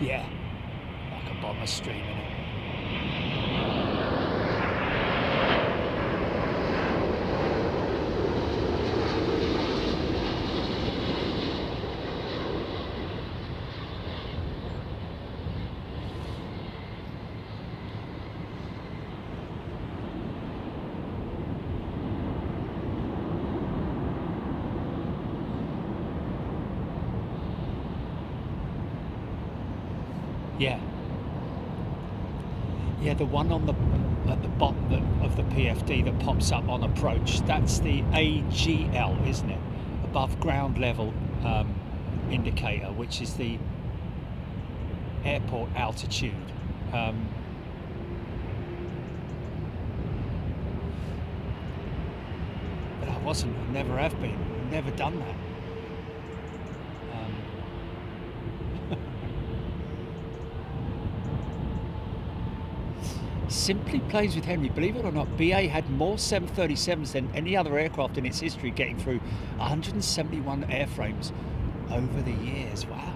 Yeah, like a bomber streaming it. Yeah, the one on at the bottom of the PFD that pops up on approach, that's the AGL, isn't it? Above ground level indicator, which is the airport altitude. But I never have been, never done that. Simply planes with Henry, believe it or not, BA had more 737s than any other aircraft in its history, getting through 171 airframes over the years. Wow.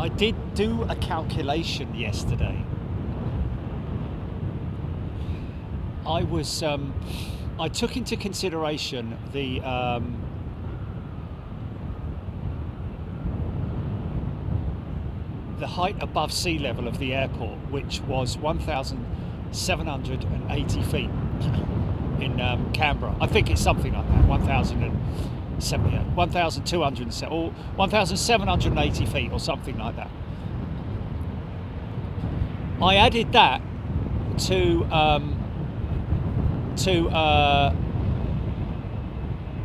I did do a calculation yesterday. I took into consideration the height above sea level of the airport, which was 1,780 feet in Canberra. I think it's something like that, 1,270 or 1,780 feet or something like that. I added that to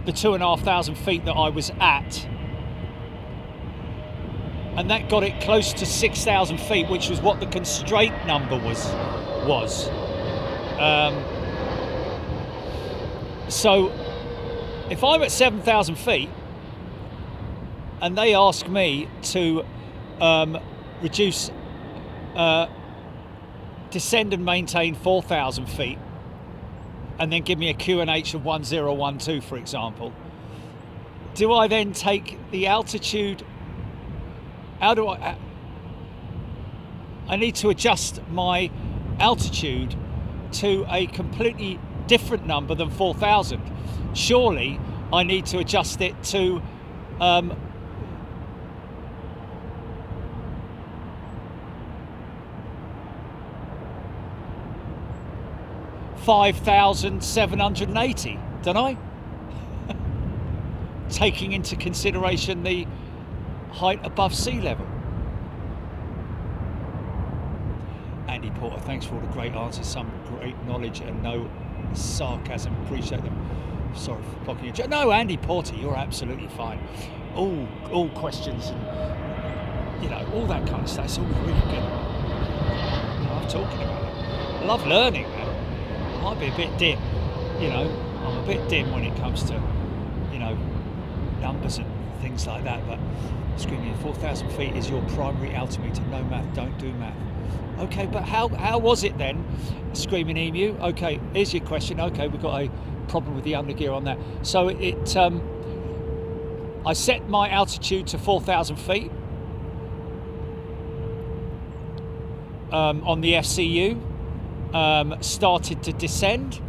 the 2,500 feet that I was at, and that got it close to 6,000 feet, which was what the constraint number was. So if I'm at 7,000 feet and they ask me to reduce, descend and maintain 4,000 feet, and then give me a QNH of 1012, for example, do I then take the altitude? How do I need to adjust my altitude to a completely different number than 4,000. Surely I need to adjust it to 5,780, don't I? Taking into consideration the height above sea level. Andy Porter, thanks for all the great answers, some great knowledge and no sarcasm. Appreciate them. Sorry for blocking your joke. No, Andy Porter, you're absolutely fine. All questions and all that kind of stuff. It's all really good. I love talking about it. I love learning, man. I might be a bit dim, I'm a bit dim when it comes to, numbers and things like that, but screaming 4,000 feet is your primary altimeter. No math, don't do math. Okay, but how was it then? Screaming Emu. Okay, here's your question. Okay, we've got a problem with the undergear on that. So I set my altitude to 4,000 feet on the FCU. Started to descend.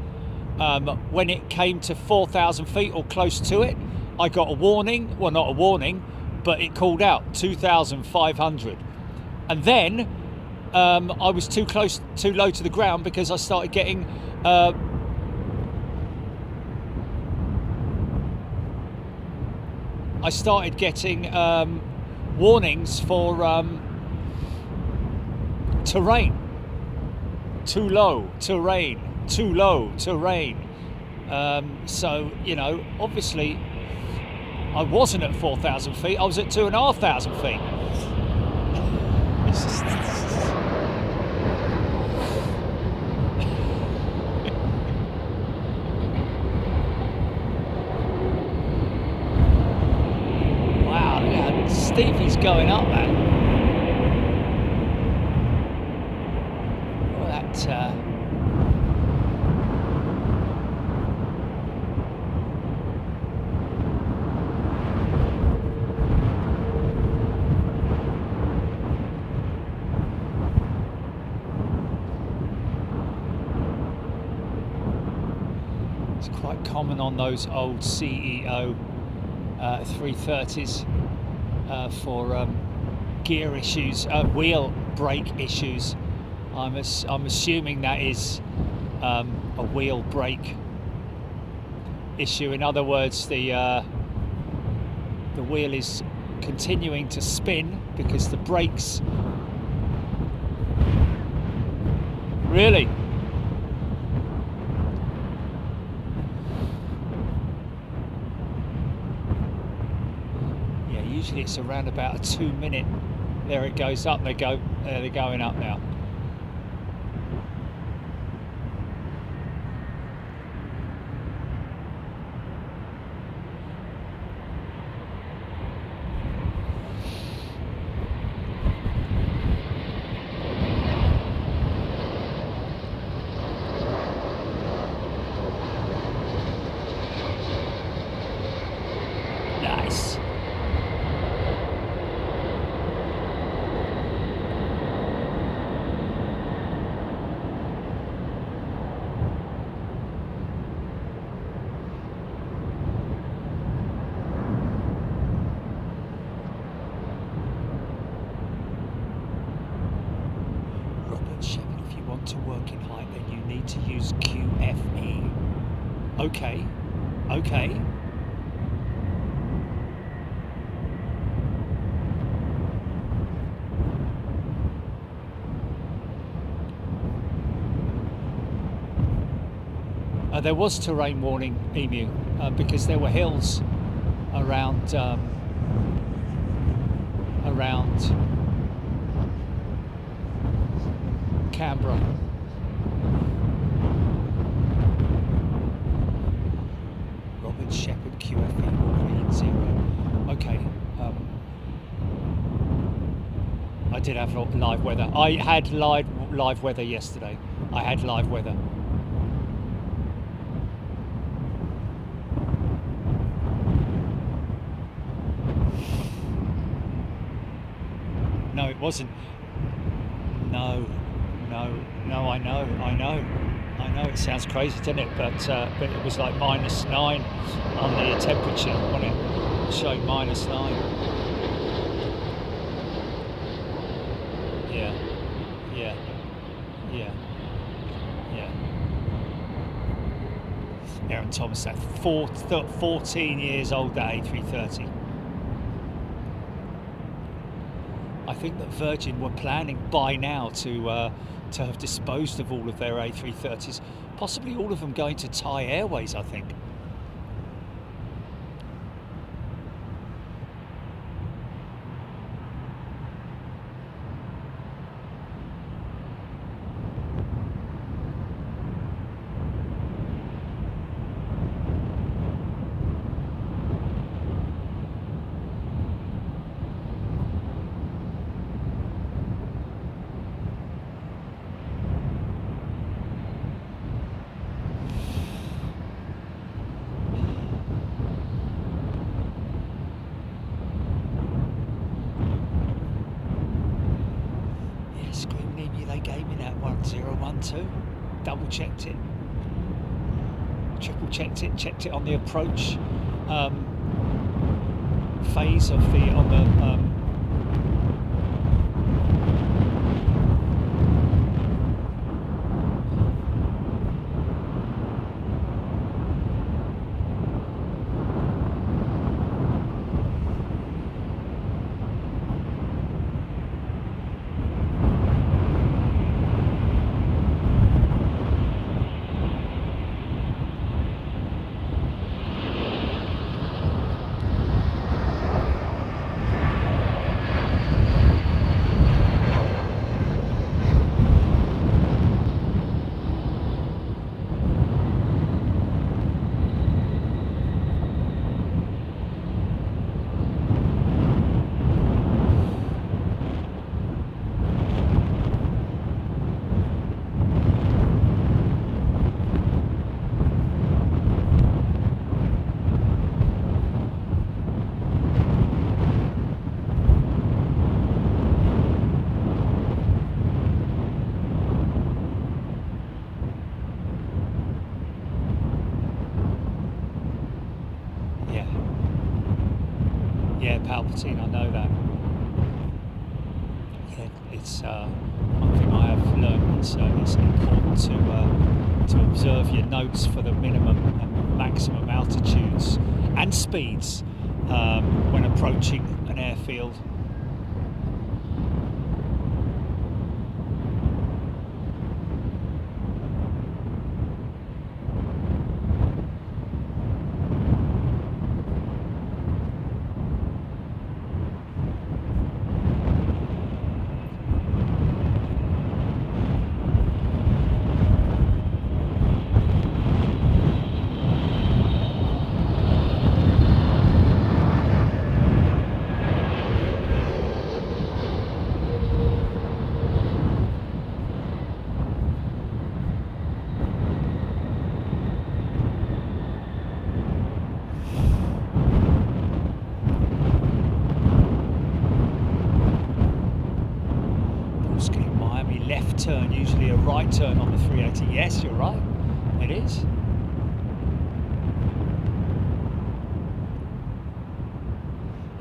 When it came to 4,000 feet or close to it, I got a warning. Well, not a warning, but it called out 2,500. And then I was too low to the ground because I started getting warnings for terrain. Too low, terrain. Too low, terrain. So, obviously I wasn't at 4,000 feet, I was at 2,500 feet. Wow, yeah, Stevie's going up, man. Well, that quite common on those old CEO 330s for gear issues, wheel brake issues. I'm assuming that is a wheel brake issue. In other words, the wheel is continuing to spin because the brakes. Really? Usually it's around about a 2 minute. There it goes up. There they're going up now. Nice. need to use QFE. Okay, okay. There was terrain warning, Emu, because there were hills around Canberra. Robert Shepherd QFE 0. Okay. I did have live weather. I had live weather yesterday. I had live weather. No, it wasn't. No, I know. It sounds crazy, doesn't it? But it was like -9 on the temperature, wasn't it? Showing -9. Yeah. Aaron Thomas, that 14 years old, that A330. I think that Virgin were planning by now to have disposed of all of their A330s, possibly all of them going to Thai Airways, I think. Double checked it, triple checked it, checked it on the approach phase of the Palpatine, I know that. It's one thing I have learned. It's important to observe your notes for the minimum and maximum altitudes and speeds when approaching an airfield. Turn, usually a right turn on the 380. Yes, you're right. It is.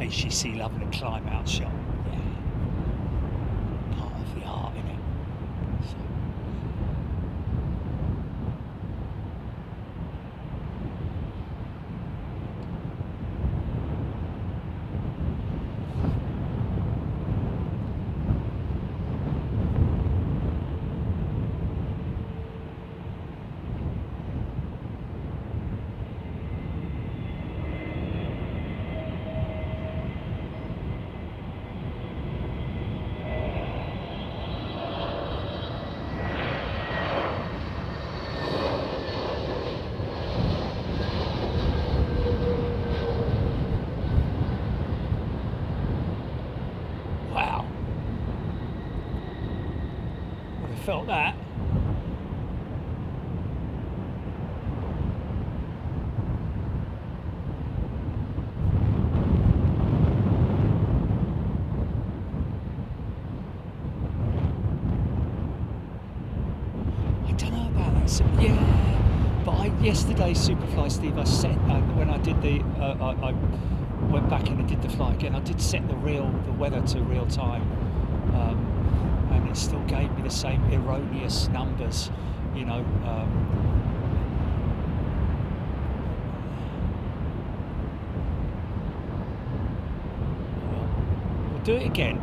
HGC loving a climb out shot. Yeah. Part of the art, innit? So. felt that. Yeah, but yesterday, Superfly Steve, I set when I did the I went back and I did the flight again. I did set the weather to real time, and it still gave me the same erroneous numbers. You know, we'll do it again.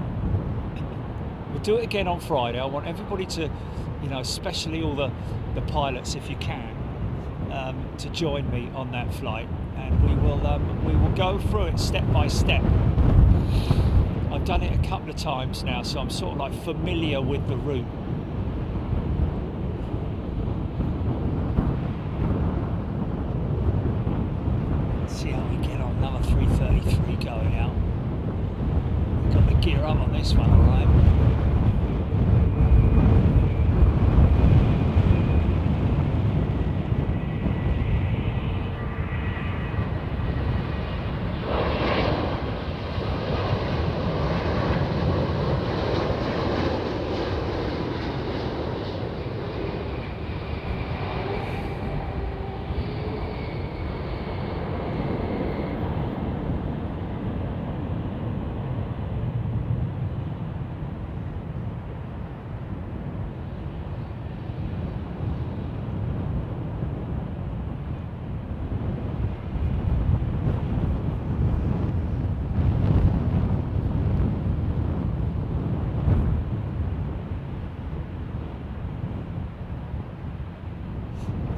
We'll do it again on Friday. I want everybody to, you know, especially all the pilots, if you can, to join me on that flight, and we will go through it step by step. I've done it a couple of times now, so I'm sort of like familiar with the route. Let's see how we get on. Another 333 going out. We've got the gear up on this one, all right.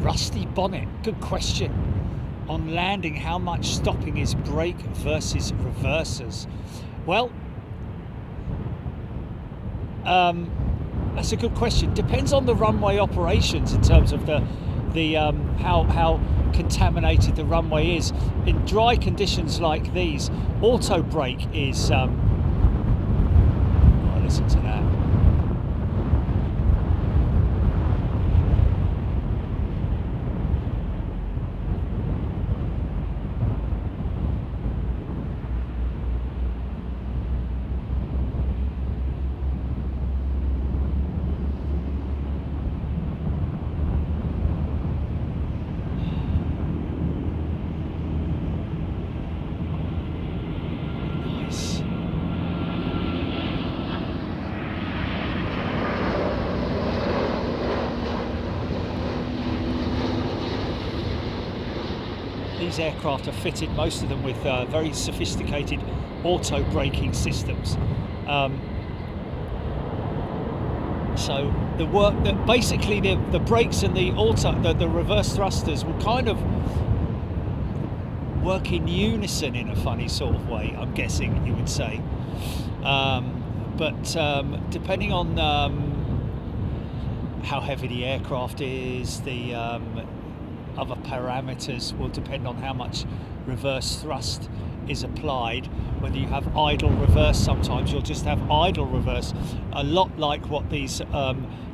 Rusty bonnet, good question. On landing, how much stopping is brake versus reversers? Well, that's a good question. Depends on the runway operations in terms of the how contaminated the runway is. In dry conditions like these, auto brake is. Oh, listen to that. These aircraft are fitted, most of them, with very sophisticated auto braking systems. So the work that basically the brakes and the reverse thrusters will kind of work in unison in a funny sort of way, I'm guessing you would say. But depending on how heavy the aircraft is, the other parameters will depend on how much reverse thrust is applied. Whether you have idle reverse, sometimes you'll just have idle reverse, a lot like what these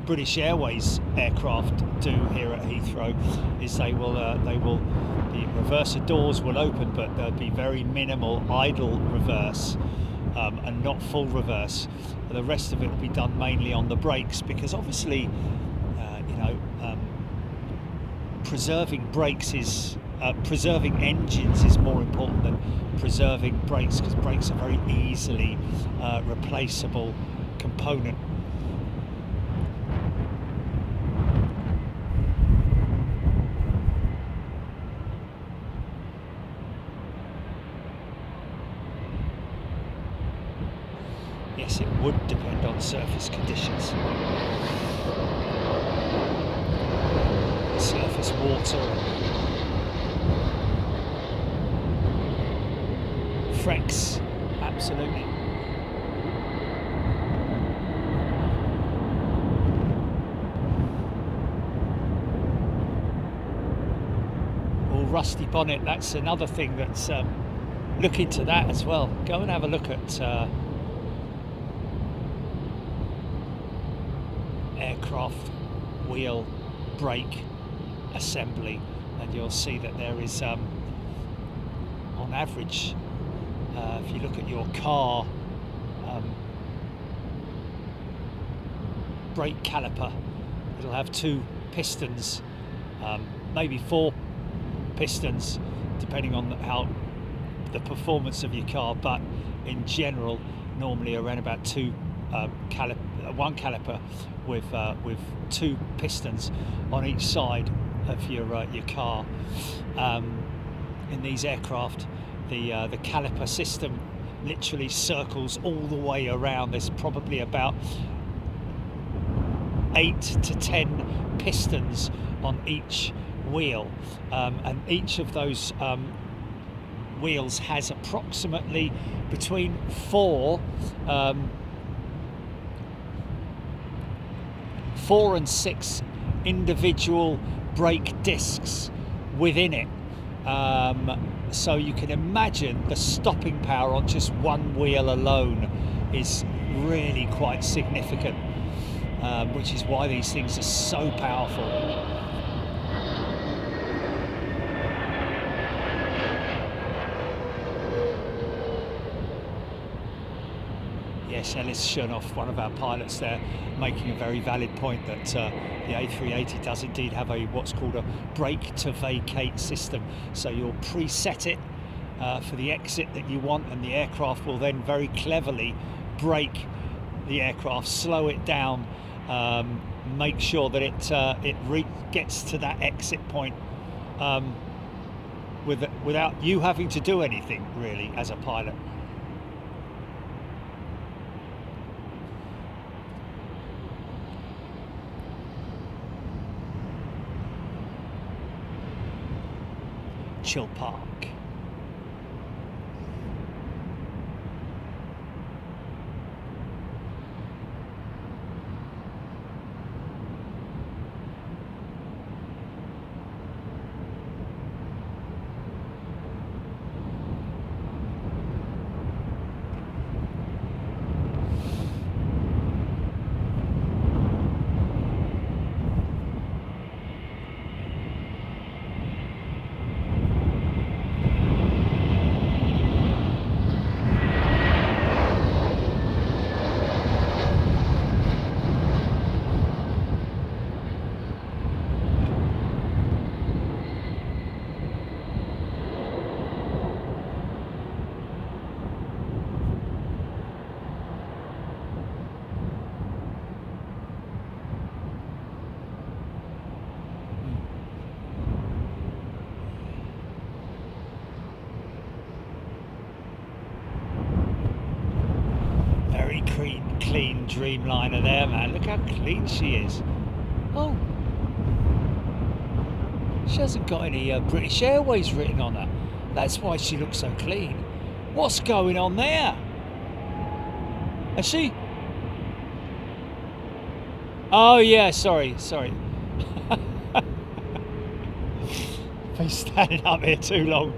British Airways aircraft do here at Heathrow. Is the reverser doors will open, but there'll be very minimal idle reverse and not full reverse. The rest of it will be done mainly on the brakes, because obviously preserving brakes is preserving engines is more important than preserving brakes, because brakes are very easily replaceable component. Yes, it would depend on surface conditions. Surface water, Frex, absolutely. Or rusty bonnet, that's another thing that's look into that as well. Go and have a look at aircraft wheel brake assembly, and you'll see that there is on average, if you look at your car brake caliper, it'll have 2 pistons, maybe 4 pistons depending on how the performance of your car, but in general normally around about one caliper with 2 pistons on each side of your car. In these aircraft, the caliper system literally circles all the way around. There's probably about 8 to 10 pistons on each wheel, and each of those wheels has approximately between 4 and 6 individual brake discs within it. So you can imagine the stopping power on just one wheel alone is really quite significant, which is why these things are so powerful. Yes, Ellis Chernoff, one of our pilots there, making a very valid point that the A380 does indeed have what's called a brake to vacate system. So you'll preset it for the exit that you want, and the aircraft will then very cleverly brake the aircraft, slow it down, make sure that it gets to that exit point without you having to do anything really as a pilot. Chill Park. Clean Dreamliner there, man. Look how clean she is. Oh, she hasn't got any British Airways written on her. That's why she looks so clean. What's going on there? Is she? Oh yeah, sorry. Been standing up here too long.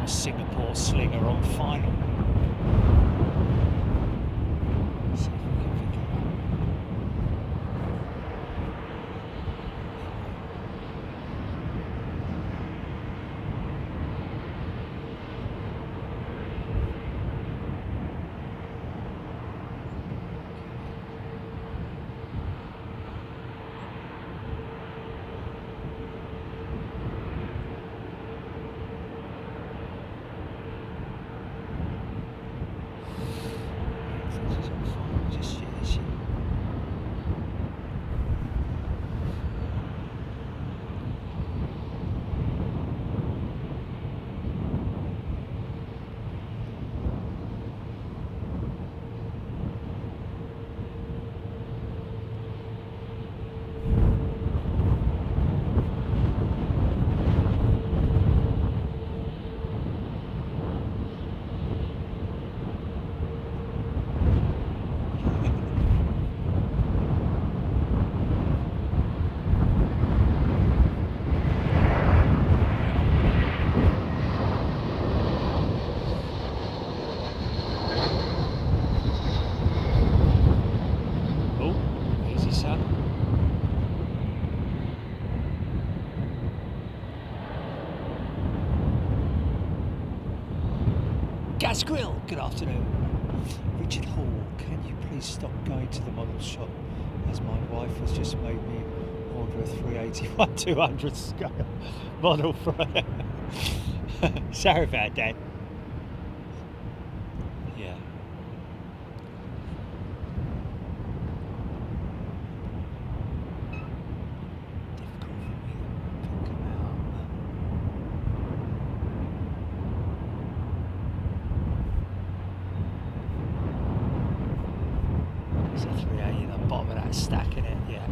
Singapore Slinger on final. See if we can figure it out. Gas Grill, good afternoon. Richard Hall, can you please stop going to the model shop, as my wife has just made me order a 381-200 scale model for her. Sorry about that. Yeah. Difficult for me to pick them out. It's a 380 at the bottom of that stack, isn't it? Yeah.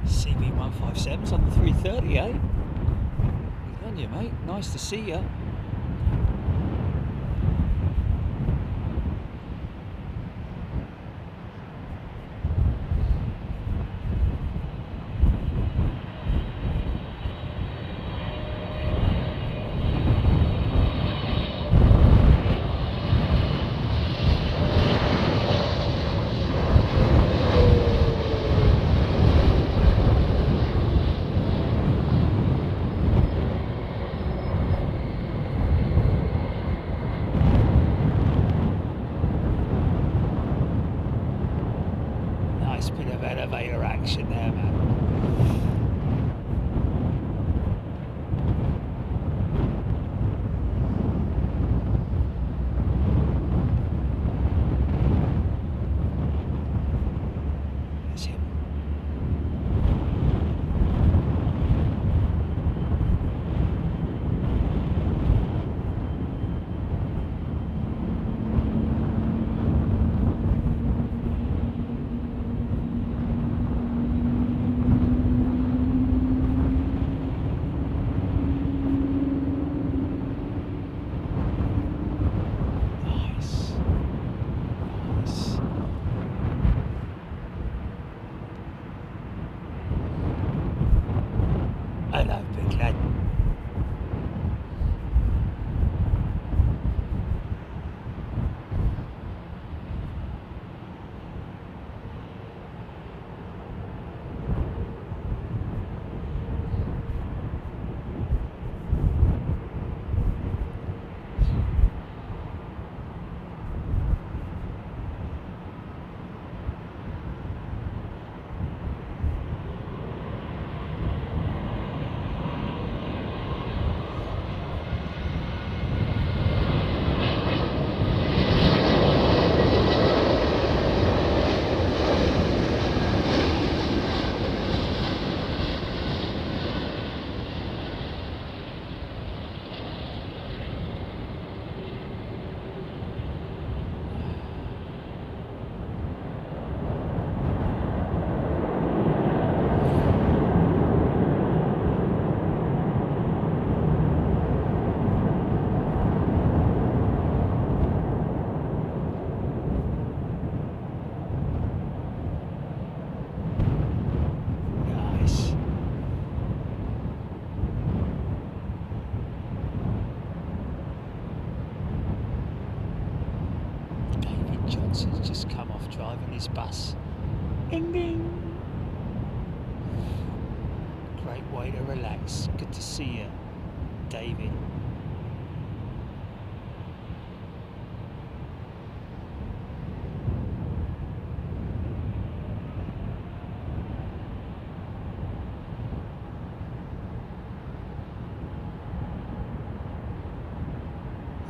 CB157's on the 330, eh? Good on you, mate. Nice to see you. elevator action there, man. Johnson's just come off driving his bus. Ding ding. Great way to relax. Good to see you, David.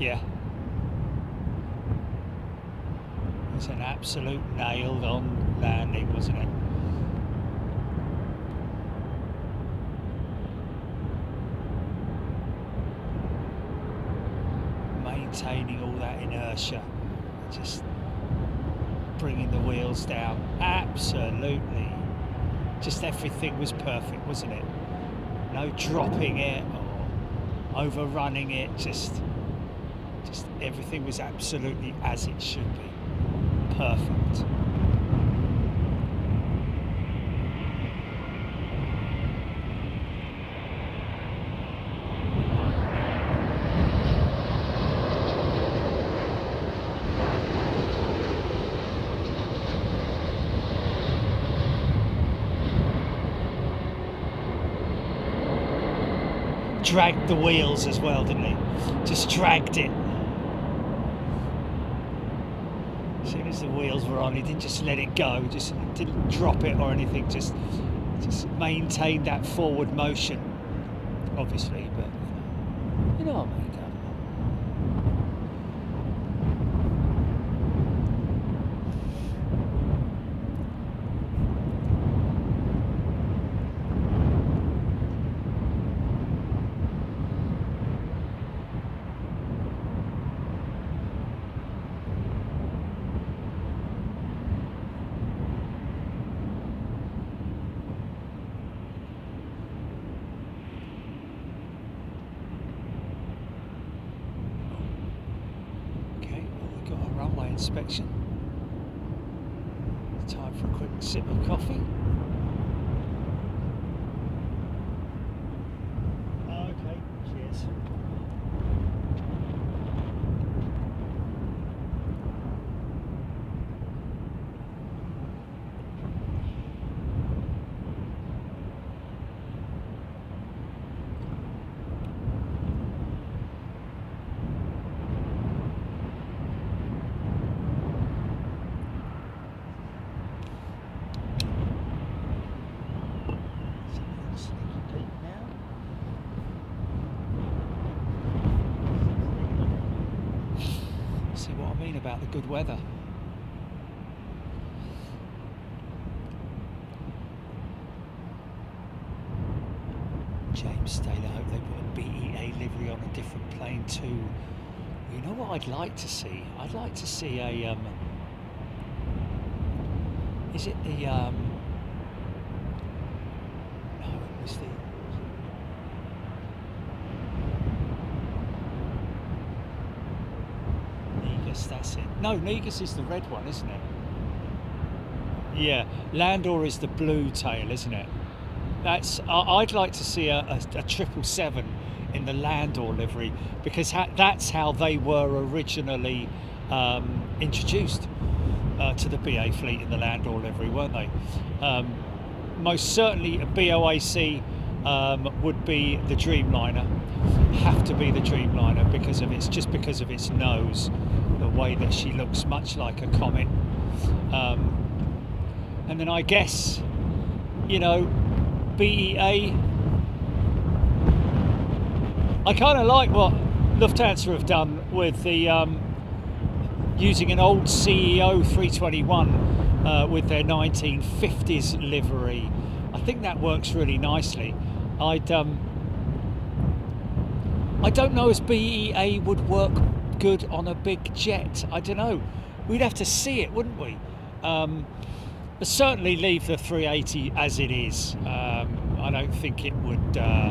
Yeah. It was an absolute nailed on landing, wasn't it? Maintaining all that inertia, just bringing the wheels down. Absolutely. Just everything was perfect, wasn't it? No dropping it or overrunning it, just everything was absolutely as it should be. Perfect. Dragged the wheels as well, didn't he? Just dragged it. As soon as the wheels were on, he didn't just let it go, just didn't drop it or anything, just maintained that forward motion, obviously, but you know what I mean. Inspection. Time for a quick sip of coffee. Okay, cheers. about the good weather. James Taylor, I hope they put a BEA livery on a different plane too. You know what I'd like to see? I'd like to see a is it the no, it was the Negus, that's it. No, Negus is the red one, isn't it? Yeah, Landor is the blue tail, isn't it? That's. I'd like to see a 777 in the Landor livery, because that's how they were originally introduced to the BA fleet, in the Landor livery, weren't they? Most certainly a BOAC would be the Dreamliner, have to be the Dreamliner because of its nose, the way that she looks much like a comet. And then I guess, you know, BEA, I kind of like what Lufthansa have done with the using an old CEO 321 with their 1950s livery. I think that works really nicely. I don't know if BEA would work good on a big jet. I don't know. We'd have to see it, wouldn't we? But certainly leave the 380 as it is. I don't think it would. I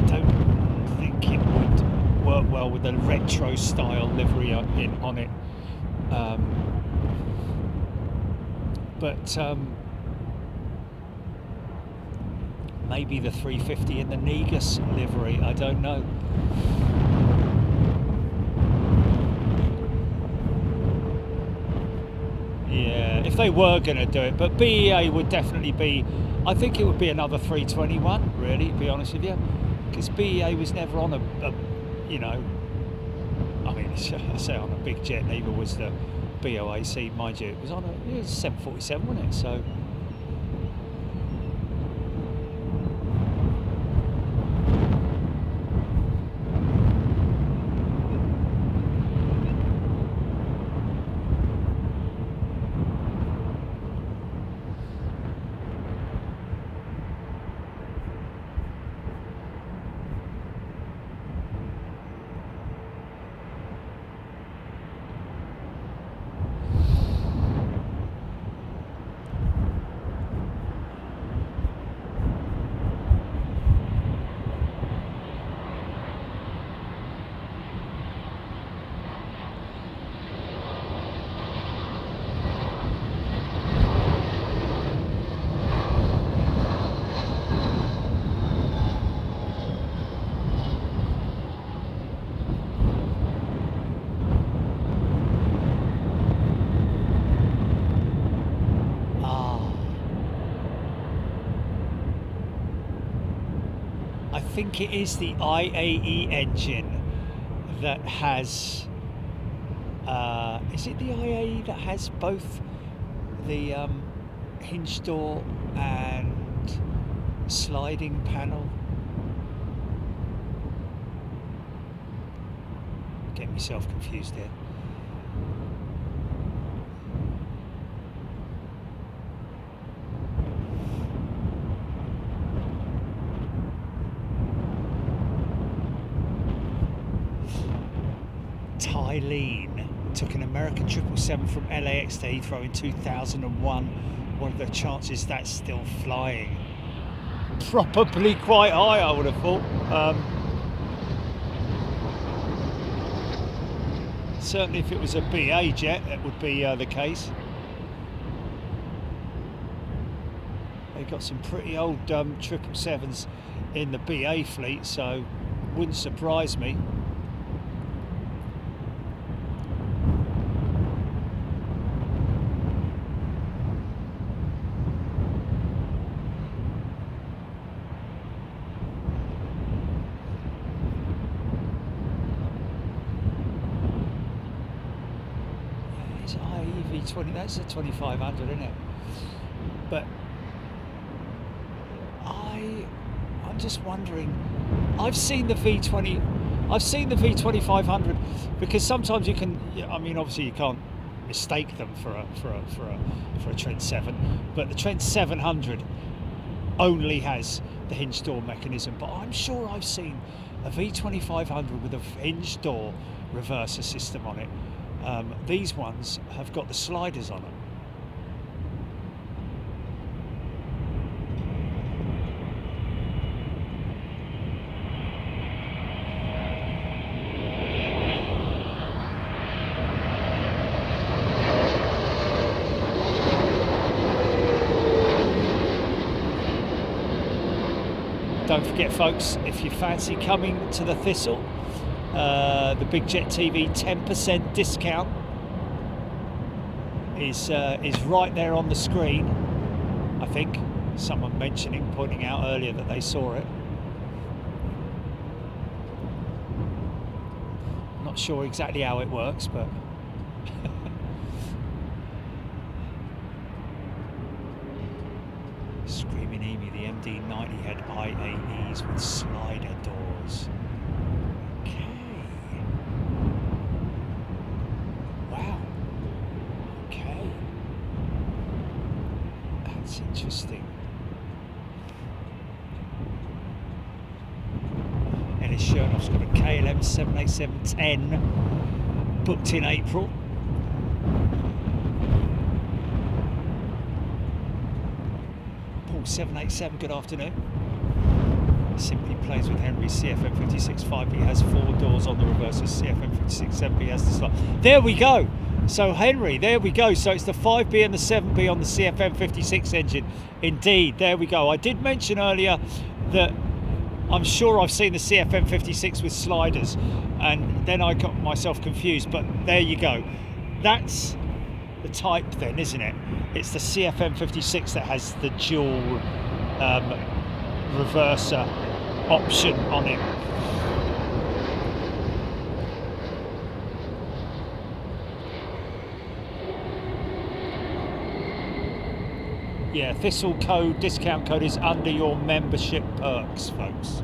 don't think it would work well with a retro style livery on it. But maybe the 350 in the Negus livery. I don't know. Yeah, if they were going to do it, but BEA would definitely be. I think it would be another 321. Really, to be honest with you, because BEA was never on a you know. I mean, I say on a big jet. Neither was the BOAC, mind you. It was on a 747, wasn't it? So. I think it is the IAE engine that has. Is it the IAE that has both the hinge door and sliding panel? Get myself confused here. Eileen took an American 777 from LAX to Heathrow in 2001. What are the chances that's still flying? Probably quite high, I would have thought. Certainly if it was a BA jet, that would be the case. They've got some pretty old 777s in the BA fleet, so wouldn't surprise me. That's a 2500, isn't it? But I'm just wondering. I've seen the V20. I've seen the V2500 because sometimes you can. I mean, obviously you can't mistake them for a Trent 7, but the Trent 700 only has the hinge door mechanism. But I'm sure I've seen a V2500 with a hinge door reverser system on it. These ones have got the sliders on them. Don't forget, folks, if you fancy coming to the Thistle, the Big Jet TV 10% discount is right there on the screen. I think someone pointing out earlier that they saw it. Not sure exactly how it works, but Screaming Amy, the MD-90 had IAEs with slider doors. Okay. Wow. Okay. That's interesting. Ellis Chernoff's got a KLM 787-10 booked in April. Paul 787, good afternoon. Simply plays with Henry's CFM56-5B has 4 doors on the reverses. CFM56-7B has the slide. There we go. So Henry, there we go. So it's the 5B and the 7B on the CFM56 engine. Indeed, there we go. I did mention earlier that I'm sure I've seen the CFM56 with sliders, and then I got myself confused, but there you go. That's the type then, isn't it? It's the CFM56 that has the dual reverser option on it. Yeah, Thistle code, discount code is under your membership perks, folks.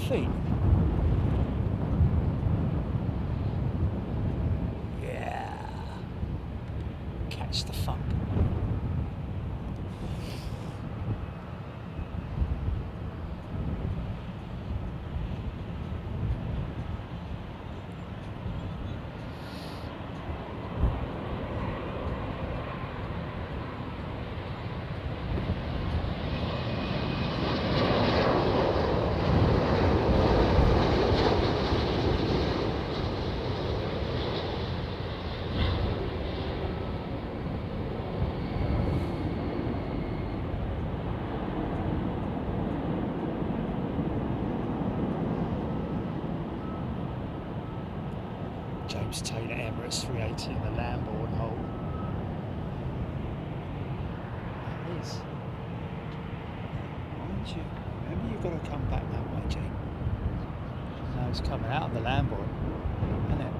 Feet. Yeah. Catch the funk. James Taylor, Emirates 380 in the Lamborn hole. That is. Mind you, remember you've got to come back that way, Jane. Now it's coming out of the Lamborn, isn't it?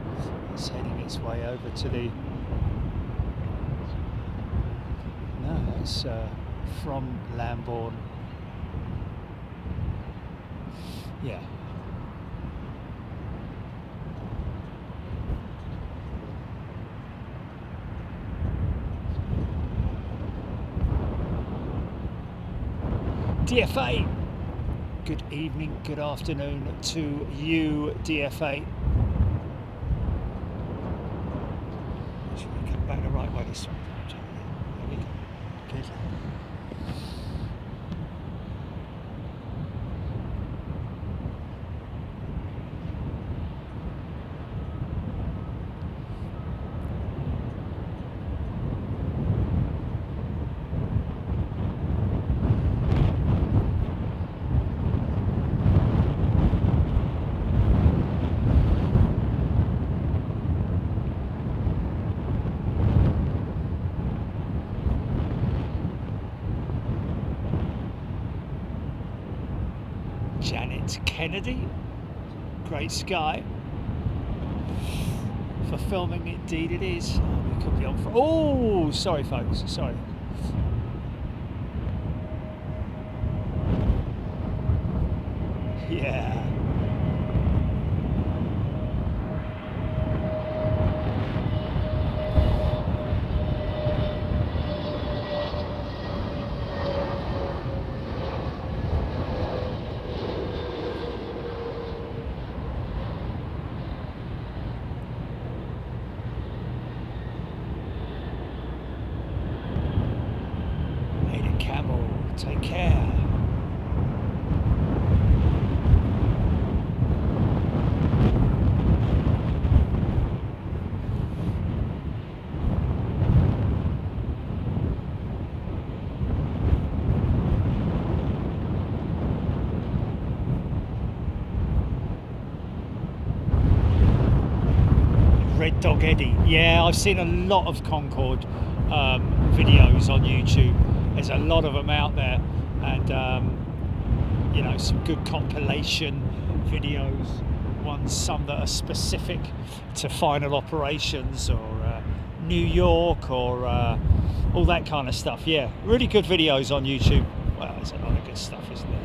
It's heading its way over to the... No, it's from Lamborn. Yeah. DFA, good evening, good afternoon to you, DFA. Should we come back the right way this time? There we go. Good. Janet Kennedy. Great sky. For filming, indeed it is. We could be on for... Oh, sorry folks, sorry. Yeah. Take care. Red Dog Eddie. Yeah, I've seen a lot of Concorde videos on YouTube. There's a lot of them out there, and you know, some good compilation videos. Some that are specific to final operations or New York or all that kind of stuff. Yeah, really good videos on YouTube. Well, there's a lot of good stuff, isn't there?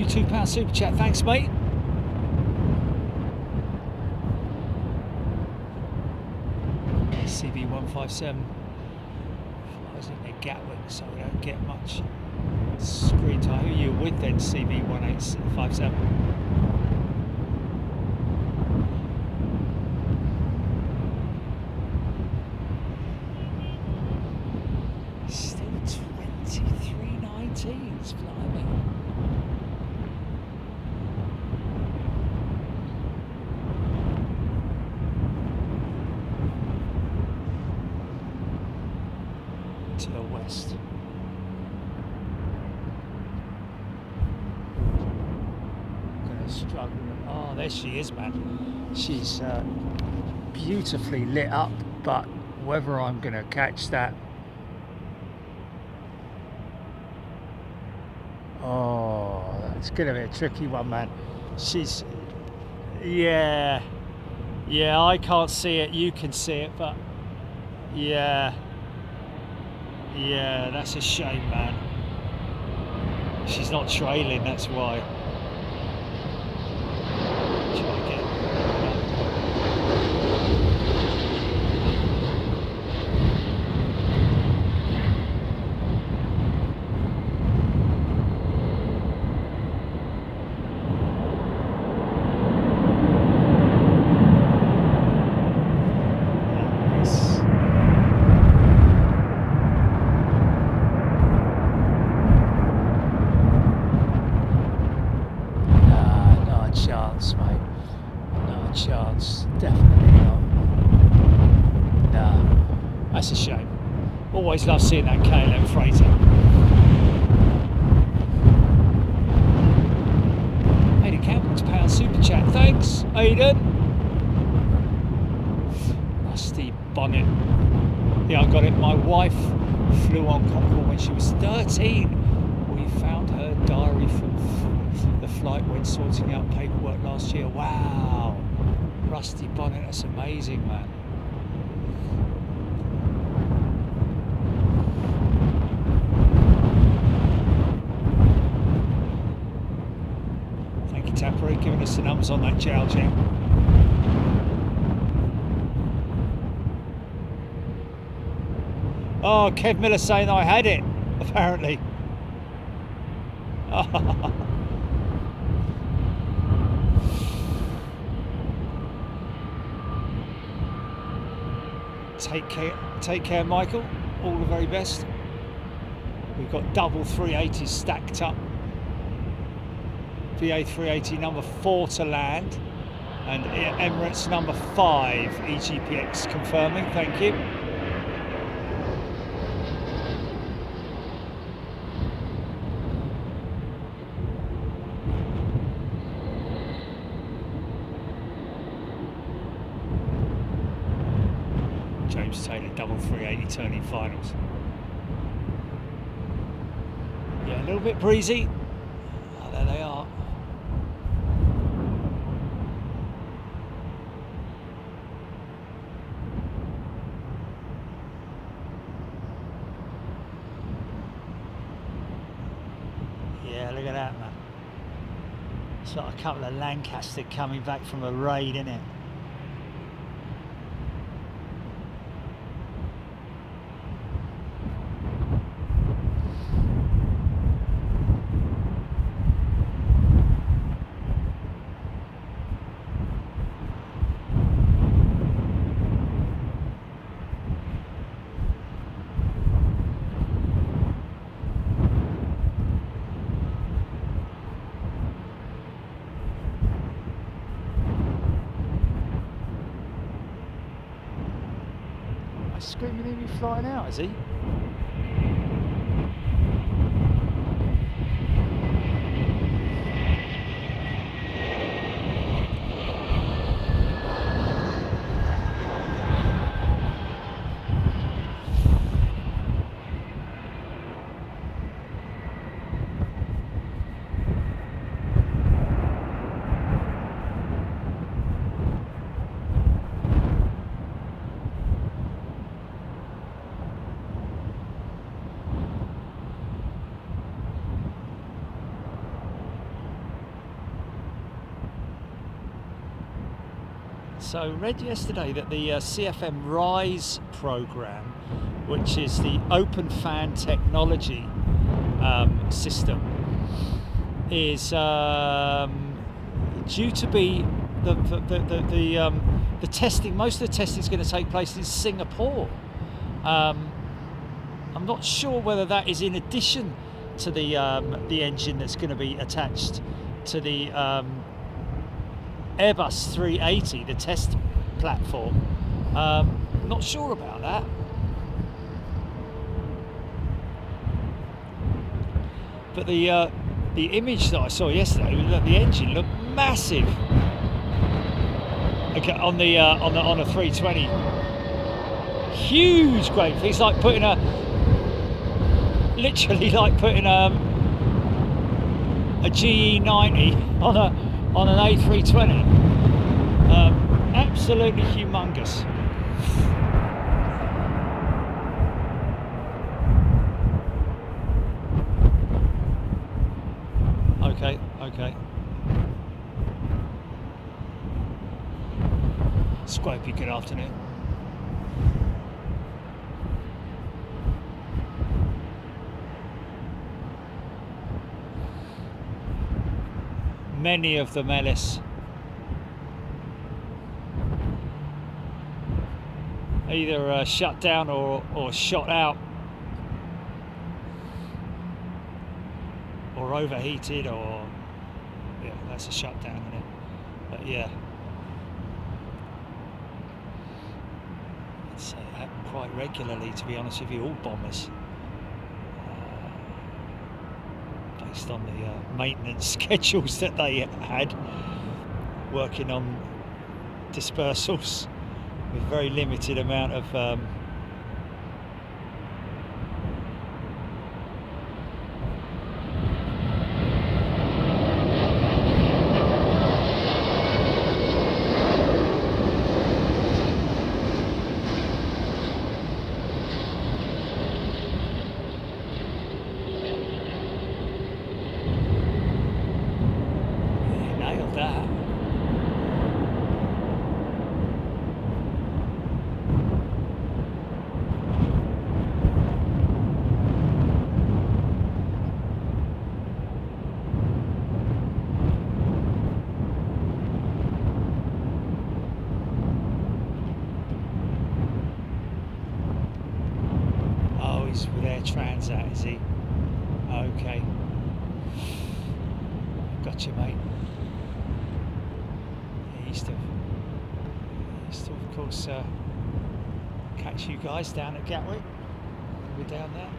£2 super chat, thanks mate. CB157 flies in Gatwick, so we don't get much screen time. Who are you with then, CB1857? Still 2319s flying. To the west. Gonna struggle. Oh, there she is, man. She's beautifully lit up, but whether I'm gonna catch that. Oh, that's gonna be a tricky one, man. She's, yeah, I can't see it. You can see it, but yeah. Yeah, that's a shame, man. She's not trailing, that's why. Try again. That's a shame. Always love seeing that KLM freighter. Aidan Campbell's £2 super chat. Thanks, Aidan. Rusty bonnet. Yeah, I got it. My wife flew on Concorde when she was 13. We found her diary from the flight when sorting out paperwork last year. Wow. Rusty bonnet, that's amazing, man. Tapper giving us the numbers on that Jow Jam. Oh, Kev Miller saying I had it, apparently. Take care, Michael. All the very best. We've got double 380s stacked up. The A380 number 4 to land. And Emirates number 5, EGPX confirming, thank you. James Taylor, double 380 turning finals. Yeah, a little bit breezy. Oh, there they are. Yeah, look at that, man. It's like a couple of Lancaster coming back from a raid, isn't it? Screaming at me flying out, is he? So read yesterday that the CFM RISE program, which is the open fan technology system, is due to be the testing. Most of the testing is going to take place in Singapore. I'm not sure whether that is in addition to the engine that's going to be attached to the Airbus 380, the test platform. Not sure about that. But the image that I saw yesterday was that the engine looked massive. Okay, on a 320, huge, great. It's like putting literally like putting a GE90 on an A320. Absolutely humongous. Okay. Scopey, good afternoon. Many of them, Ellis, either shut down or shot out, or overheated, or yeah, that's a shutdown, isn't it? But yeah, it's happened quite regularly, to be honest with you. All bombers, based on the maintenance schedules that they had, working on dispersals with very limited amount of with Air Transat, is he? Okay. Gotcha, mate. Yeah, used to of course catch you guys down at Gatwick. We're down there.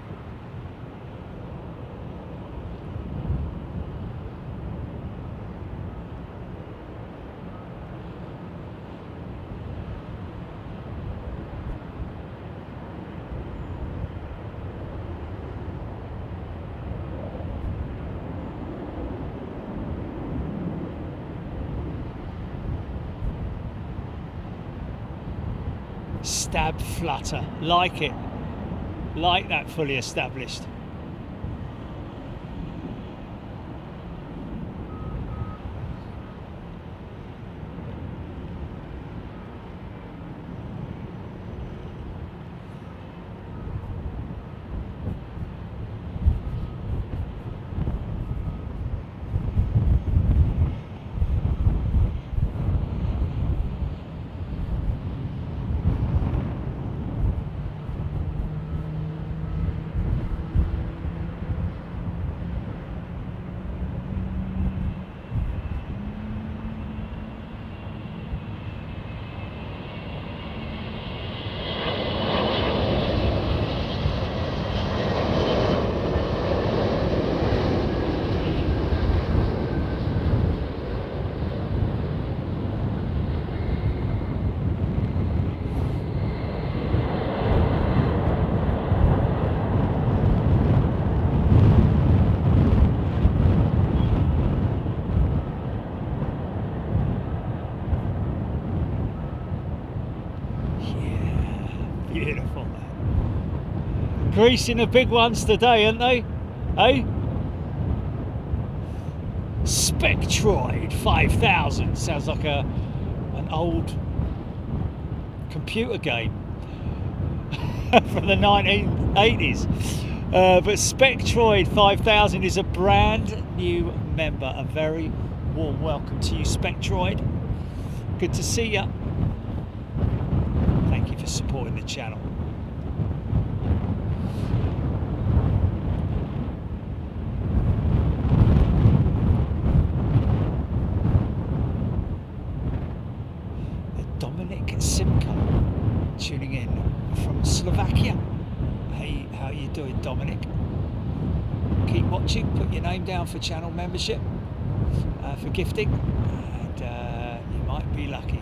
Stab flutter, like it, like that fully established. Beautiful. Greasing the big ones today, aren't they? Eh? Spectroid 5000 sounds like an old computer game from the 1980s. But Spectroid 5000 is a brand new member. A very warm welcome to you, Spectroid. Good to see you. Thank you for supporting the channel. Dominic Simko tuning in from Slovakia. Hey, how you doing, Dominic? Keep watching, put your name down for channel membership, for gifting, and you might be lucky.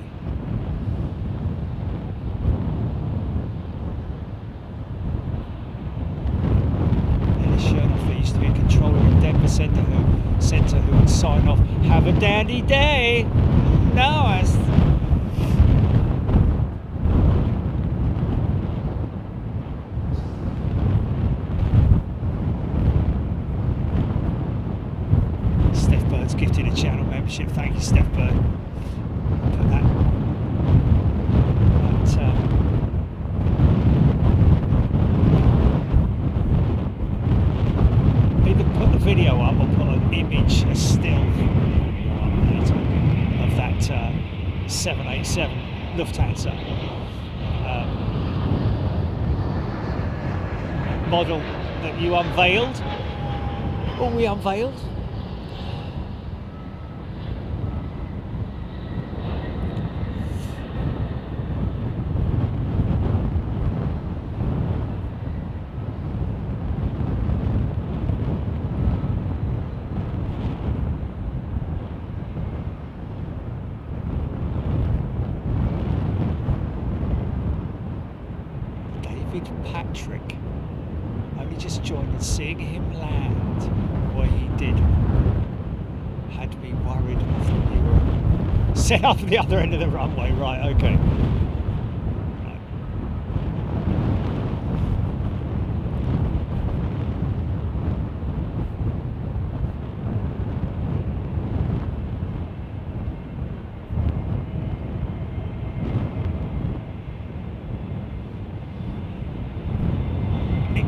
There used to be a controller in Denver Centre who would sign off, "Have a dandy day." Nice. Steph Bird's gifted a channel membership. Thank you, Steph Bird. Put that either put the video up or put an image, a still of that 787 Lufthansa model that you unveiled, or we unveiled. Patrick, only just joined, and seeing him land where he did had me worried. I thought you were set up at the other end of the runway. Right, okay. Right.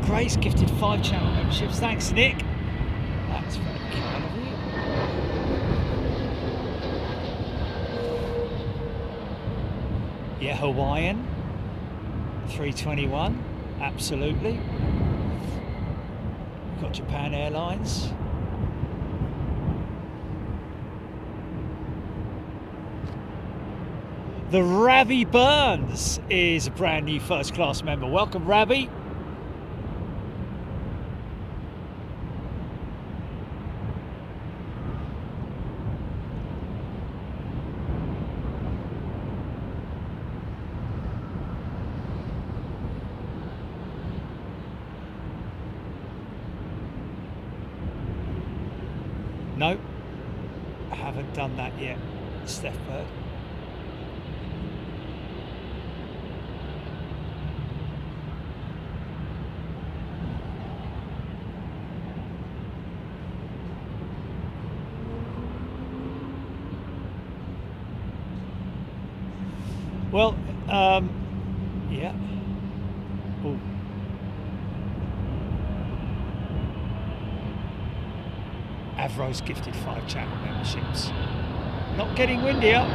Grace gifted 5 channel memberships. Thanks, Nick. That's very kind of you. Yeah, Hawaiian 321. Absolutely. We've got Japan Airlines. The Ravi Burns is a brand new first class member. Welcome, Ravi. No, I haven't done that yet, Steph Bird. Well, yeah. Ooh. Avro's gifted 5 channel memberships. Not getting windier.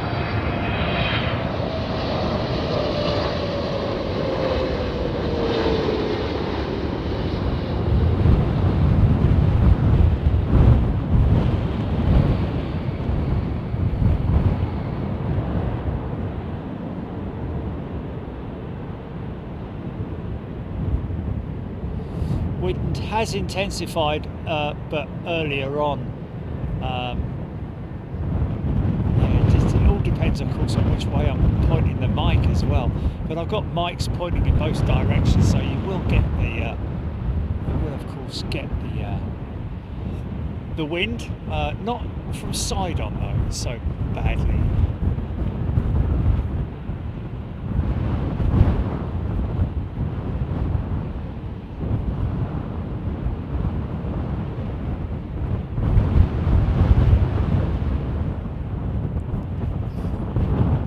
Wind has intensified, but earlier on. Yeah, it all depends, of course, on which way I'm pointing the mic as well. But I've got mics pointing in both directions, so you will get the, you will of course get the wind, not from side on though, so badly.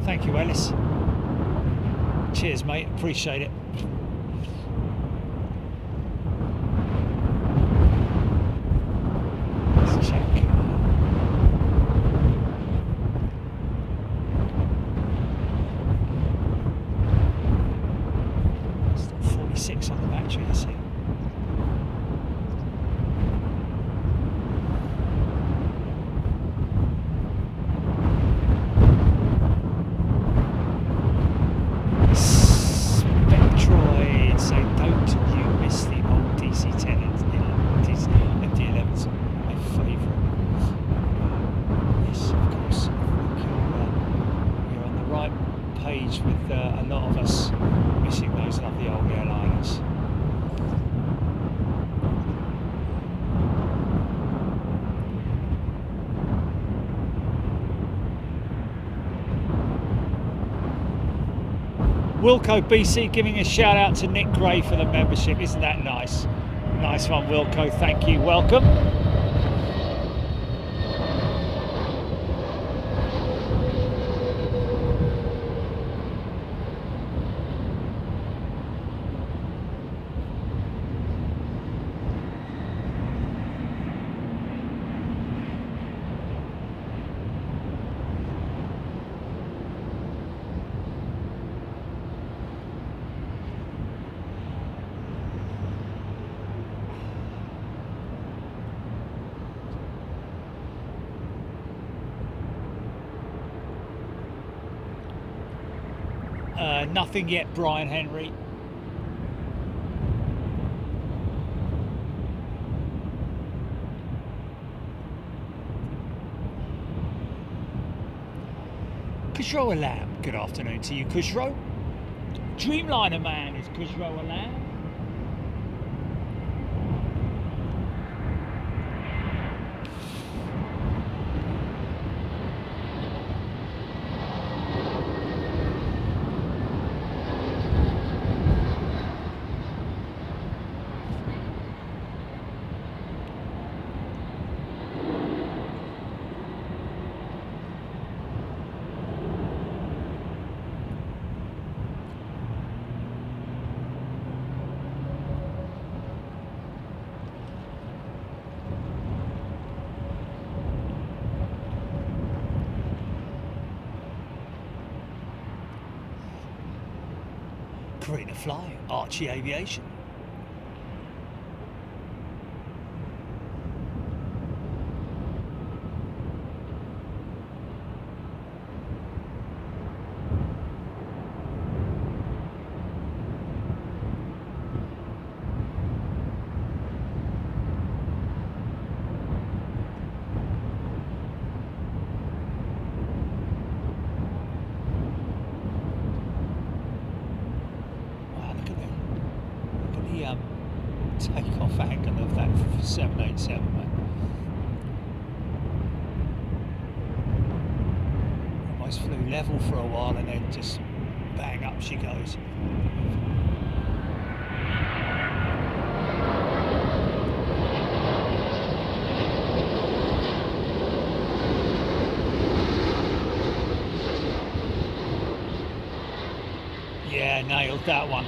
Thank you, Ellis. Cheers, mate. Appreciate it. Let's check. Still 46 on the battery, you see. With a lot of us missing those lovely old airliners. Wilco BC giving a shout out to Nick Gray for the membership. Isn't that nice? Nice one, Wilco. Thank you. Welcome. Nothing yet, Brian Henry. Kushro Alam, good afternoon to you, Kushro. Dreamliner Man is Kushro Alam. Karina Fly, Archie Aviation. takeoff angle of that 787, mate. Almost flew level for a while and then just bang, up she goes. Yeah, nailed that one.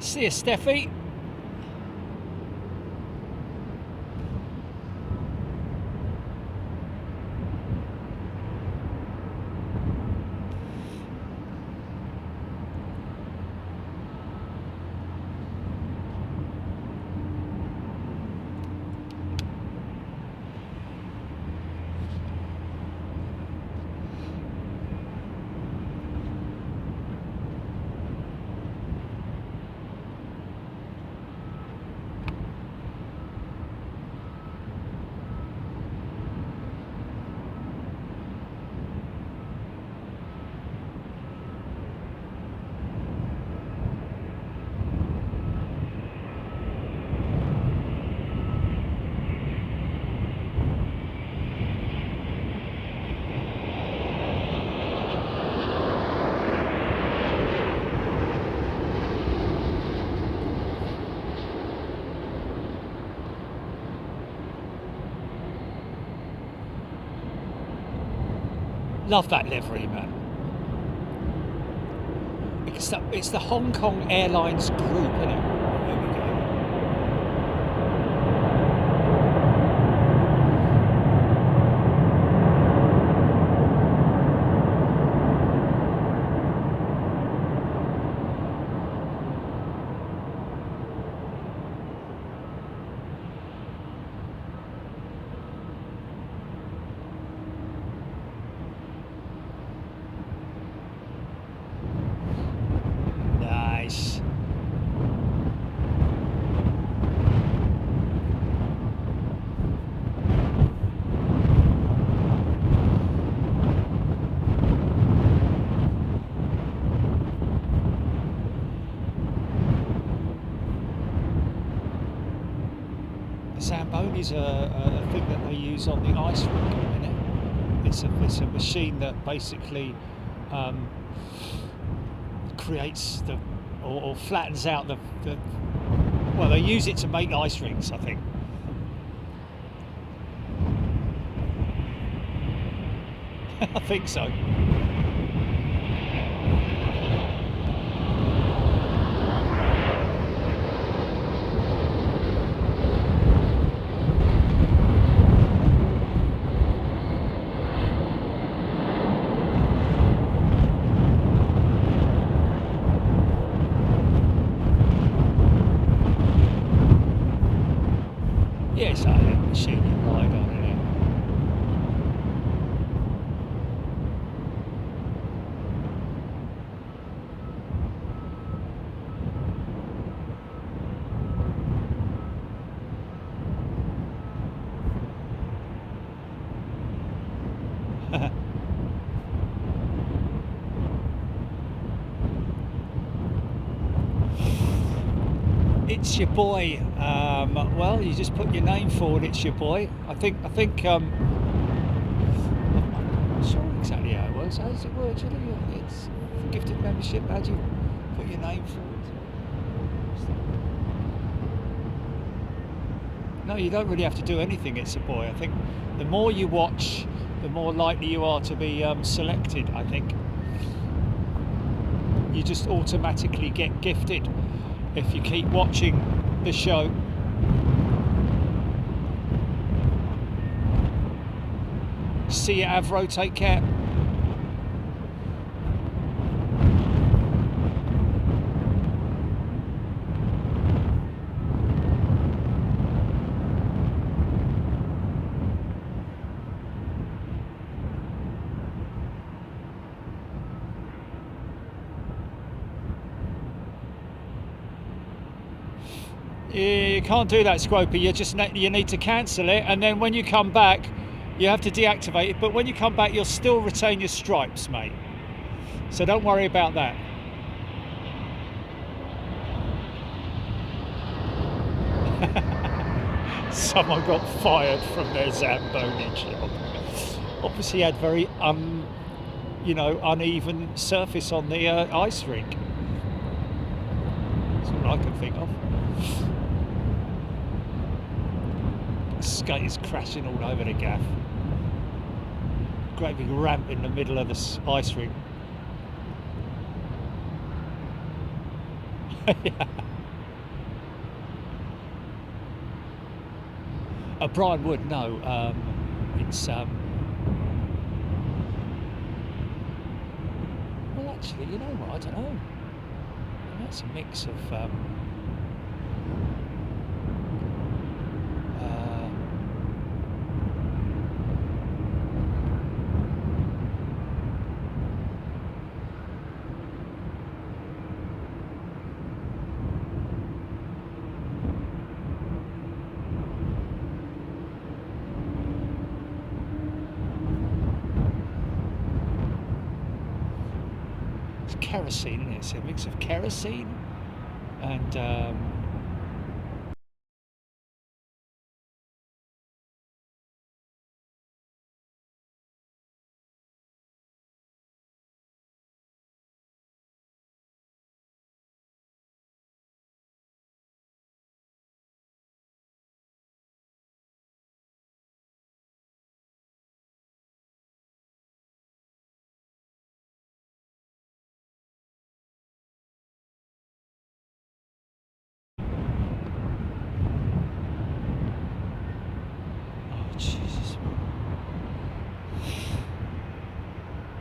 See you, Steffi. Love that livery, man. It's the Hong Kong Airlines group, isn't it? There we go. Nice. The Zambonis are a thing that they use on the ice rink at the minute. It's a machine that basically creates the or flattens out the well, they use it to make ice rinks, I think. I think so. Yeah, it's like a little machine you ride on, isn't it? It's your boy. Well, you just put your name forward. It's your boy. I think. I'm not sure exactly how it works. How does it work? It's gifted membership. How do you put your name forward? No, you don't really have to do anything. It's a boy. I think the more you watch, the more likely you are to be selected. I think. you just automatically get gifted if you keep watching the show. See you, Avro, take care. You can't do that, Scropey. You need to cancel it, and then when you come back, you have to deactivate it. But when you come back, you'll still retain your stripes, mate. So don't worry about that. Someone got fired from their Zamboni job. Obviously, had very uneven surface on the ice rink. That's all I can think of. Skaters crashing all over the gaff. Great big ramp in the middle of the ice rink. Yeah. Brian Wood, no, it's well, actually, you know what, I don't know. That's a mix of kerosene, isn't it? It's a mix of kerosene and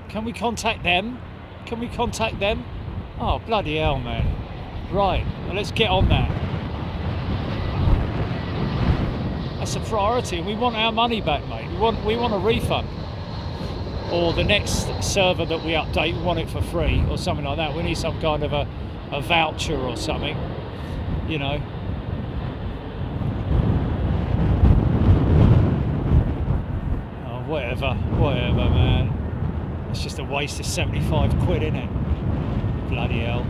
can we contact them? Can we contact them? Oh, bloody hell, man. Right, well, let's get on that. That's a priority, and we want our money back, mate. We want a refund. Or the next server that we update, we want it for free, or something like that. We need some kind of a voucher or something, you know. Oh, whatever, man. It's just a waste of 75 quid, isn't it? Bloody hell.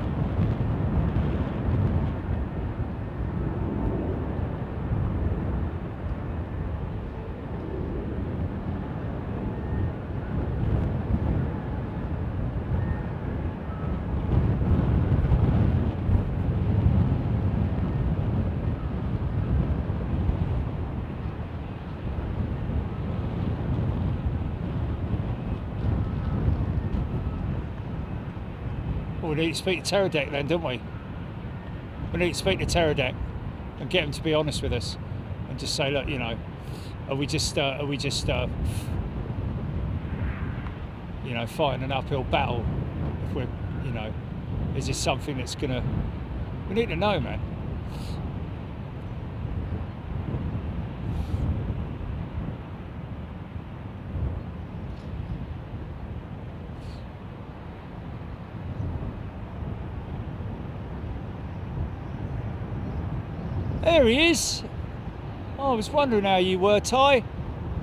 We need to speak to Terradeck then, don't we? We need to speak to Terradeck and get them to be honest with us and just say, look, you know, are we just you know, fighting an uphill battle? If we're, you know, is this something that's gonna? We need to know, man. There he is. Oh, I was wondering how you were, Ty.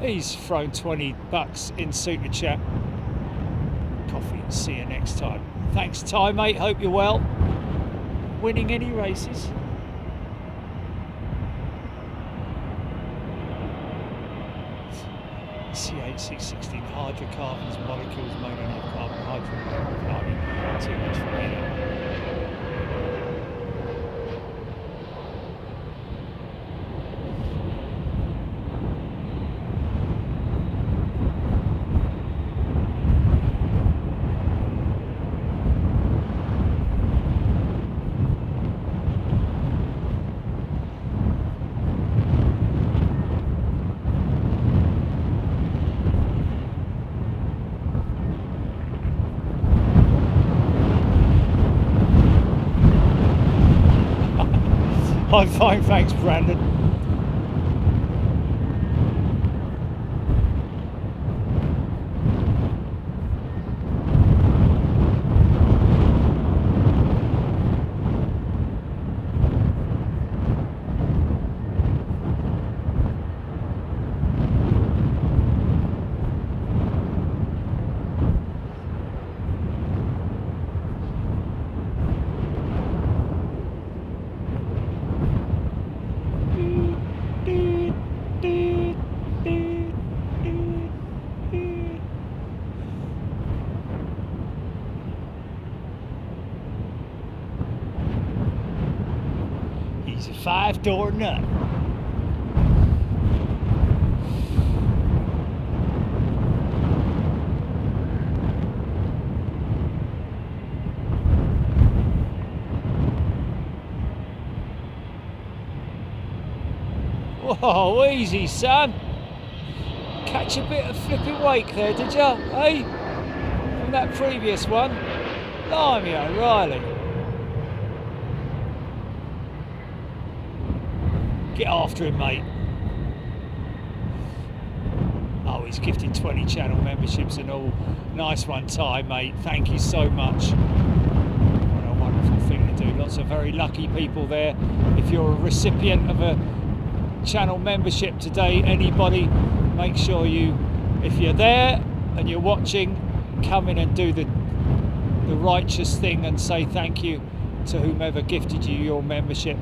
He's thrown 20 bucks in super chat. Coffee. See you next time. Thanks, Ty, mate. Hope you're well. Winning any races? C8-616 hydrocarbons, molecules made only of carbon, hydrogen, too much for me. I'm fine, thanks, Brandon. He's a 5-door nut. Whoa, easy, son. Catch a bit of flipping wake there, did ya? Hey? From that previous one? Blimey O'Reilly. Get after him, mate. Oh, he's gifted 20 channel memberships and all. Nice one, Ty, mate. Thank you so much. What a wonderful thing to do. Lots of very lucky people there. If you're a recipient of a channel membership today, anybody, make sure you, if you're there and you're watching, come in and do the righteous thing and say thank you to whomever gifted you your membership.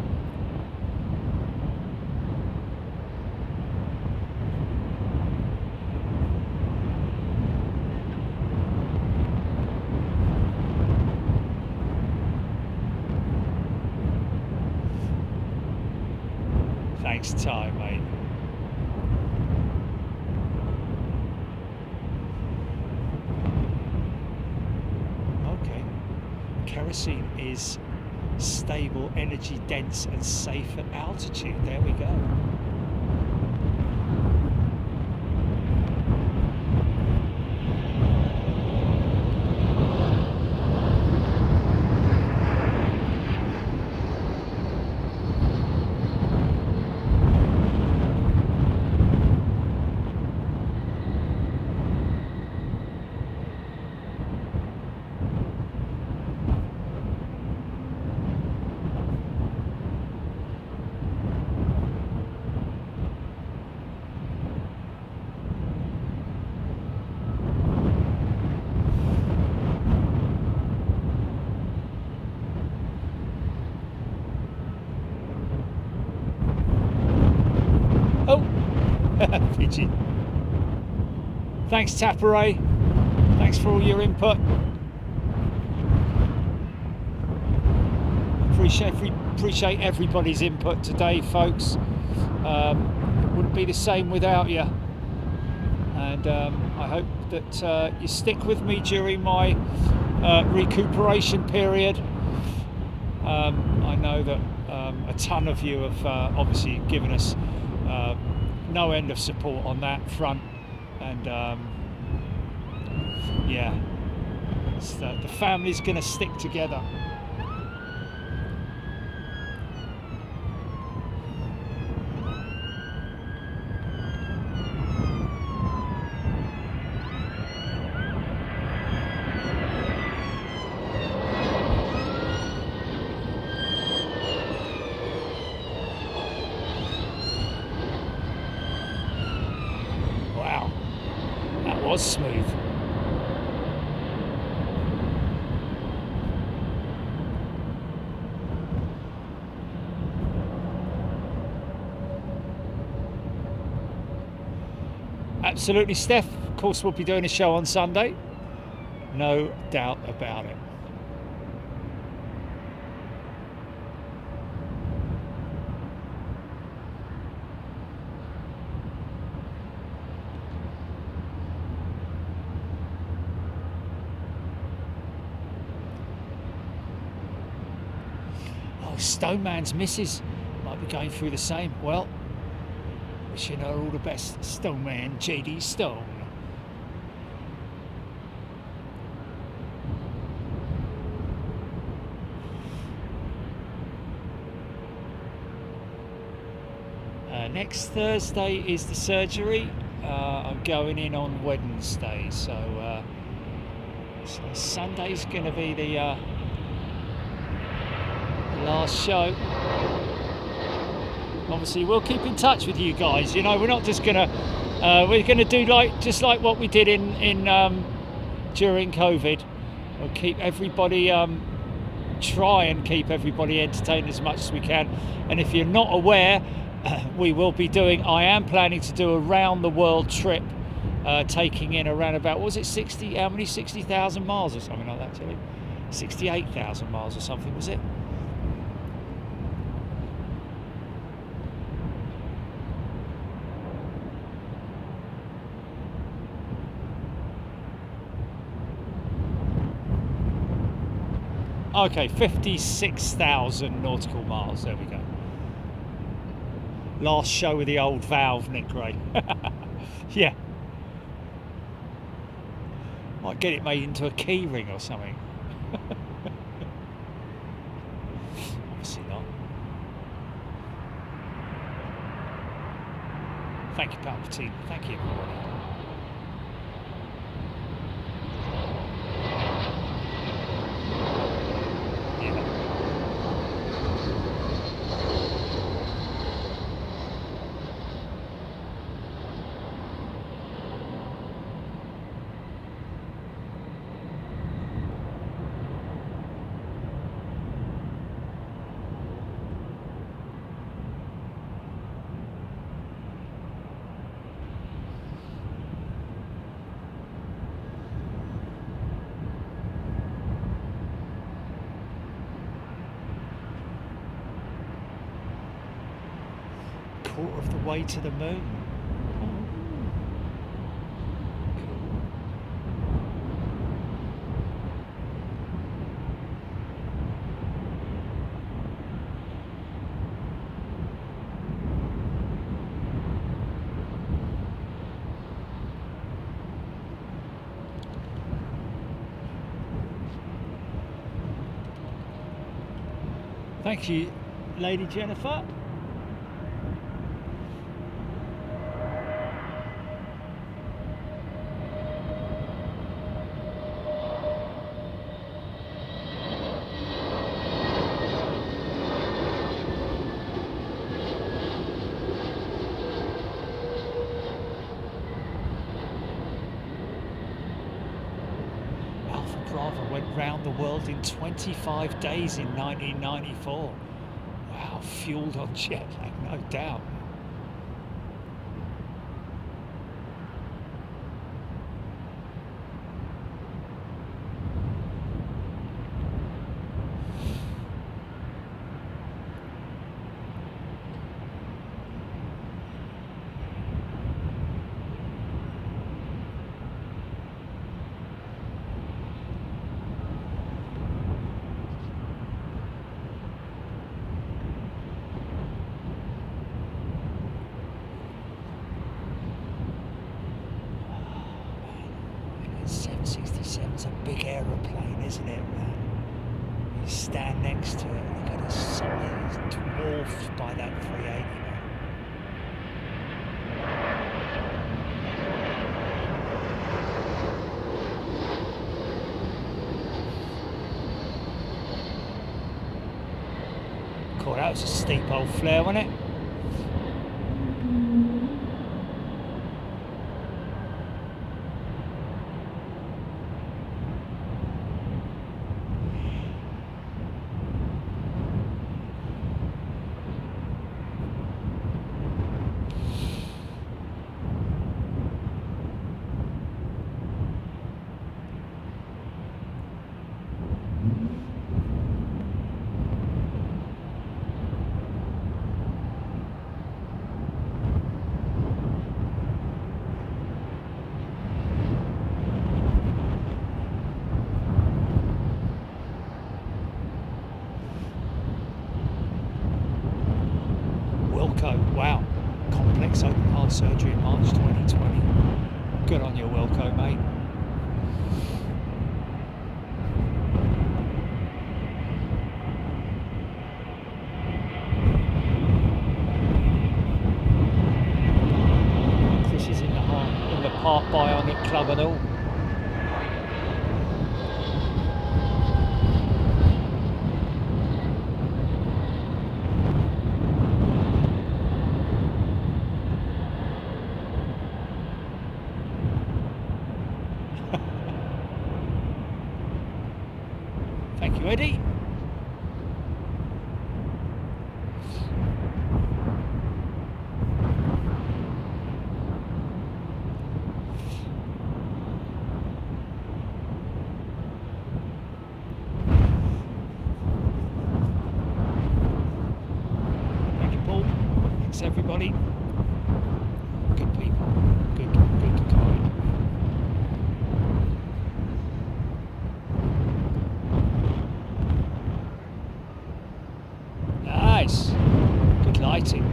Thanks, Ty, mate. Okay. Kerosene is stable, energy dense and safe at altitude. There we go. Pigeon. Thanks, Taparay. Thanks for all your input. Appreciate everybody's input today, folks. Wouldn't be the same without you. And I hope that you stick with me during my recuperation period. I know that a ton of you have obviously given us no end of support on that front, and yeah, the family's gonna stick together. Smooth. Absolutely, Steph. Of course, we'll be doing a show on Sunday. No doubt about it. Stoneman's missus might be going through the same. Well, wishing her all the best, Stoneman, JD Stone. Next Thursday is the surgery. I'm going in on Wednesday, so Sunday's going to be the last show. Obviously, we'll keep in touch with you guys. You know, we're not just gonna we're gonna do just like what we did in during COVID. We'll keep everybody try and keep everybody entertained as much as we can. And if you're not aware, we will be doing. I am planning to do a round the world trip, taking in around about, what was it, 60? How many? 60,000 miles or something like that, Tilly? 68,000 miles or something, was it? Okay, 56,000 nautical miles. There we go. Last show with the old valve, Nick Gray. Yeah. Might get it made into a key ring or something. Obviously not. Thank you, Palpatine. Thank you, everybody. Quarter of the way to the moon. Thank you, Lady Jennifer. Round the world in 25 days in 1994. Wow, fueled on jet lag, no doubt. It's a big aeroplane, isn't it, man? You stand next to it, look at the size, dwarfed by that 380, man. Cool, that was a steep old flare, wasn't it? Wow, complex open heart surgery in March 2020. Good on you, Wilco, mate. Heart Bionic Club and all. Thank you, Eddie. Everybody, good people, good kind. Nice, good lighting.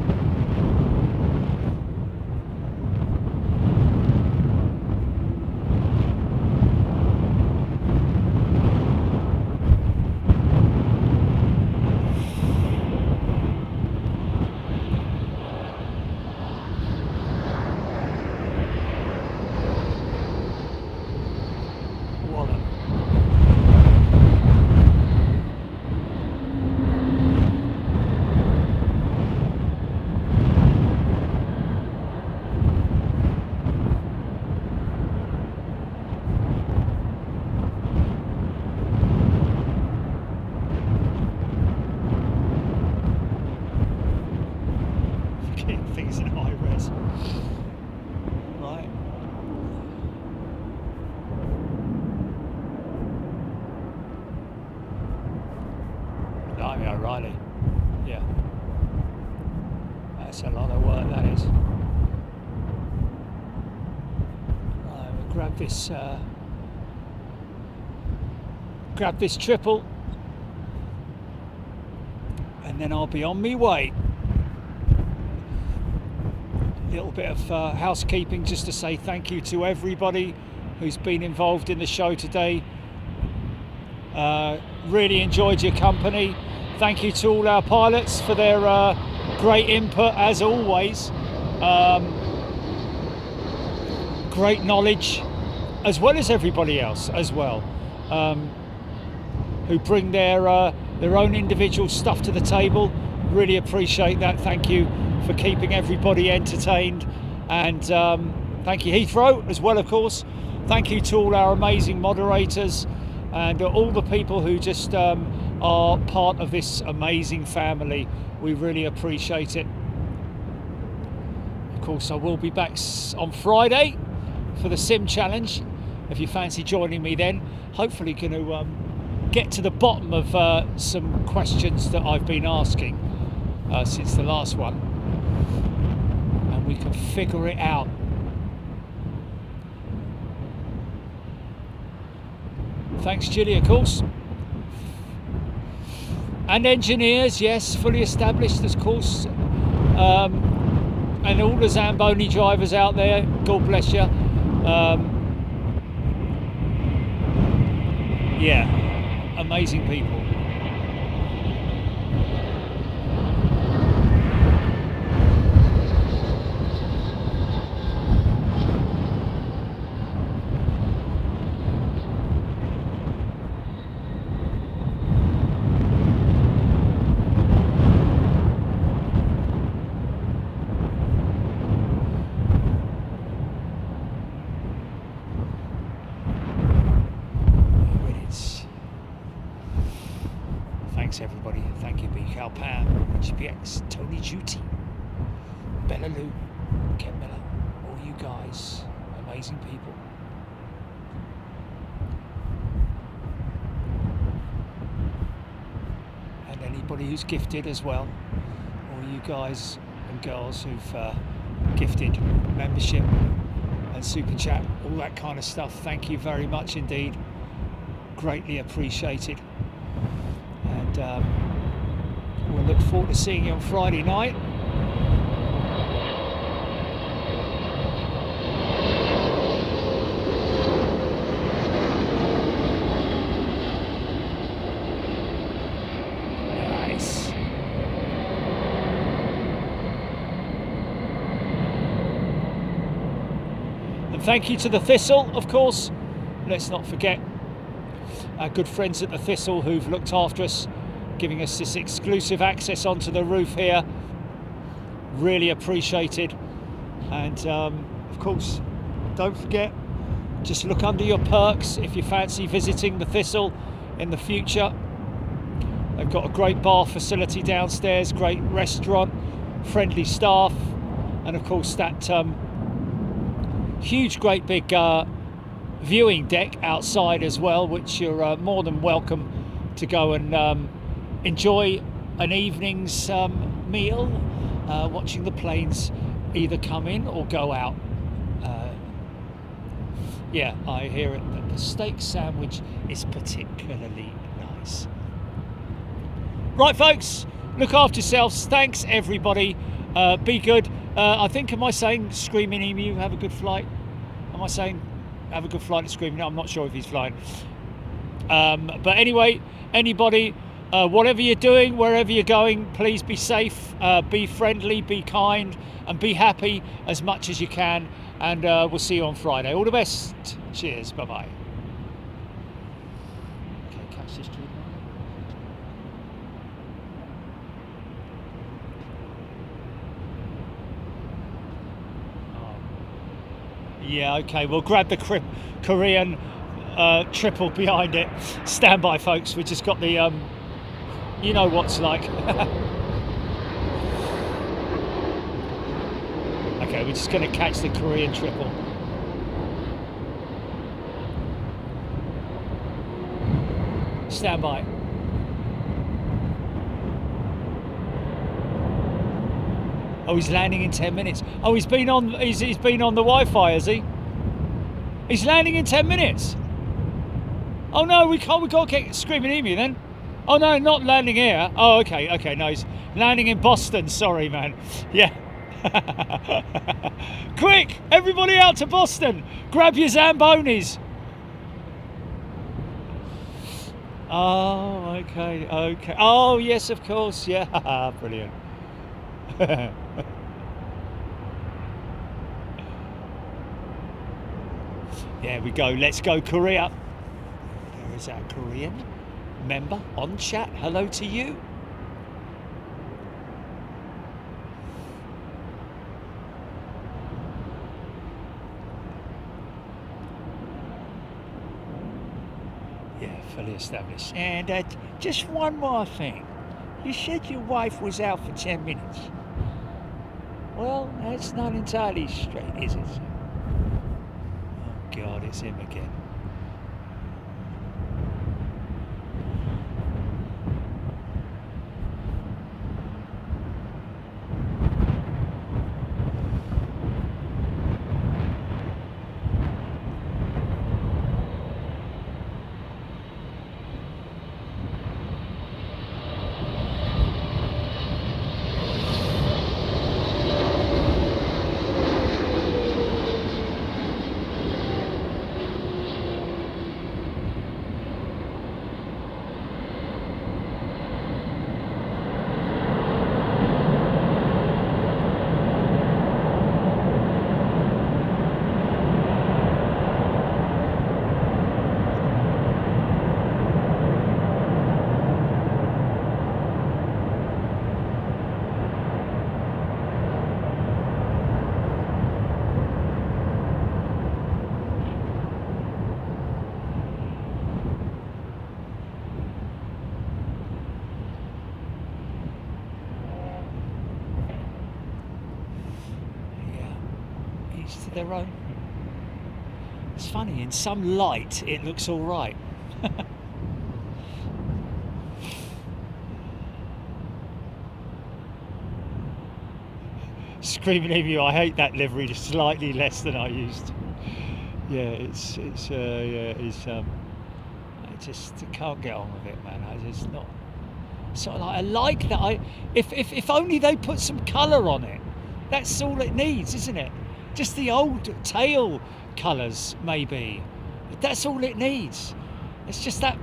Things in high res. Right. Blimey, O'Reilly. Yeah. That's a lot of work, that is. Right, we'll grab this triple, and then I'll be on my way. Little bit of housekeeping just to say thank you to everybody who's been involved in the show today. Really enjoyed your company. Thank you to all our pilots for their great input as always. Great knowledge, as well as everybody else as well, who bring their own individual stuff to the table. Really appreciate that. Thank you for keeping everybody entertained, and thank you Heathrow as well, of course. Thank you to all our amazing moderators and all the people who just are part of this amazing family. We really appreciate it. Of course, I will be back on Friday for the Sim Challenge if you fancy joining me then. Hopefully going to get to the bottom of some questions that I've been asking since the last one, and we can figure it out. Thanks, Julie, of course. And engineers, yes, fully established, of course. And all the Zamboni drivers out there, God bless you. Yeah, amazing people. Everybody, thank you, Mikal Pam, HPX, Tony Duty, Bella Lou, Ken Miller, all you guys, amazing people. And anybody who's gifted as well, all you guys and girls who've gifted membership and super chat, all that kind of stuff. Thank you very much indeed, greatly appreciated. We'll look forward to seeing you on Friday night. Nice. And thank you to the Thistle, of course. Let's not forget our good friends at the Thistle who've looked after us, giving us this exclusive access onto the roof here. Really appreciated. And of course, don't forget, just look under your perks if you fancy visiting the Thistle in the future. They've got a great bar facility downstairs, great restaurant, friendly staff, and of course that huge, great big viewing deck outside as well, which you're more than welcome to go and enjoy an evening's meal, watching the planes either come in or go out. Yeah, I hear it that the steak sandwich is particularly nice. Right, folks, look after yourselves. Thanks, everybody. Be good. I think, am I saying Screaming Emu, have a good flight? Am I saying have a good flight to Screaming? I'm not sure if he's flying. But anyway, anybody, whatever you're doing, wherever you're going, please be safe, be friendly, be kind, and be happy as much as you can. And we'll see you on Friday. All the best. Cheers. Bye-bye. Okay, catch this dream. Yeah, okay, we'll grab the Korean triple behind it. Stand by, folks. We just got the, you know what's like. Okay, we're just going to catch the Korean triple. Stand by. Oh, he's landing in 10 minutes. Oh, he's been on the Wi-Fi, has he? He's landing in 10 minutes. Oh no, we got to get Screaming Emu then. Oh no, not landing here. Oh, okay, no, he's landing in Boston. Sorry, man. Yeah. Quick, everybody out to Boston. Grab your Zambonis. Oh, okay. Oh, yes, of course. Yeah, brilliant. There we go. Let's go, Korea. There is our Korean member on chat. Hello to you. Yeah, fully established. And just one more thing. You said your wife was out for 10 minutes. Well, that's not entirely straight, is it? Oh, God, it's him again. To their own. It's funny, in some light it looks all right. Screaming Emu, I hate that livery slightly less than I used to. Yeah, I just can't get on with it, man. I just not sort of like, I like that. If only they put some colour on it. That's all it needs, isn't it? Just the old tail colours, maybe. That's all it needs. It's just that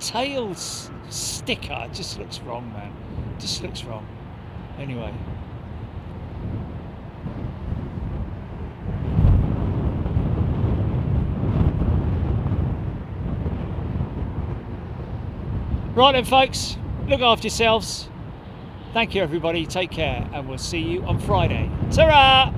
tail sticker. It just looks wrong, man. Just looks wrong. Anyway. Right then, folks, look after yourselves. Thank you, everybody. Take care, and we'll see you on Friday. Ta-ra!